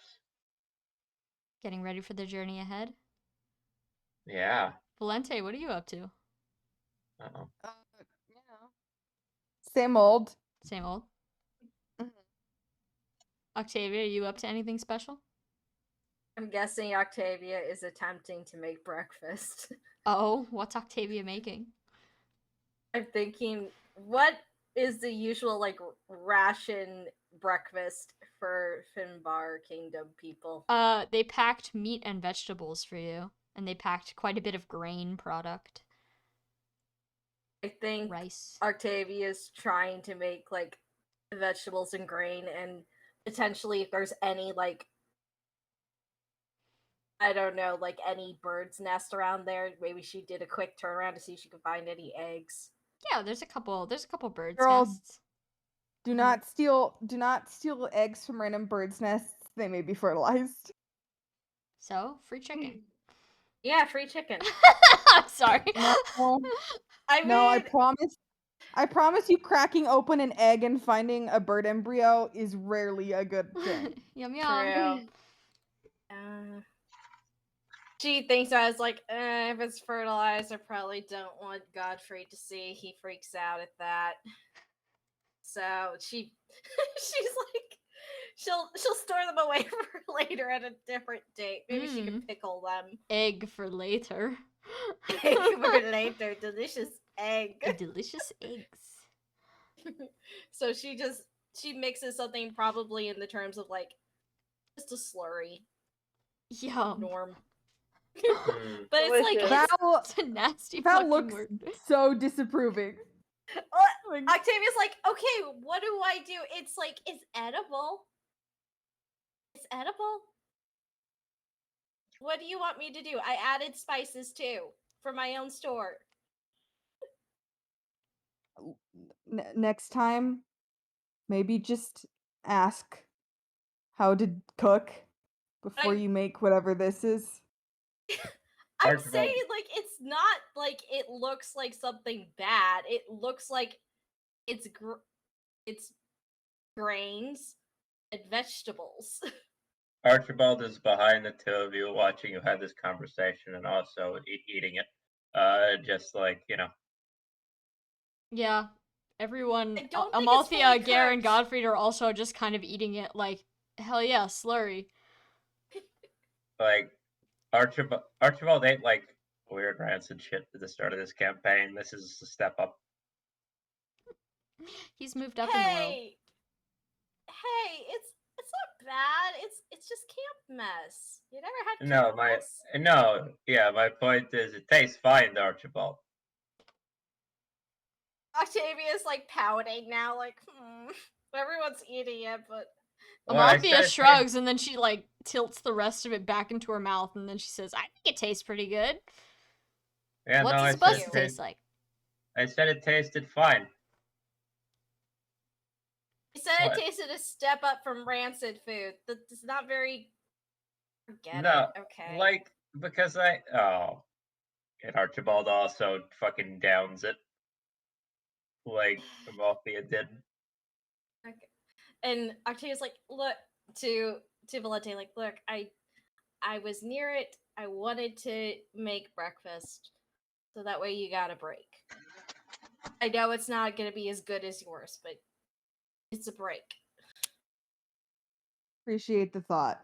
Getting ready for the journey ahead.
Yeah.
Valente, what are you up to?
Uh-oh.
Same old.
Same old.
Mhm.
Octavia, are you up to anything special?
I'm guessing Octavia is attempting to make breakfast.
Oh, what's Octavia making?
I'm thinking, what is the usual ration breakfast for Finbar Kingdom people?
They packed meat and vegetables for you, and they packed quite a bit of grain product.
I think
Rice.
Octavia's trying to make vegetables and grain, and potentially if there's any I don't know, any bird's nest around there, maybe she did a quick turnaround to see if she could find any eggs.
Yeah, there's a couple birds
Girl,
nests.
Do not steal eggs from random birds' nests. They may be fertilized.
So, free chicken.
Yeah, free chicken.
I'm sorry.
No,
I mean,
no, I promise you cracking open an egg and finding a bird embryo is rarely a good thing.
Yum yum.
true. She thinks I was like, if it's fertilized, I probably don't want Godfrey to see. He freaks out at that. So she's like, she'll store them away for later at a different date. Maybe she can pickle them.
Egg for later.
Egg for later, delicious egg.
Delicious eggs.
So she mixes something probably in the terms of just a slurry.
Yum.
Norm.
Hmm.
But it's
Delicious.
Val,
It's a nasty
Val
fucking
looks
word.
so disapproving. Like,
Octavia's like, okay, what do I do? It's it's edible. It's edible. What do you want me to do? I added spices too for my own store.
next time, maybe just ask how to cook before you make whatever this is.
I'm
Archibald.
saying it's not it looks like something bad. It looks like it's grains and vegetables.
Archibald is behind the two of you, watching you have this conversation and also eating it. Just
Yeah. Everyone,
I don't think it's
Amalthea,
fully
Gare, and
cooked.
Godfrey are also just kind of eating it like, hell yeah, slurry.
like Archibald ate weird rancid shit at the start of this campaign. This is a step up.
He's moved up in the world.
Hey, it's not bad. It's just camp mess. You never had camp mess?
My point is it tastes fine, Archibald.
Octavia's pouting now, everyone's eating it, but
Well, I
Amalthea
said it
shrugs and then she tilts the rest of it back into her mouth and then she says, I think it tastes pretty good.
Yeah,
What's
no,
it
I
supposed
said
to taste like?
I said it tasted fine.
He said
What?
it tasted a step up from rancid food. That's not very. Forget
No,
it. Okay.
like, because and Archibald also fucking downs it. Like, Mafia did.
Okay. And Octavia's like, look to Valente, like, look, I was near it. I wanted to make breakfast, so that way you got a break. I know it's not gonna be as good as yours, but it's a break.
Appreciate the thought.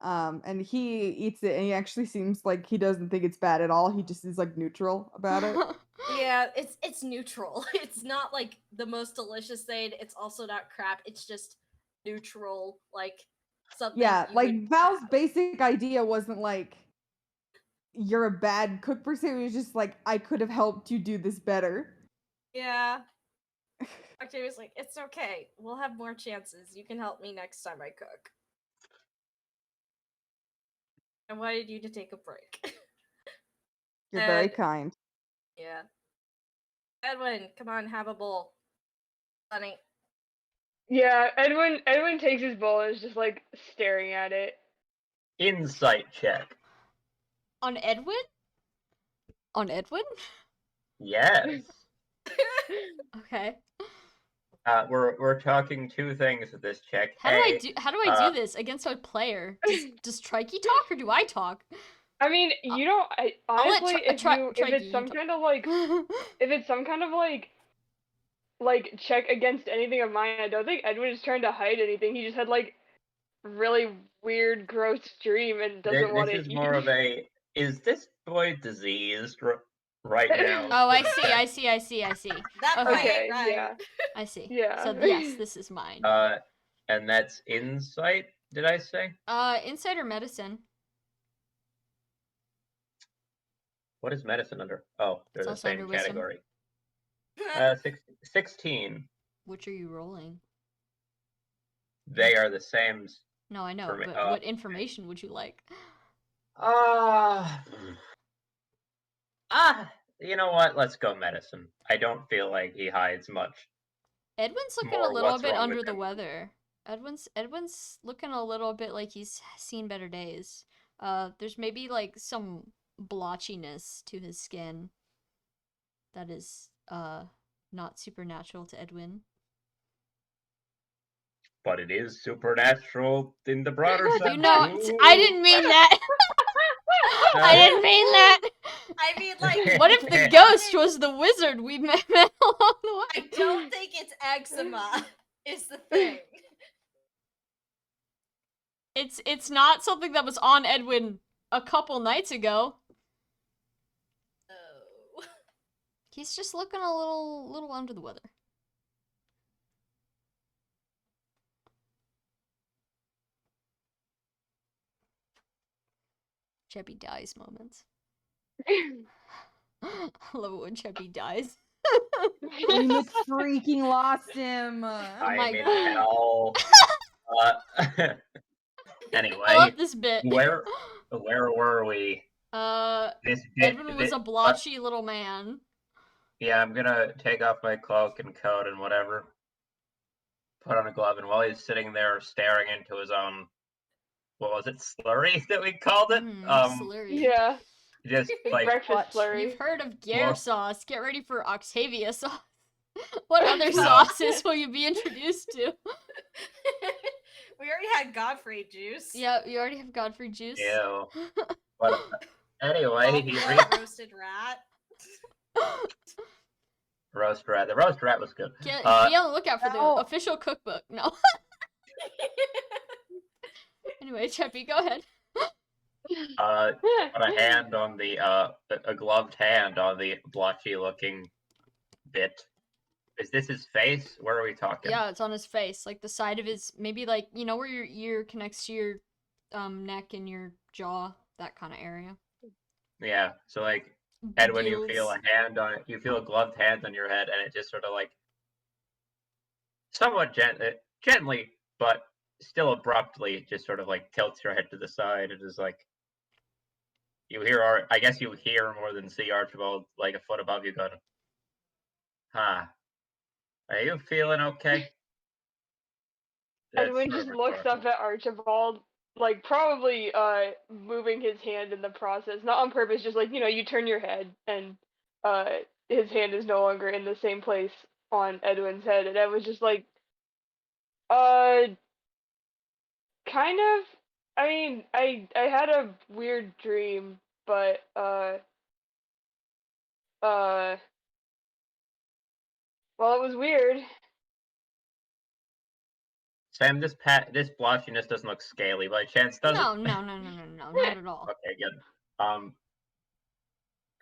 And he eats it, and he actually seems like he doesn't think it's bad at all. He just is like neutral about it.
Yeah, it's neutral. It's not like the most delicious thing. It's also not crap. It's just neutral, like something.
Yeah,
you
like
would
Val's
have.
basic idea wasn't like you're a bad cook per se. It was just like I could have helped you do this better.
Yeah. Octavia's like, it's okay. We'll have more chances. You can help me next time I cook. I wanted you to take a break.
You're very
And-
kind.
Yeah. Edwin, come on, have a bowl. Honey.
Yeah, Edwin takes his bowl and is just like staring at it.
Insight check.
On Edwin? On Edwin?
Yes.
Okay.
We're talking two things with this check.
How do I do
uh,
this against a player? Does Trikey talk or do I talk?
I mean, you don't.
I'll let
Honestly, if
Trikey,
it's
you
some
talk.
kind of like, if it's some kind of like check against anything of mine, I don't think Edwin is trying to hide anything. He just had like really weird, gross dream and doesn't want
this
to
is
eat.
more of a, is this boy diseased right now?
Oh, I see.
That
Okay.
Okay,
right.
yeah,
I see.
yeah.
So yes, this is mine.
And that's insight, did I say?
Insider medicine.
What is medicine under? Oh, they're
It's
the
also under
same
wisdom.
category. 16.
Which are you rolling?
They are the same
No, I know,
for me.
but what information would you like?
You know what? Let's go medicine. I don't feel like he hides much.
Edwin's looking
More
a little
what's
bit
wrong
under
with
the
him.
weather. Edwin's looking a little bit like he's seen better days. There's maybe like some blotchiness to his skin that is not supernatural to Edwin.
But it is supernatural in the broader sense.
You know, I didn't mean that. I didn't mean that.
I mean, like,
What if the ghost was the wizard we met along the way?
I don't think it's eczema. Is the thing.
It's not something that was on Edwin a couple nights ago.
Oh.
He's just looking a little under the weather. Cheppy dies moments. I love it when Cheppy dies.
We freaking lost him.
I'm
my
in
God.
hell. Anyway,
I love this bit.
where were we? This bit,
Edwin was a blotchy little man.
Yeah, I'm gonna take off my cloak and coat and whatever. Put on a glove, and while he's sitting there staring into his own, what was it, slurry that we called it?
Slurry.
Yeah,
Just like
breakfast
Clutch.
flurry.
You've heard of Gare
Well-
sauce. Get ready for Octavia sauce. What other
No.
sauces will you be introduced to?
We already had Godfrey juice.
Yeah, you already have Godfrey juice.
ew. But anyway, he
Roasted rat.
roast rat. The roast rat was good.
Be on the lookout for the
No.
official cookbook. No. Anyway, Cheppy, go ahead.
Put a hand on the a gloved hand on the blotchy looking bit. Is this his face? Where are we talking?
Yeah, it's on his face, like the side of his, maybe like, you know where your ear connects to your neck and your jaw, that kind of area.
Yeah. So like Edwin, you
Gills.
feel a hand on it. You feel a gloved hand on your head, and it just sort of like somewhat gently, but still abruptly, just sort of like tilts your head to the side. It is like you hear, I guess you hear more than see Archibald like a foot above you going, "Huh? Are you feeling okay?"
Edwin just looks up at Archibald, like probably moving his hand in the process, not on purpose, just like, you turn your head and his hand is no longer in the same place on Edwin's head, and Ed was just like, kind of. I mean, I had a weird dream, but well, it was weird.
Sam, this blotchiness doesn't look scaly by chance, does
No,
it?
no, no, no, no, no, not at all.
Okay, good.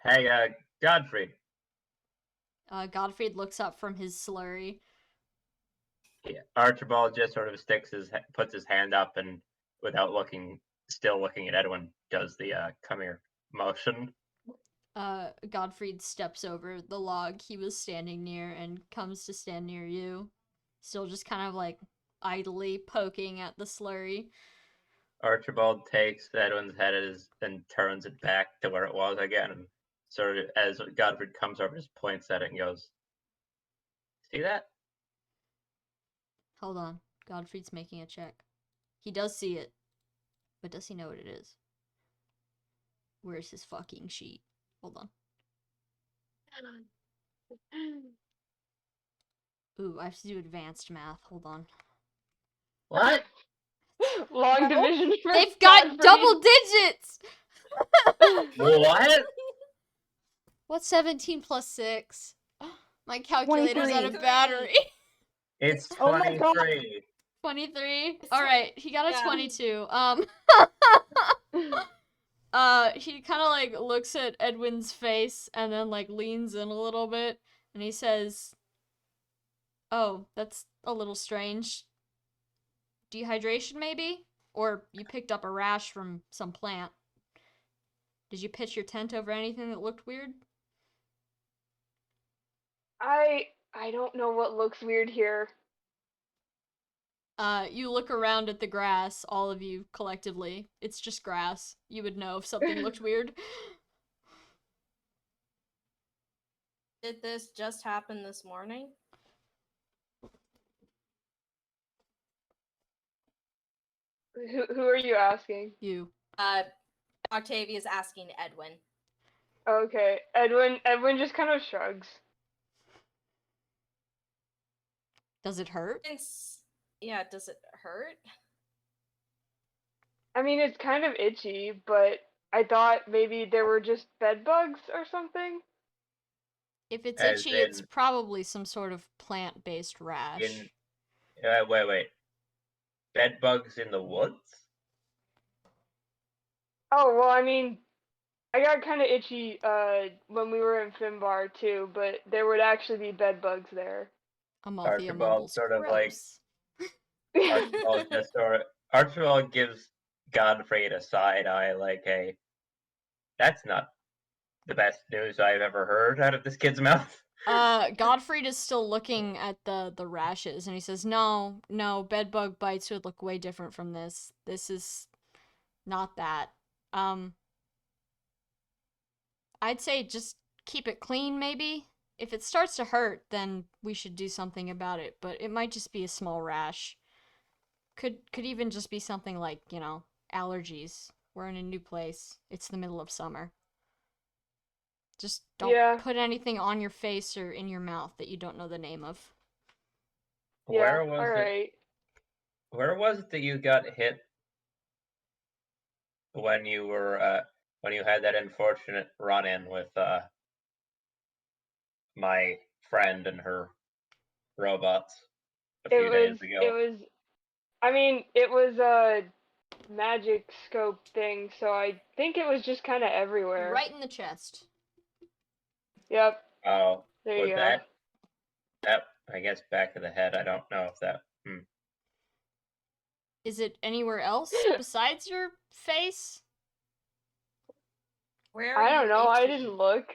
Hey, Godfrey.
Godfrey looks up from his slurry.
Yeah, Archibald just sort of puts his hand up, and without still looking at Edwin, does the come here motion.
Godfried steps over the log he was standing near and comes to stand near you. Still just kind of like idly poking at the slurry.
Archibald takes Edwin's head and turns it back to where it was again, and sort of as Godfrey comes over, just points at it and goes, "See that?"
Hold on. Godfried's making a check. He does see it. But does he know what it is? Where's his fucking sheet? Hold on. Ooh, I have to do advanced math. Hold on.
What?
Long division for
They've got
Godfrey.
double digits!
What?
What's 17 plus 6? My calculator's out of
23.
battery.
It's
Oh my God.
23.
23? Alright, he got a
Yeah.
22. He kind of like looks at Edwin's face and then like leans in a little bit and he says, "Oh, that's a little strange. Dehydration maybe? Or you picked up a rash from some plant. Did you pitch your tent over anything that looked weird?"
I don't know what looks weird here.
You look around at the grass, all of you collectively. It's just grass. You would know if something looked weird.
Did this just happen this morning?
Who are you asking?
You.
Octavia's asking Edwin.
Okay, Edwin just kind of shrugs.
Does it hurt?
Yeah, does it hurt?
I mean, it's kind of itchy, but I thought maybe there were just bed bugs or something.
If it's
As
itchy, it's
in-
probably some sort of plant-based rash.
Wait. Bed bugs in the woods?
Oh, well, I mean, I got kind of itchy when we were in Finbar too, but there would actually be bed bugs there.
Amathia
Archibald
mumbles,
sort of like
gross.
Archibald gives Godfrey a side eye, like, "Hey, that's not the best news I've ever heard out of this kid's mouth."
Godfried is still looking at the rashes, and he says, no, bedbug bites would look way different from this. This is not that. I'd say just keep it clean, maybe? If it starts to hurt, then we should do something about it, but it might just be a small rash. Could even just be something like, allergies. We're in a new place. It's the middle of summer. Just don't put anything on your face or in your mouth that you don't know the name of.
Where
Yeah,
was
all
it?
right.
Where was it that you got hit when you had that unfortunate run-in with my friend and her robots a few days ago?
It was a magic scope thing, so I think it was just kind of everywhere.
Right in the chest.
Yep.
Oh,
There
was
you go.
that I guess back of the head? I don't know if that.
Is it anywhere else besides your face?
Where are
I don't
you
know. I
itchy?
didn't look.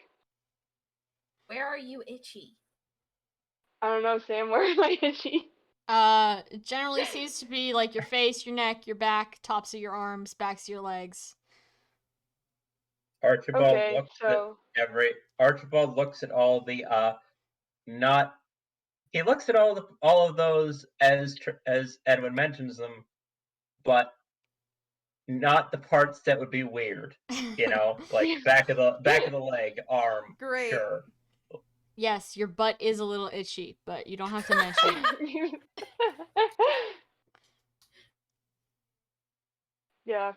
Where are you itchy?
I don't know, Sam. Where am I itchy?
It generally seems to be like your face, your neck, your back, tops of your arms, backs of your legs.
Archibald
Okay,
looks at all the not he looks at all of those as Edwin mentions them, but not the parts that would be weird. You know, like back of the leg, arm.
Great.
Sure.
Yes, your butt is a little itchy, but you don't have to mention it.
Yeah.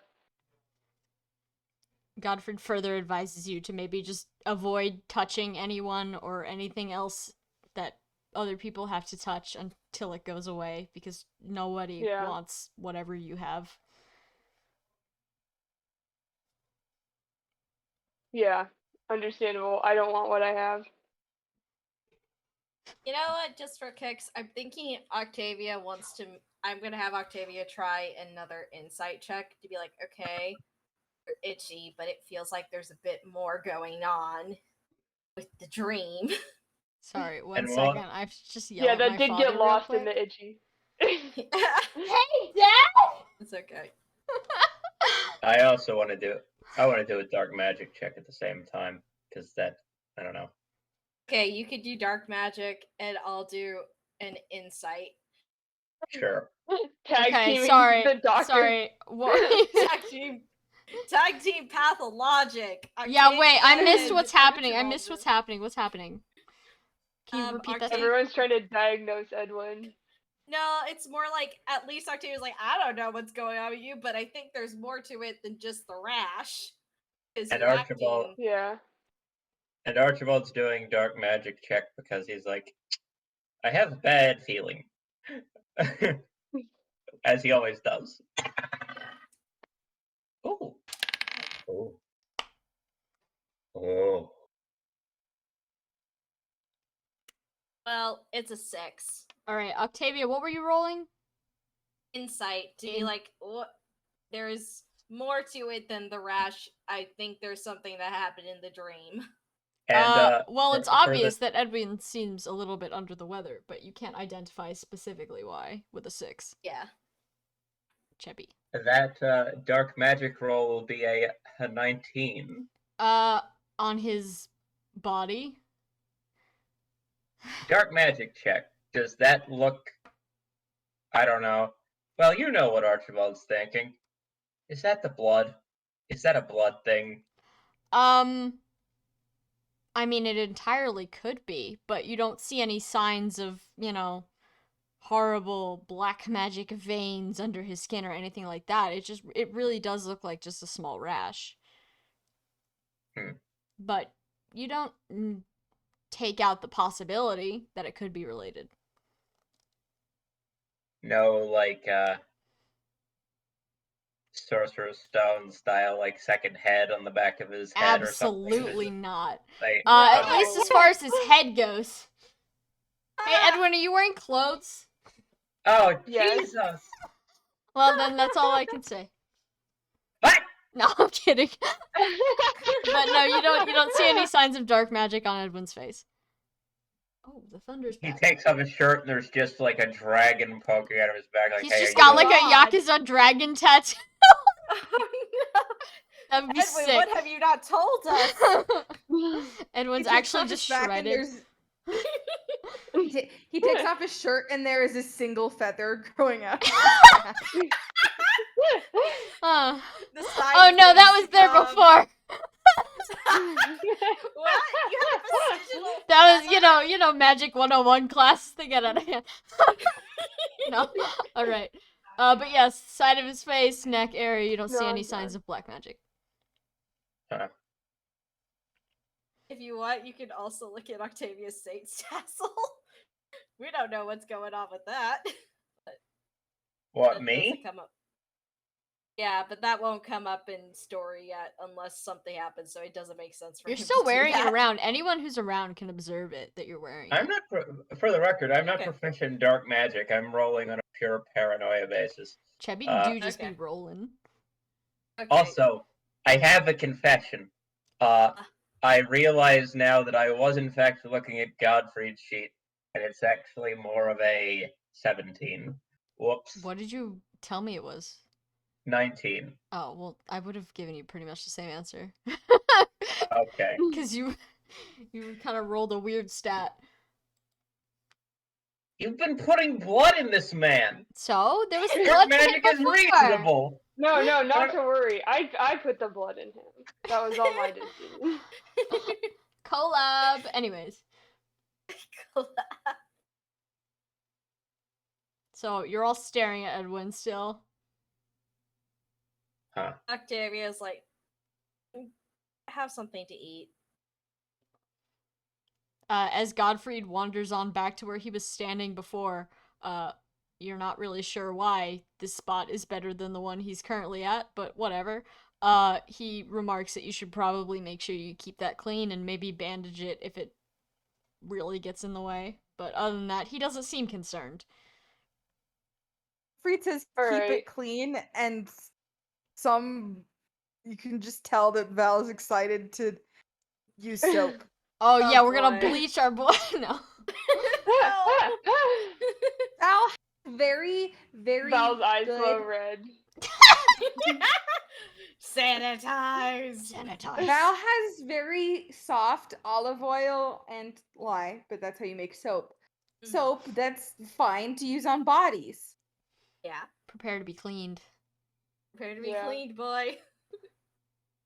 Godfrey further advises you to maybe just avoid touching anyone or anything else that other people have to touch until it goes away, because nobody
Yeah.
wants whatever you have.
Yeah. Understandable. I don't want what I have.
You know what? Just for kicks, I'm thinking Octavia wants to. I'm gonna have Octavia try another insight check to be like, okay, you're itchy, but it feels like there's a bit more going on with the dream.
Sorry, one
And
second.
what?
I have to just yell
Yeah,
at my
that did
father
get
real
lost in
quick.
the itchy.
Hey, Dad!
It's okay.
I also want to do. I want to do a dark magic check at the same time because that I don't know.
Okay, you could do dark magic, and I'll do an insight.
Sure.
Tag
Okay,
teaming
sorry.
the doctor.
Sorry. What?
Tag team pathologic.
Yeah, wait, I missed
and
what's happening. I
Archibald
missed what's
just-
happening. What's happening? Can you repeat that?
Octavia-
Everyone's trying to diagnose Edwin.
No, it's more like at least Octavia's like, I don't know what's going on with you, but I think there's more to it than just the rash. Is
And
you're
Archibald-
acting.
Yeah.
And Archibald's doing dark magic check because he's like, I have a bad feeling, as he always does. Oh. Oh. Oh.
Well, it's a 6.
Alright, Octavia, what were you rolling?
Insight to be like, what? There's more to it than the rash. I think there's something that happened in the dream.
And
well, it's
for
obvious that Edwin seems a little bit under the weather, but you can't identify specifically why with a 6.
Yeah.
Chebby.
that dark magic roll will be a 19.
On his body?
Dark magic check. Does that look? I don't know. Well, you know what Archibald's thinking. Is that the blood? Is that a blood thing?
I mean, it entirely could be, but you don't see any signs of, horrible black magic veins under his skin or anything like that. It really does look like just a small rash. But you don't take out the possibility that it could be related.
No, like Sorcerer's Stone style, like second head on the back of his head or something.
Absolutely not.
Like,
At
No.
least as far as his head goes. Hey, Edwin, are you wearing clothes?
oh
Yes.
Jesus!
Well, then that's all I can say.
What?
No, I'm kidding. But no, you don't see any signs of dark magic on Edwin's face. Oh, the thunder's
He
back.
takes off his shirt and there's just like a dragon poking out of his back. Like,
He's
hey,
just
are
got
you
like
God.
a Yakuza dragon tattoo. That would be
Edwin,
sick.
what have you not told us?
Edwin's
He takes
actually
off his
just
back and
shredded.
he takes off his shirt and there is a single feather growing out.
Huh.
The sign
Oh
of
no, that
things
was
to
there
come.
before.
What? You have a sigil.
That was, Magic 101 class. They get out of hand. No. Alright. But yes, side of his face, neck area, you don't see
No,
any
I'm
signs
done.
of black magic.
If you want, you can also look at Octavia's Saint's tassel. We don't know what's going on with that.
What,
That
me?
doesn't come up. Yeah, but that won't come up in story yet unless something happens, so it doesn't make sense for
You're
him
still
to do
wearing it
that.
around. Anyone who's around can observe it, that you're wearing
I'm
it.
not, for the record, I'm not
Okay.
proficient in dark magic. I'm rolling on a pure paranoia basis.
Chebby do just
Okay.
be rolling.
Okay.
Also, I have a confession. I realize now that I was in fact looking at Godfrey's sheet, and it's actually more of a 17. Whoops.
What did you tell me it was?
19.
Oh, well, I would have given you pretty much the same answer.
Okay.
Because you kind of rolled a weird stat.
You've been putting blood in this man.
So there was
Your
blood in
magic
him
is
before.
reasonable.
No, not
Uh,
to worry. I put the blood in him. That was all my decision.
Collab. Anyways, so you're all staring at Edwin still.
Huh.
Octavia's like, have something to eat.
As Godfried wanders on back to where he was standing before, you're not really sure why this spot is better than the one he's currently at, but whatever. He remarks that you should probably make sure you keep that clean and maybe bandage it if it really gets in the way. But other than that, he doesn't seem concerned.
Fried says
All
keep
right.
it clean, and you can just tell that Val is excited to use soap.
Oh,
Oh,
yeah, we're gonna
boy.
bleach our boy. No.
Val has very, very
Val's eyes
good.
glow red.
Sanitize.
Sanitize.
Val has very soft olive oil and lye, but that's how you make soap.
Mhm.
Soap that's fine to use on bodies.
Yeah.
Prepare to be cleaned.
Prepare to be
Yeah.
cleaned, boy.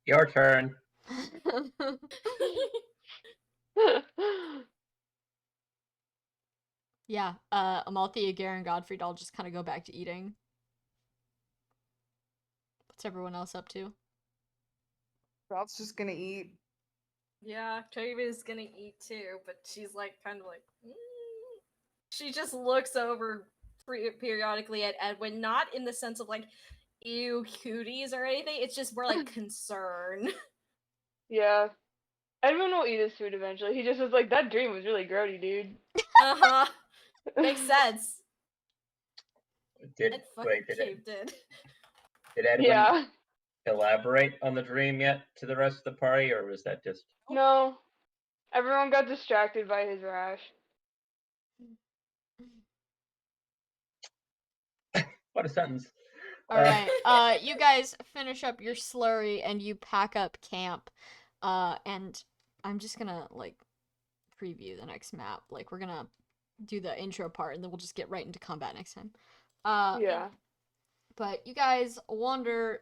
Your turn.
Yeah, Amalthea, Garen, Godfrey all just kind of go back to eating. What's everyone else up to?
Val's just gonna eat.
Yeah, Octavia's gonna eat too, but she's like, kind of like, She just looks over periodically at Edwin, not in the sense of like, ew, cuties or anything. It's just more like concern.
Yeah. Edwin will eat his food eventually. He just was like, that dream was really grody, dude.
Uh-huh. Makes sense.
Did
It fucking
wait? Did
caved in.
did Edwin
Yeah.
elaborate on the dream yet to the rest of the party, or was that just
No. Everyone got distracted by his rash.
what a sentence?
All right. You guys finish up your slurry and you pack up camp. And I'm just gonna like preview the next map. Like we're gonna do the intro part and then we'll just get right into combat next time.
Yeah.
But you guys wander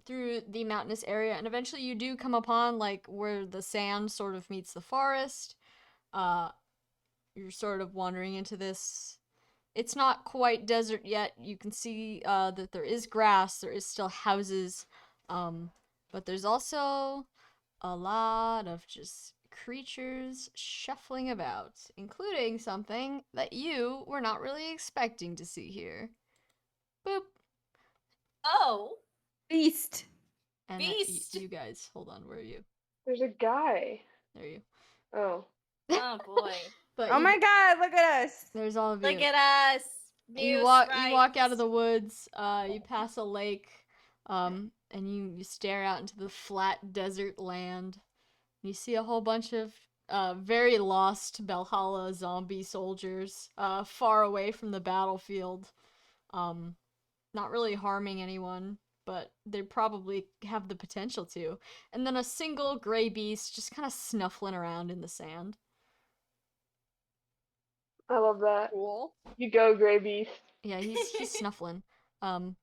through the mountainous area and eventually you do come upon like where the sand sort of meets the forest. You're sort of wandering into this. It's not quite desert yet. You can see that there is grass, there is still houses, but there's also a lot of just creatures shuffling about, including something that you were not really expecting to see here. Boop.
Oh,
Beast.
And
Beast.
you guys, hold on, where are you?
There's a guy.
There you.
Oh.
oh boy.
But
Oh
you,
my god, look at us.
there's all of you.
Look at us.
You
New
walk out of
sprites.
the woods, you pass a lake, and you stare out into the flat desert land. You see a whole bunch of very lost Valhalla zombie soldiers far away from the battlefield. Not really harming anyone, but they probably have the potential to. And then a single gray beast just kind of snuffling around in the sand.
I love that.
Cool.
You go, Grey Beast.
Yeah, he's snuffling. Probably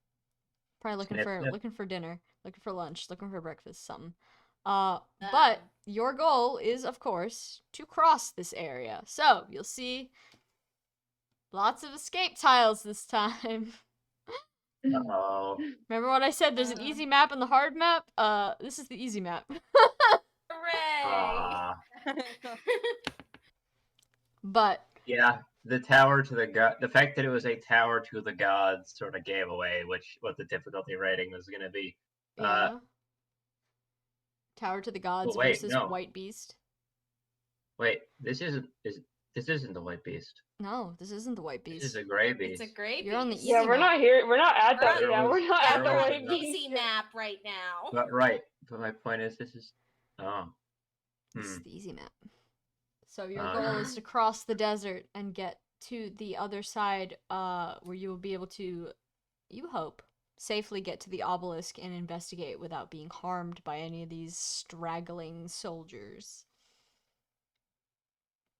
looking
Sniff,
for
sniff.
looking for dinner, looking for lunch, looking for breakfast, something. But your goal is, of course, to cross this area. So you'll see lots of escape tiles this time.
Oh,
Remember what I said? There's an easy map and the hard map. This is the easy map.
Hooray!
But
yeah. The tower to the god. The fact that it was a tower to the gods sort of gave away what the difficulty rating was going to be.
yeah, Tower to the Gods
wait,
versus
no.
White Beast.
Wait, this isn't the white beast.
No, this isn't the White Beast.
This is a gray beast.
It's a great
You're on the
beast.
easy
Yeah, we're
map.
not here. We're not at that.
There
Yeah,
was-
we're not
Yeah,
at
we're
the
on
White
the
Beast.
easy map right now.
But right. But my point is, this is. Oh.
This
Hmm.
is the easy map. So your
Oh,
goal
yeah.
is to cross the desert and get to the other side, where you will be able to, you hope, safely get to the obelisk and investigate without being harmed by any of these straggling soldiers.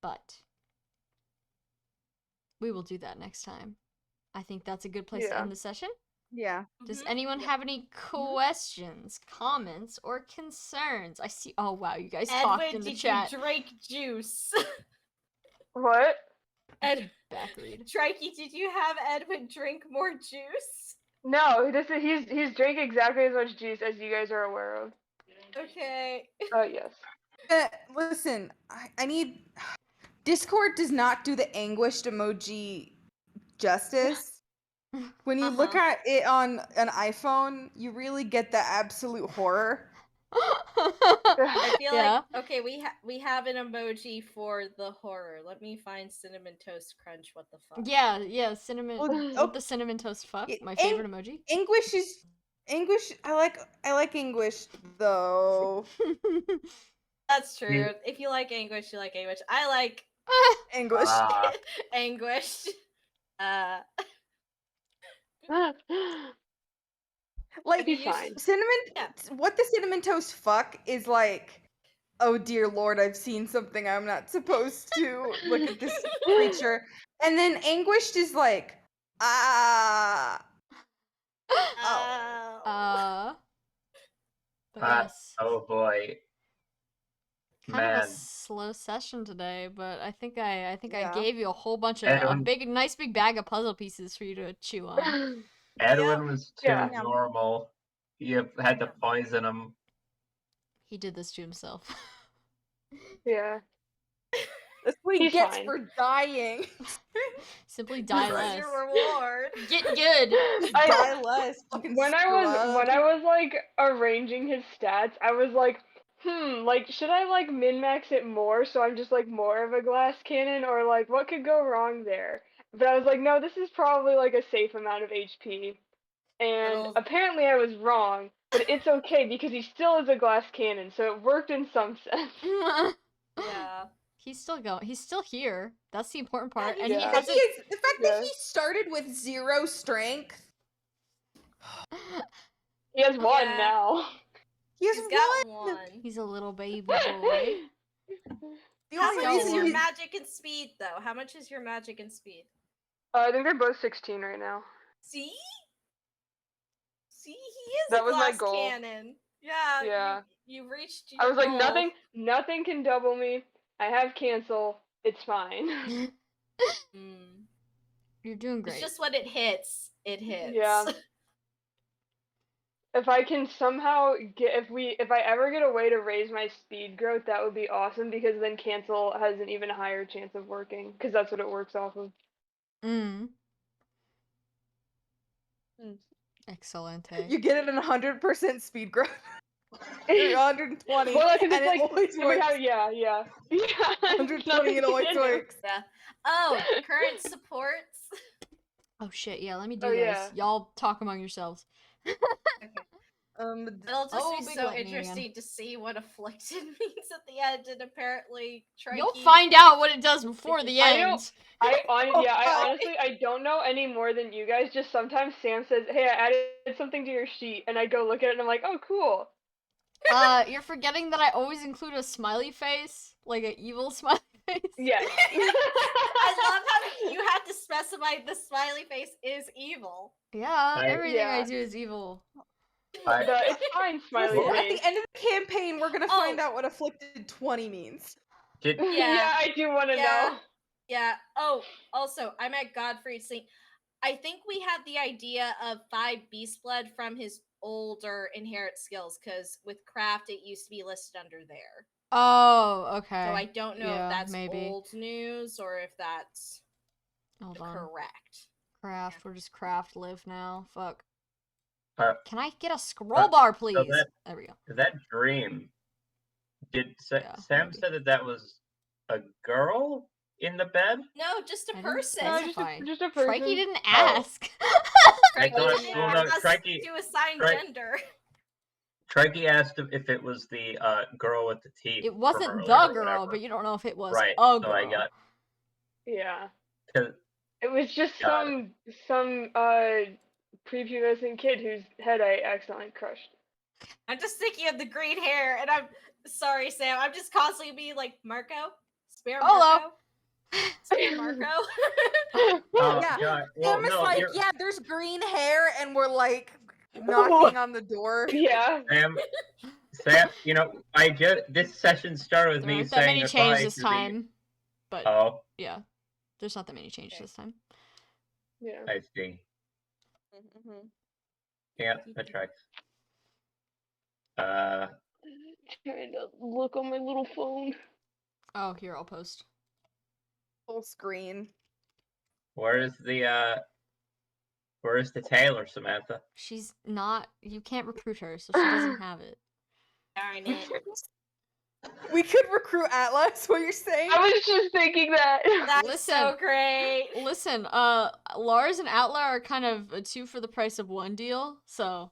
But we will do that next time. I think that's a good place to
Yeah.
end the session.
Yeah.
Does
Mhm.
anyone have any questions, comments, or concerns? I see. Oh wow, you guys talked
Edwin,
in the
did
chat.
you drink juice?
What?
Ed,
Back read.
Trikey, did you have Edwin drink more juice?
No, he's drank exactly as much juice as you guys are aware of.
Okay.
Yes.
Listen, I need. Discord does not do the anguished emoji justice. When you look
Uh-huh.
at it on an iPhone, you really get the absolute horror.
I feel
Yeah.
like okay, we have an emoji for the horror. Let me find cinnamon toast crunch. What the fuck?
Yeah, cinnamon.
Well,
What the cinnamon toast fuck?
It-
My
ang-
favorite emoji.
Anguish is Anguish. I like Anguish though.
That's true.
You-
If you like anguish, you like anguish. I like
Anguish.
anguish.
Like
He's fine.
cinnamon.
Yeah.
What the cinnamon toast fuck is like. Oh dear lord, I've seen something I'm not supposed to. Look at this creature. And then anguished is like, ah. Oh.
But yes,
Oh boy,
kind of a
man.
slow session today. But I think I
Yeah.
gave you a whole bunch of
Edwin-
nice big bag of puzzle pieces for you to chew on.
Edwin was too
Yeah.
normal. You had to poison him.
He did this to himself.
Yeah.
That's what he
He's
gets
fine.
for dying.
Simply die
This
less.
is your reward.
Get good.
Die less. Fucking
When I was like arranging his stats, I was like, like should I like min-max it more so I'm just like more of a glass cannon, or like what could go wrong there? But I was like, no, this is probably like a safe amount of HP. And
Little-
apparently I was wrong, but it's okay because he still is a glass cannon, so it worked in some sense.
Yeah.
He's still going. He's still here. That's the important part.
Yeah,
And he
yeah.
The fact
hasn't.
that
Yeah.
he started with 0 strength.
He has one
Yeah.
now.
He has
He's got
one.
one.
He's a little baby boy.
The
How
only
much is
reason
your
he's
magic and speed though? How much is your magic and speed?
I think they're both 16 right now.
See? See, he is
That
a
was my
glass
goal.
cannon. Yeah.
Yeah.
You reached
I
your
was like,
goal.
nothing can double me. I have cancel. It's fine.
Mm.
You're doing great.
It's just when it hits, it hits.
Yeah. If I can somehow if I ever get a way to raise my speed growth, that would be awesome, because then cancel has an even higher chance of working, because that's what it works off of.
Mm. Excellent.
you get it in 100% speed growth. Or 120.
Well, because
and
it's like
it always
we
works.
have, yeah.
120 it always works.
Yeah. Oh, current supports.
Oh shit, yeah, let me do
Oh,
this.
yeah.
Y'all talk among yourselves.
It'll just
Oh,
be
big
so
lightning again.
interesting to see what afflicted means at the end, and apparently
You'll
Trikey.
find out what it does before the
I
end.
don't- I honestly I don't know any more than you guys. Just sometimes Sam says, "Hey, I added something to your sheet," and I go look at it and I'm like, "Oh, cool."
You're forgetting that I always include a smiley face, like an evil smiley face.
Yes.
I love how you had to specify the smiley face is evil.
Yeah, everything I
Yeah.
do is evil.
It's fine, smiley
Well, at
face.
the end of the campaign, we're gonna
Oh.
find out what afflicted 20 means.
Did
Yeah, I do want to know.
Yeah. Oh, also, I'm at Godfrey's thing. I think we had the idea of 5 beast blood from his older inherit skills, because with craft it used to be listed under there.
Oh, okay.
So I don't know
Yeah,
if that's
maybe.
old news or if that's
Hold on.
correct.
Craft. We're just craft live now. Fuck.
Uh,
Can I get a scroll bar, please?
that-
There we go.
that dream? Did
Yeah,
Sam
maybe.
said that was a girl in the bed?
No, just a
I didn't
person.
No,
specify.
just a person.
Trikey didn't ask.
I thought.
Trikey
Well, no,
asked
Trikey.
to assign
Tri-
gender.
Trikey asked if it was the girl with the teeth.
It
from
wasn't
earlier
the
or
girl,
whatever.
but you don't know if it was
Right,
a girl.
so I got.
Yeah.
'Cause-
It was just
Got
some prepubescent kid whose head I accidentally crushed.
I'm just thinking of the green hair, and I'm sorry, Sam. I'm just constantly being like, Marco? Spare
Hello.
Marco? Sorry, Marco.
Oh,
Yeah.
God. Well,
Sam is
no,
like,
you're-
yeah, there's green hair, and we're like knocking on the door.
Yeah.
Sam, I get this session started with
There
me
aren't that
saying
many
goodbye
changes this
to the.
time, but
Oh,
yeah, there's not that many changes
Okay.
this time.
Yeah.
I see.
Mhm.
Yeah, that tracks.
Trying to look on my little phone.
Oh, here, I'll post.
Full screen.
Where's the tailor, Samantha?
She's not. You can't recruit her, so she doesn't have it.
Darn it.
We could recruit Atlas. What you're saying?
I was just thinking that.
That's so
Listen.
great.
Listen, Lars and Outlaw are kind of a 2 for the price of 1 deal, so.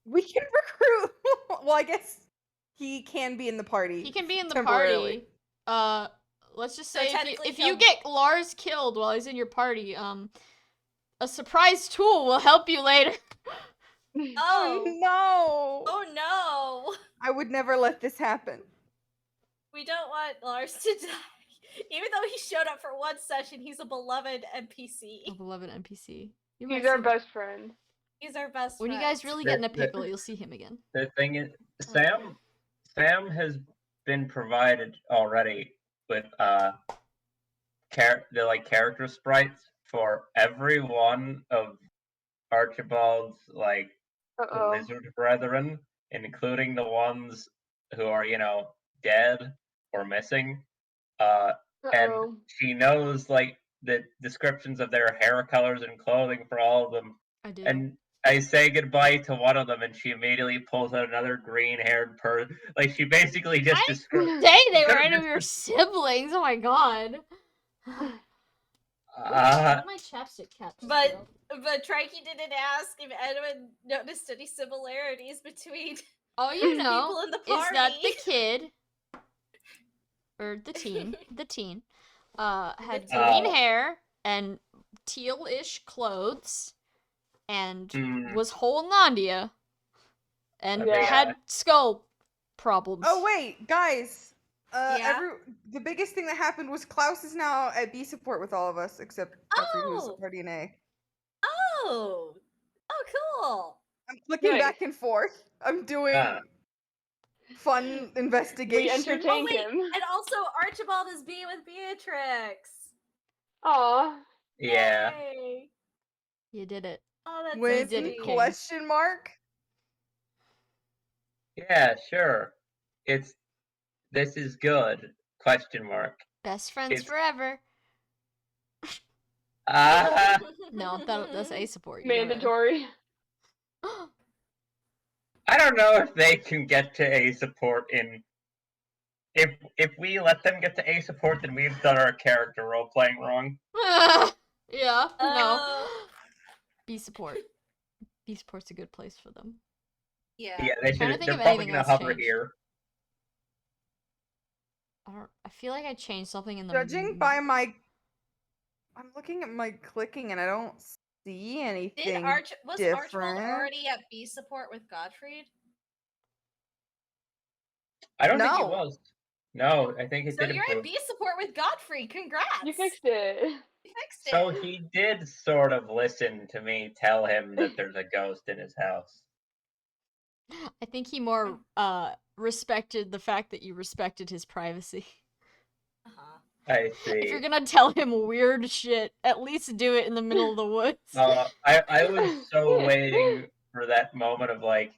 We can recruit. Well, I guess he can be in the party.
He can be in the
temporarily.
party. Let's just
So
say
technically
if you
he'll-
get Lars killed while he's in your party, a surprise tool will help you later.
Oh.
No!
Oh no.
I would never let this happen.
We don't want Lars to die. Even though he showed up for one session, he's a beloved NPC.
A beloved NPC. You
He's
might
our
see-
best friend.
He's our best
When
friend.
you guys really get in a pickle, you'll see him again.
The thing is, Sam has been provided already with character sprites for every one of Archibald's
Uh-oh.
lizard brethren, including the ones who are dead or missing. And
Uh-oh.
she knows the descriptions of their hair colors and clothing for all of them.
I do.
And I say goodbye to one of them, and she immediately pulls out another green-haired person. Like, she basically just
I
describes.
Say they were
could've
any of your siblings. Oh my god. My chapstick cap.
But Trikey didn't ask if anyone noticed any similarities between
all you know
people in the
is
party.
that the kid or the teen had green hair and teal-ish clothes and was whole Nandia and
Yeah.
had skull problems.
Oh wait, guys.
Yeah?
The biggest thing that happened was Klaus is now at B support with all of us, except Godfrey, who's
Oh!
already in A.
Oh! Oh, cool!
I'm clicking
Nice.
back and forth. I'm doing
Ah.
fun
We
investigation.
entertained
wait,
him.
And also, Archibald is being with Beatrix!
Aw.
Yeah.
Yay.
You did it.
Oh, that's
With
did it,
sweet.
King.
question mark?
Yeah, sure. This is good. Question mark.
Best friends
It's-
forever.
Ah.
No, that's A support. You know that.
Mandatory.
I don't know if they can get to A support in. If we let them get to A support, then we've done our character role playing wrong.
Yeah, no.
Oh.
B support. B support's a good place for them.
Yeah.
Yeah, they
trying to
should.
think
They're
of
probably
anything
gonna
else
hover
changed.
here.
I feel like I changed something in the.
Judging by my, I'm looking at my clicking and I don't see anything
Was
different.
Archibald already at B support with Gottfried?
I don't think he
No.
was. No, I think it
So
did
you're
improve.
at B support with Gottfried. Congrats!
You fixed it.
You fixed it.
So he did sort of listen to me tell him that there's a ghost in his house.
I think he more respected the fact that you respected his privacy.
Uh-huh.
I see.
If you're gonna tell him weird shit, at least do it in the middle of the woods.
I was so waiting for that moment of like,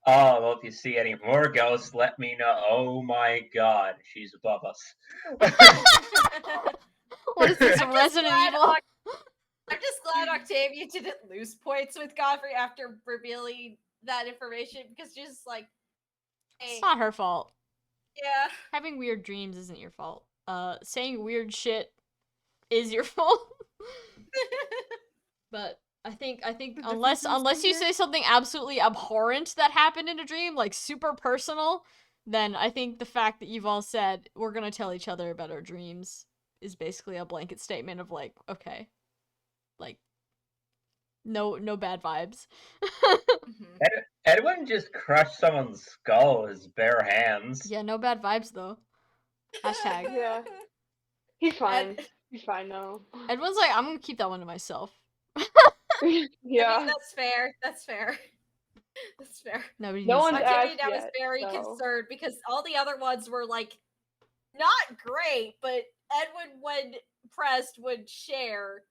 oh, well, if you see any more ghosts, let me know. Oh my god, she's above us.
What is this,
I'm just
Resident
glad
Evil?
I'm just glad Octavia didn't lose points with Godfrey after revealing that information because she's just like, hey,
It's not her fault.
yeah.
Having weird dreams isn't your fault. Saying weird shit is your fault. But I think
The
unless
difference
you
here-
say something absolutely abhorrent that happened in a dream, like super personal, then I think the fact that you've all said we're gonna tell each other about our dreams is basically a blanket statement of like, okay, like no bad vibes.
Mhm.
Edwin just crushed someone's skull with his bare hands.
Yeah, no bad vibes though. Hashtag.
Yeah. He's fine. He's fine now.
Edwin's like, I'm gonna keep that one to myself.
Yeah.
I mean, that's fair. That's fair. That's fair.
Nobody
No
needs
one's
to-
Octavia
asked
now is
yet,
very
so.
concerned because all the other ones were like not great, but Edwin, when pressed, would share.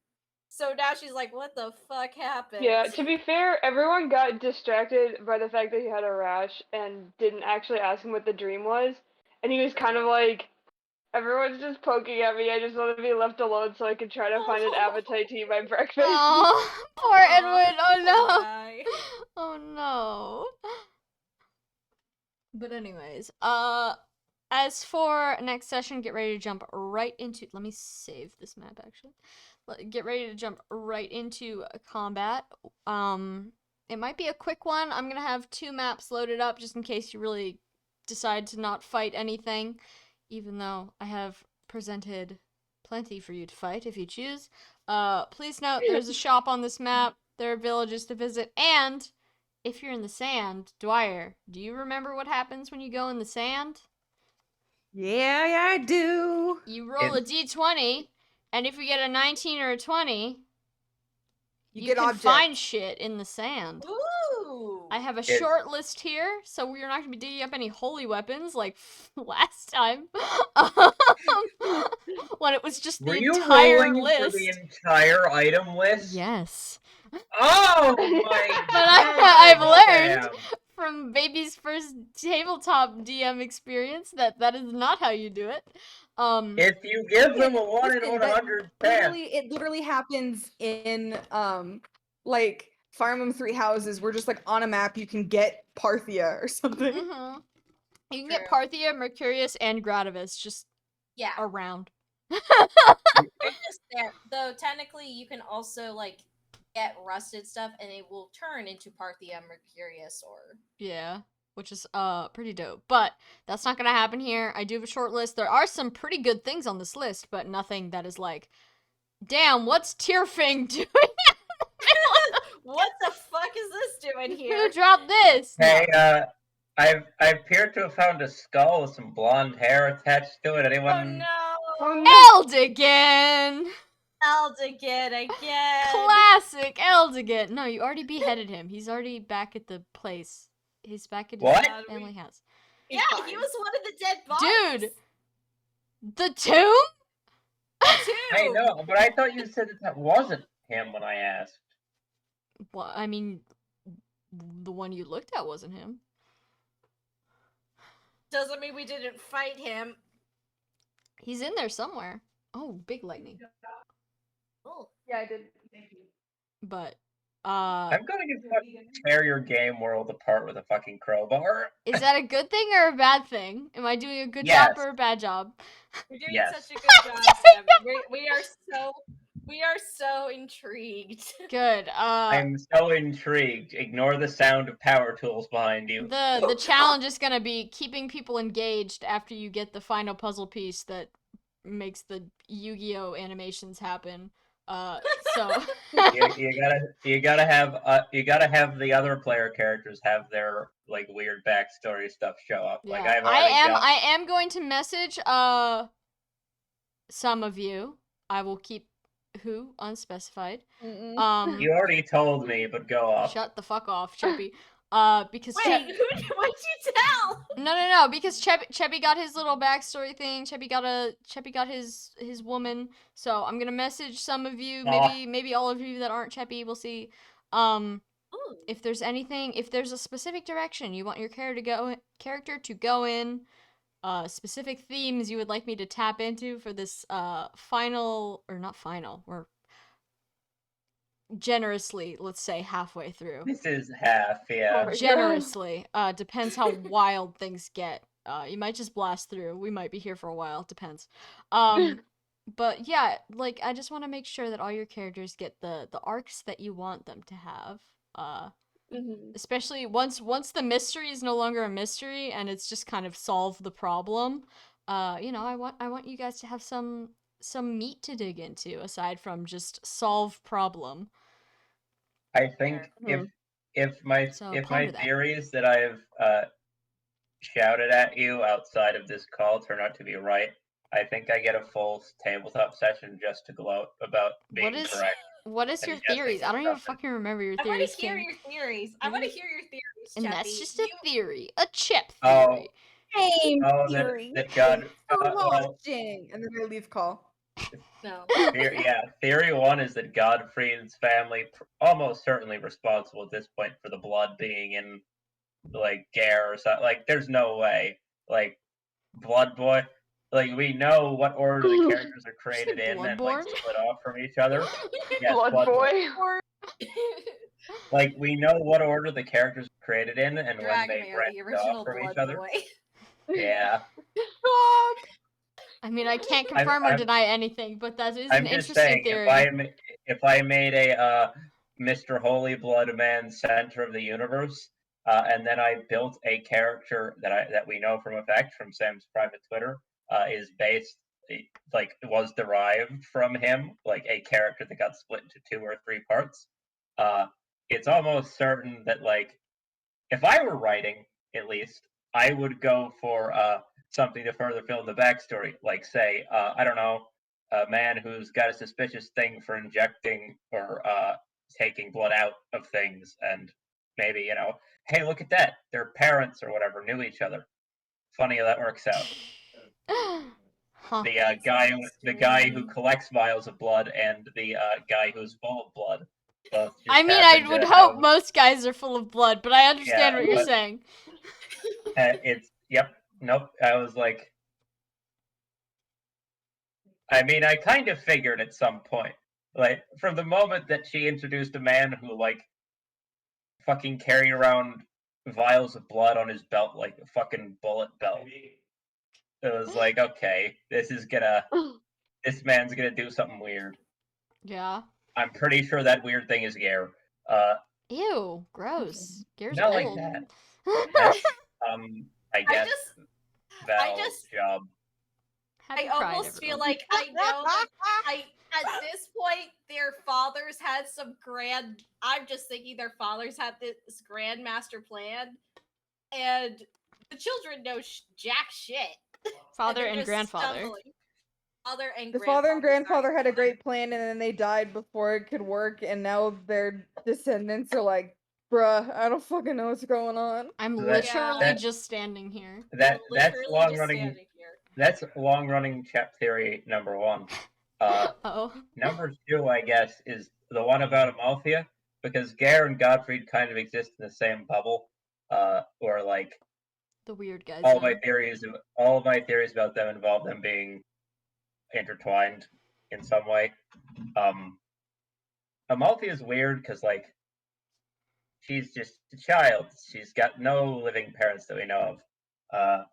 So now she's like, "What the fuck happened?"
Yeah, to be fair, everyone got distracted by the fact that he had a rash and didn't actually ask him what the dream was. And he was kind of like, everyone's just poking at me. I just want to be left alone so I can try to find an appetite to eat my breakfast.
Oh, poor
Aw,
Edwin. Oh
poor
no.
guy.
Oh no. But anyways, as for next session, get ready to jump right into. Let me save this map actually. Get ready to jump right into combat. It might be a quick one. I'm gonna have 2 maps loaded up just in case you really decide to not fight anything, even though I have presented plenty for you to fight if you choose. Please note there's a shop on this map. There are villages to visit, and if you're in the sand, Dwyer, do you remember what happens when you go in the sand?
Yeah, I do.
You roll a d20, and if you get a 19 or a 20, you
get
can
objects.
find shit in the sand.
Ooh.
I have a short list here, so we're not going to be digging up any holy weapons like last time. When it was just the
Were you
entire
rolling
list.
for the entire item list?
Yes.
Oh my
But
god!
I've learned
Damn.
from Baby's first tabletop DM experience that that is not how you do it.
If you give them a 1 in
Listen,
100 chance.
it literally happens in like Fire Emblem Three Houses. We're just like on a map. You can get Parthia or something.
mhm. You can
True.
get Parthia, Mercurius, and Gradavis just
Yeah,
around.
they're just there. Though technically, you can also like get rusted stuff, and it will turn into Parthia, Mercurius, or
Yeah, which is pretty dope. But that's not gonna happen here. I do have a short list. There are some pretty good things on this list, but nothing that is like, damn, what's Tearfing doing?
what the fuck is this doing
Who
here?
dropped this?
Hey, I appear to have found a skull with some blonde hair attached to it.
Oh
Anyone?
no!
Oh no!
Eldigan!
Eldigan again.
Classic Eldigan! No, you already beheaded him. He's already back at the place. He's back at his
What?
family house.
Yeah,
Fine.
he was one of the dead bodies.
Dude! The tomb?
Two.
I know, but I thought you said that wasn't him when I asked.
Well, I mean, the one you looked at wasn't him.
Doesn't mean we didn't fight him.
He's in there somewhere. Oh, big lightning.
Oh.
Yeah, I did.
But,
I'm gonna tear your game world apart with a fucking crowbar.
is that a good thing or a bad thing? Am I doing a good
Yes.
job or a bad job?
You're doing
Yes.
such a good job, Sammy. We are so intrigued.
Good.
I'm so intrigued. Ignore the sound of power tools behind you.
The challenge is gonna be keeping people engaged after you get the final puzzle piece that makes the Yu-Gi-Oh animations happen. So
you gotta have the other player characters have their like weird backstory stuff show up.
yeah,
Like
I am going to message some of you. I will keep who unspecified.
Mm-mm.
You already told me, but go off.
Shut the fuck off, Cheppy. Because
Wait, what'd you tell?
No, because Cheppy got his little backstory thing. Cheppy got his woman. So I'm gonna message some of you, maybe all of you that aren't Cheppy. We'll see.
Ooh.
If there's a specific direction you want your character to go in, specific themes you would like me to tap into for this we're generously, let's say, halfway through.
This is half, yeah.
Oh,
Generously. Depends how wild things get. You might just blast through. We might be here for a while. Depends. But yeah, like, I just want to make sure that all your characters get the arcs that you want them to have. Especially once the mystery is no longer a mystery and it's just kind of solve the problem. I want you guys to have some meat to dig into aside from just solve problem.
I think if my
ponder that.
theories that I've shouted at you outside of this call turn out to be right, I think I get a full tabletop session just to gloat about being
What is
correct.
what is
and
your
guessing
theories? I don't even
something.
fucking remember your
I want
theories,
to hear
King.
your theories. I
What
want
do
to
you-
hear your theories,
And
Chappie.
that's just a theory, a chip
Oh,
theory.
Same
oh,
theory.
that God.
Thanks for
Well,
watching. And then I leave call.
No.
theory one is that Godfrey's family almost certainly responsible at this point for the blood being in like Gare or something. Like, there's no way. Like, Blood Boy. Like, we know what order the characters are created in and like
Bloodborne?
split off from each other. Yes,
Blood Boy.
Like, we know what order the characters are created in and when they
Dragmare,
branch
the
off
original
from each
Blood
other.
Boy.
Yeah.
I mean, I can't
I'm-
confirm or
I'm-
deny anything, but that is
I'm
an
just
interesting
saying,
theory.
if I made a Mr. Holy Blood Man center of the universe, and then I built a character that we know from a fact from Sam's private Twitter is based like was derived from him, like a character that got split into 2 or 3 parts. It's almost certain that like if I were writing, at least, I would go for something to further fill in the backstory. Like, say, I don't know, a man who's got a suspicious thing for injecting or taking blood out of things, and maybe, you know, hey, look at that. Their parents or whatever knew each other. Funny how that works out.
Huh.
The guy who collects vials of blood and the guy who's full of blood. Both just
I mean, I
happen
would
to
hope
have-
most guys are full of blood, but I understand
Yeah,
what you're
but-
saying.
Nope. I was like, I mean, I kind of figured at some point, like, from the moment that she introduced a man who, like, fucking carried around vials of blood on his belt like a fucking bullet belt. It was like, okay, this man's gonna do something weird.
Yeah.
I'm pretty sure that weird thing is Gare.
Ew, gross. Gare's
Not
old.
like that. That's, I guess, Val's
just-
job.
Happy
I
Pride,
almost feel
everyone.
like I know that at this point their fathers had some grand. I'm just thinking their fathers had this grand master plan, and the children know jack shit.
Father
they're
and
just
grandfather.
stumbling. Father and
The
grandfather.
father and grandfather
sorry.
had a great plan and then they died before it could work, and now their descendants are like, bruh, I don't fucking know what's going on.
I'm
That-
literally
that-
just standing here.
That's
Literally
long
just
running.
standing here.
That's long running chap theory number 1.
Oh.
Number 2, I guess, is the one about Amalthea, because Gare and Gottfried kind of exist in the same bubble. Or like
The weird guys.
all of my theories about them involve them being intertwined in some way. Amalthea is weird because like she's just a child. She's got no living parents that we know of.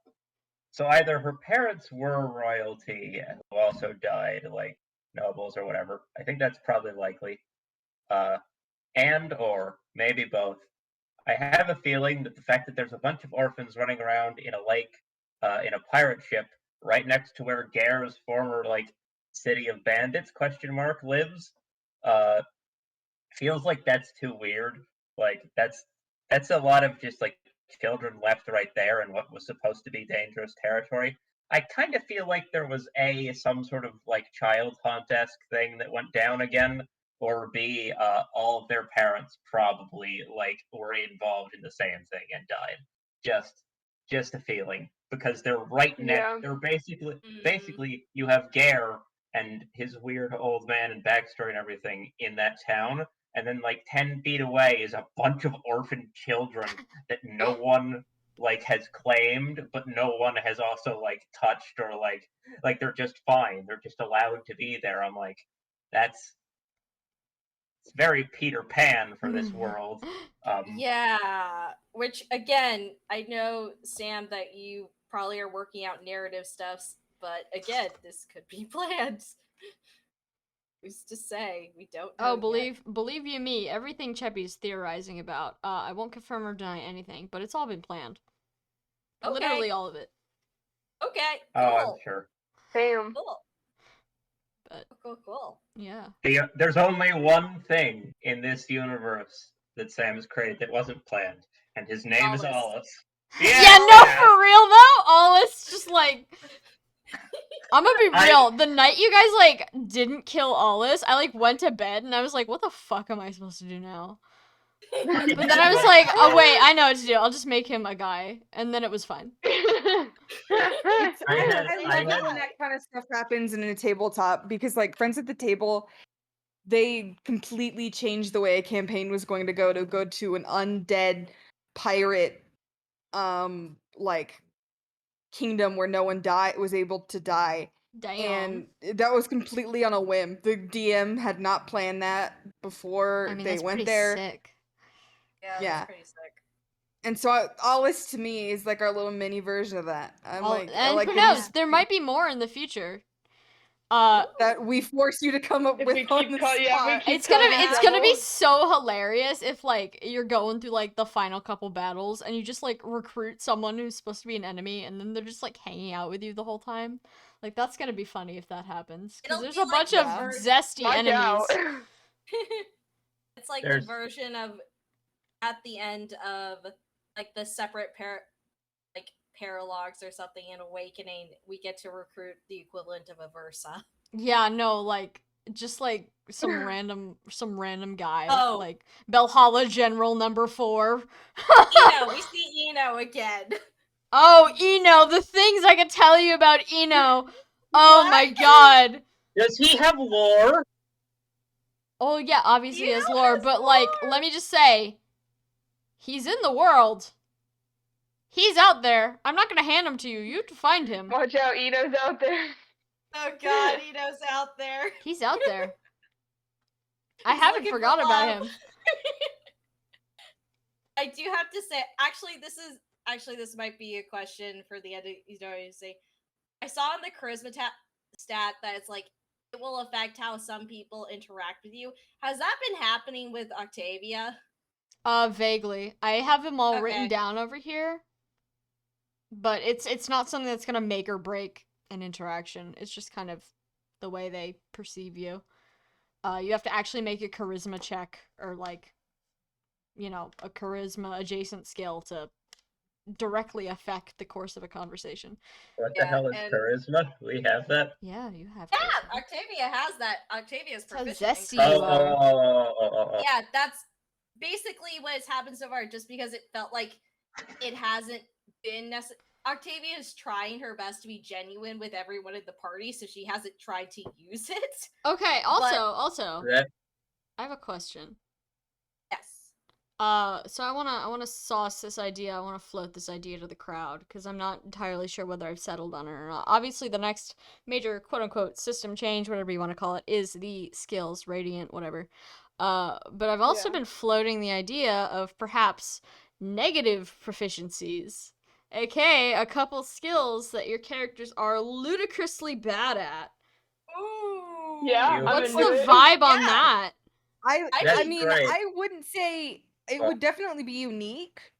So either her parents were royalty who also died, like nobles or whatever. I think that's probably likely. And or maybe both. I have a feeling that the fact that there's a bunch of orphans running around in a lake, in a pirate ship, right next to where Gare's former like city of bandits lives, feels like that's too weird. Like that's a lot of just like children left right there in what was supposed to be dangerous territory. I kind of feel like there was some sort of like child hunt-esque thing that went down again, or B, all of their parents probably like were involved in the same thing and died. Just a feeling because they're right next.
Yeah.
They're basically you have Gare and his weird old man and backstory and everything in that town, and then like 10 feet away is a bunch of orphaned children that no one like has claimed, but no one has also like touched or like they're just fine. They're just allowed to be there. I'm like, it's very Peter Pan for this world.
Yeah, which again, I know, Sam, that you probably are working out narrative stuffs, but again, this could be planned. Who's to say? We don't know.
Oh, believe you me, everything Cheppy's theorizing about, I won't confirm or deny anything, but it's all been planned.
Okay.
Literally all of it.
Okay.
Oh, I'm
Cool.
sure.
Damn.
Cool.
But
Cool.
yeah.
There's only one thing in this universe that Sam has created that wasn't planned, and his name is
Alice.
Alice.
Yeah, no, for real though? All it's just like I'm gonna be real. The night you guys like didn't kill Alice, I like went to bed and I was like, "What the fuck am I supposed to do now?" But then I was like, "Oh wait, I know what to do. I'll just make him a guy," and then it was fine.
I
I
love it when that kind of stuff happens in a tabletop because, like, Friends at the Table, they completely changed the way a campaign was going to go to an undead pirate, like kingdom where no one was able to die.
Damn.
And that was completely on a whim. The DM had not planned that before
I mean,
they
that's
went
pretty
there.
sick.
Yeah,
Yeah.
that's pretty sick.
And so Alice to me is like our little mini version of that. I like
and
that
who
you
knows? There might be more in the future.
that we force you to come up
If
with
we
on
keep
the
call- yeah, we
spot.
keep
It's gonna
causing
it's gonna be
trouble.
so hilarious if like you're going through like the final couple battles and you just like recruit someone who's supposed to be an enemy and then they're just like hanging out with you the whole time. Like that's gonna be funny if that happens because
It'll
there's
be
a
like
bunch of
the
zesty
Watch
enemies.
out.
It's like
There's-
the version of at the end of like the separate like paralogs or something in Awakening, we get to recruit the equivalent of a Versa.
Yeah, no, like just like some random guy,
Oh.
like Belhala General number 4.
Eno, we see Eno again.
Oh, Eno, the things I could tell you about Eno. Oh my
What?
god.
Does he have lore?
Oh yeah, obviously he has
Eno
lore,
has
but like,
lore.
let me just say, he's in the world. He's out there. I'm not gonna hand him to you. You have to find him.
Watch out, Eno's out there.
Oh god, Eno's out there.
He's out there. I
He's
haven't
looking for
forgot about
love.
him.
I do have to say, actually this might be a question for the end of you say. I saw in the charisma stat that it's like it will affect how some people interact with you. Has that been happening with Octavia?
Vaguely. I have them all written
Okay.
down over here. But it's not something that's gonna make or break an interaction. It's just kind of the way they perceive you. You have to actually make a charisma check or like, you know, a charisma adjacent skill to directly affect the course of a conversation.
What
Yeah,
the hell is
and-
charisma? We have that?
Yeah, you have.
Yeah,
charisma.
Octavia has that. Octavia's
That's how
proficient. in
zesty
charisma.
you are.
Yeah, that's basically what has happened so far. Just because it felt like it hasn't been necessary. Octavia is trying her best to be genuine with everyone in the party, so she hasn't tried to use it.
Okay. Also,
That
I have a question.
Yes.
So I wanna sauce this idea. I wanna float this idea to the crowd because I'm not entirely sure whether I've settled on it or not. Obviously, the next major quote unquote system change, whatever you want to call it, is the skills, radiant, whatever. But I've also
Yeah.
been floating the idea of perhaps negative proficiencies, aka a couple skills that your characters are ludicrously bad at.
Ooh.
Yeah, I'm
What's
into
the
it.
vibe on
Yeah.
that?
I
That's
mean,
great.
I wouldn't say it
Well-
would definitely be unique.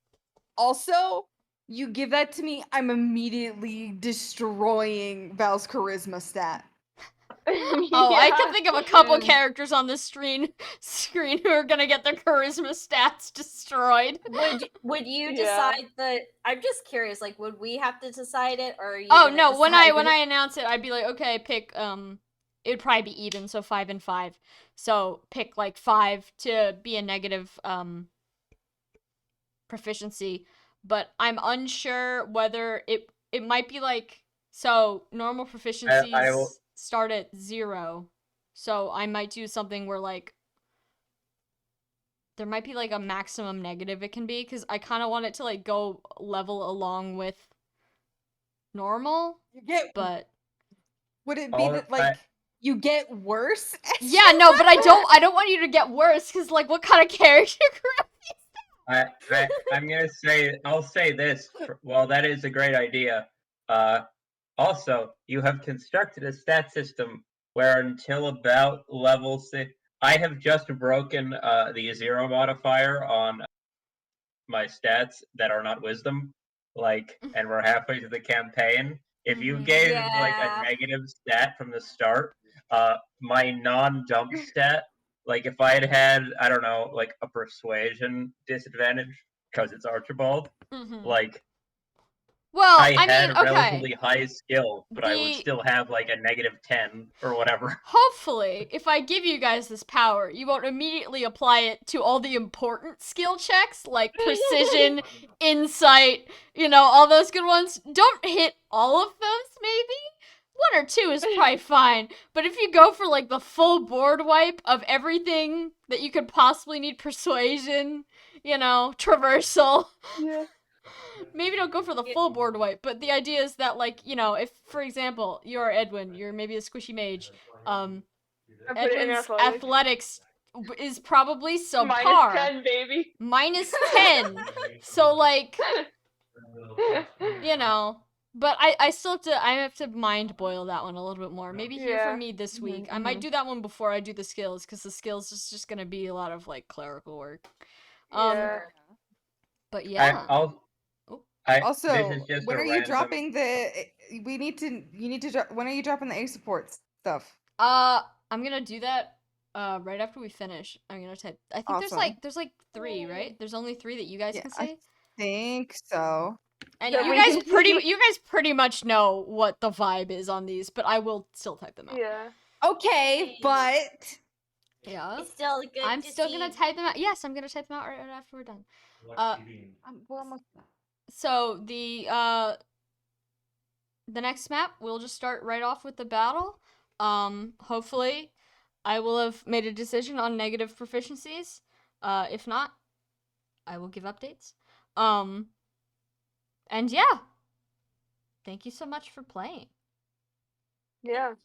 Also, you give that to me, I'm immediately destroying Val's charisma stat.
Oh, I can think of a couple
Mm.
characters on this screen who are gonna get their charisma stats destroyed.
Would you
Yeah.
decide the? I'm just curious. Like, would we have to decide it, or are you?
Oh
gonna
no, when I
decide it?
announce it, I'd be like, okay, pick it'd probably be even, so 5 and 5. So pick like 5 to be a negative proficiency, but I'm unsure whether it might be like, so normal proficiencies
I will-
start at 0. So I might do something where like there might be like a maximum negative it can be because I kind of want it to like go level along with normal,
You get
but
would it be
All
that
I-
like you get worse? as
yeah,
you
no, but I
level?
don't want you to get worse because like what kind of character?
I'm gonna say I'll say this. Well, that is a great idea. Also, you have constructed a stat system where until about level 6, I have just broken the 0 modifier on my stats that are not wisdom. Like, and we're halfway through the campaign. If you
Mhm.
gave like
Yeah.
a negative stat from the start, my non-jump stat, like if I had I don't know, like a persuasion disadvantage because it's Archibald,
Mhm.
like
Well,
I
I
had
mean,
a
okay.
relatively high skill, but I would
The-
still have like a -10 or whatever.
Hopefully, if I give you guys this power, you won't immediately apply it to all the important skill checks like precision, insight, all those good ones. Don't hit all of those, maybe? 1 or 2 is probably fine. But if you go for like the full board wipe of everything that you could possibly need persuasion, traversal.
Yeah.
Maybe don't go for the full board wipe, but the idea is that, like, if, for example, you're Edwin, you're maybe a squishy mage,
I put it in
Edwin's
athletics.
athletics is probably subpar.
-10, baby.
-10. So, like, but I still have to mind boil that one a little bit more. Maybe hear
Yeah.
from me this week. I might do that one before I do the skills, because the skills is just gonna be a lot of, like, clerical work.
Yeah.
But yeah.
Also,
this is just
when
a
are you
random-
dropping the? You need to. When are you dropping the A support stuff?
I'm gonna do that right after we finish. I'm gonna type. I think
Awesome.
there's like 3, right? There's only 3 that you guys
Yeah,
can
I
say.
think so.
And
That
you
we
guys
can
pretty much know what the vibe is on these, but I will still type them out.
Yeah.
Okay, but
Yeah.
It's still good.
I'm
to
still
see.
gonna type them out. Yes, I'm gonna type them out right after we're done.
we're almost done.
So the next map, we'll just start right off with the battle. Hopefully, I will have made a decision on negative proficiencies. If not, I will give updates. And yeah. Thank you so much for playing.
Yeah.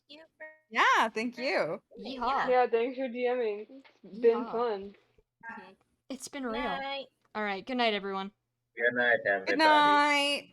Yeah, thank you.
Yeehaw.
Yeah, thanks for DMing. It's been
Yeehaw.
fun.
It's been real.
Night.
All right. Good night, everyone.
Good night, everybody.
Good night.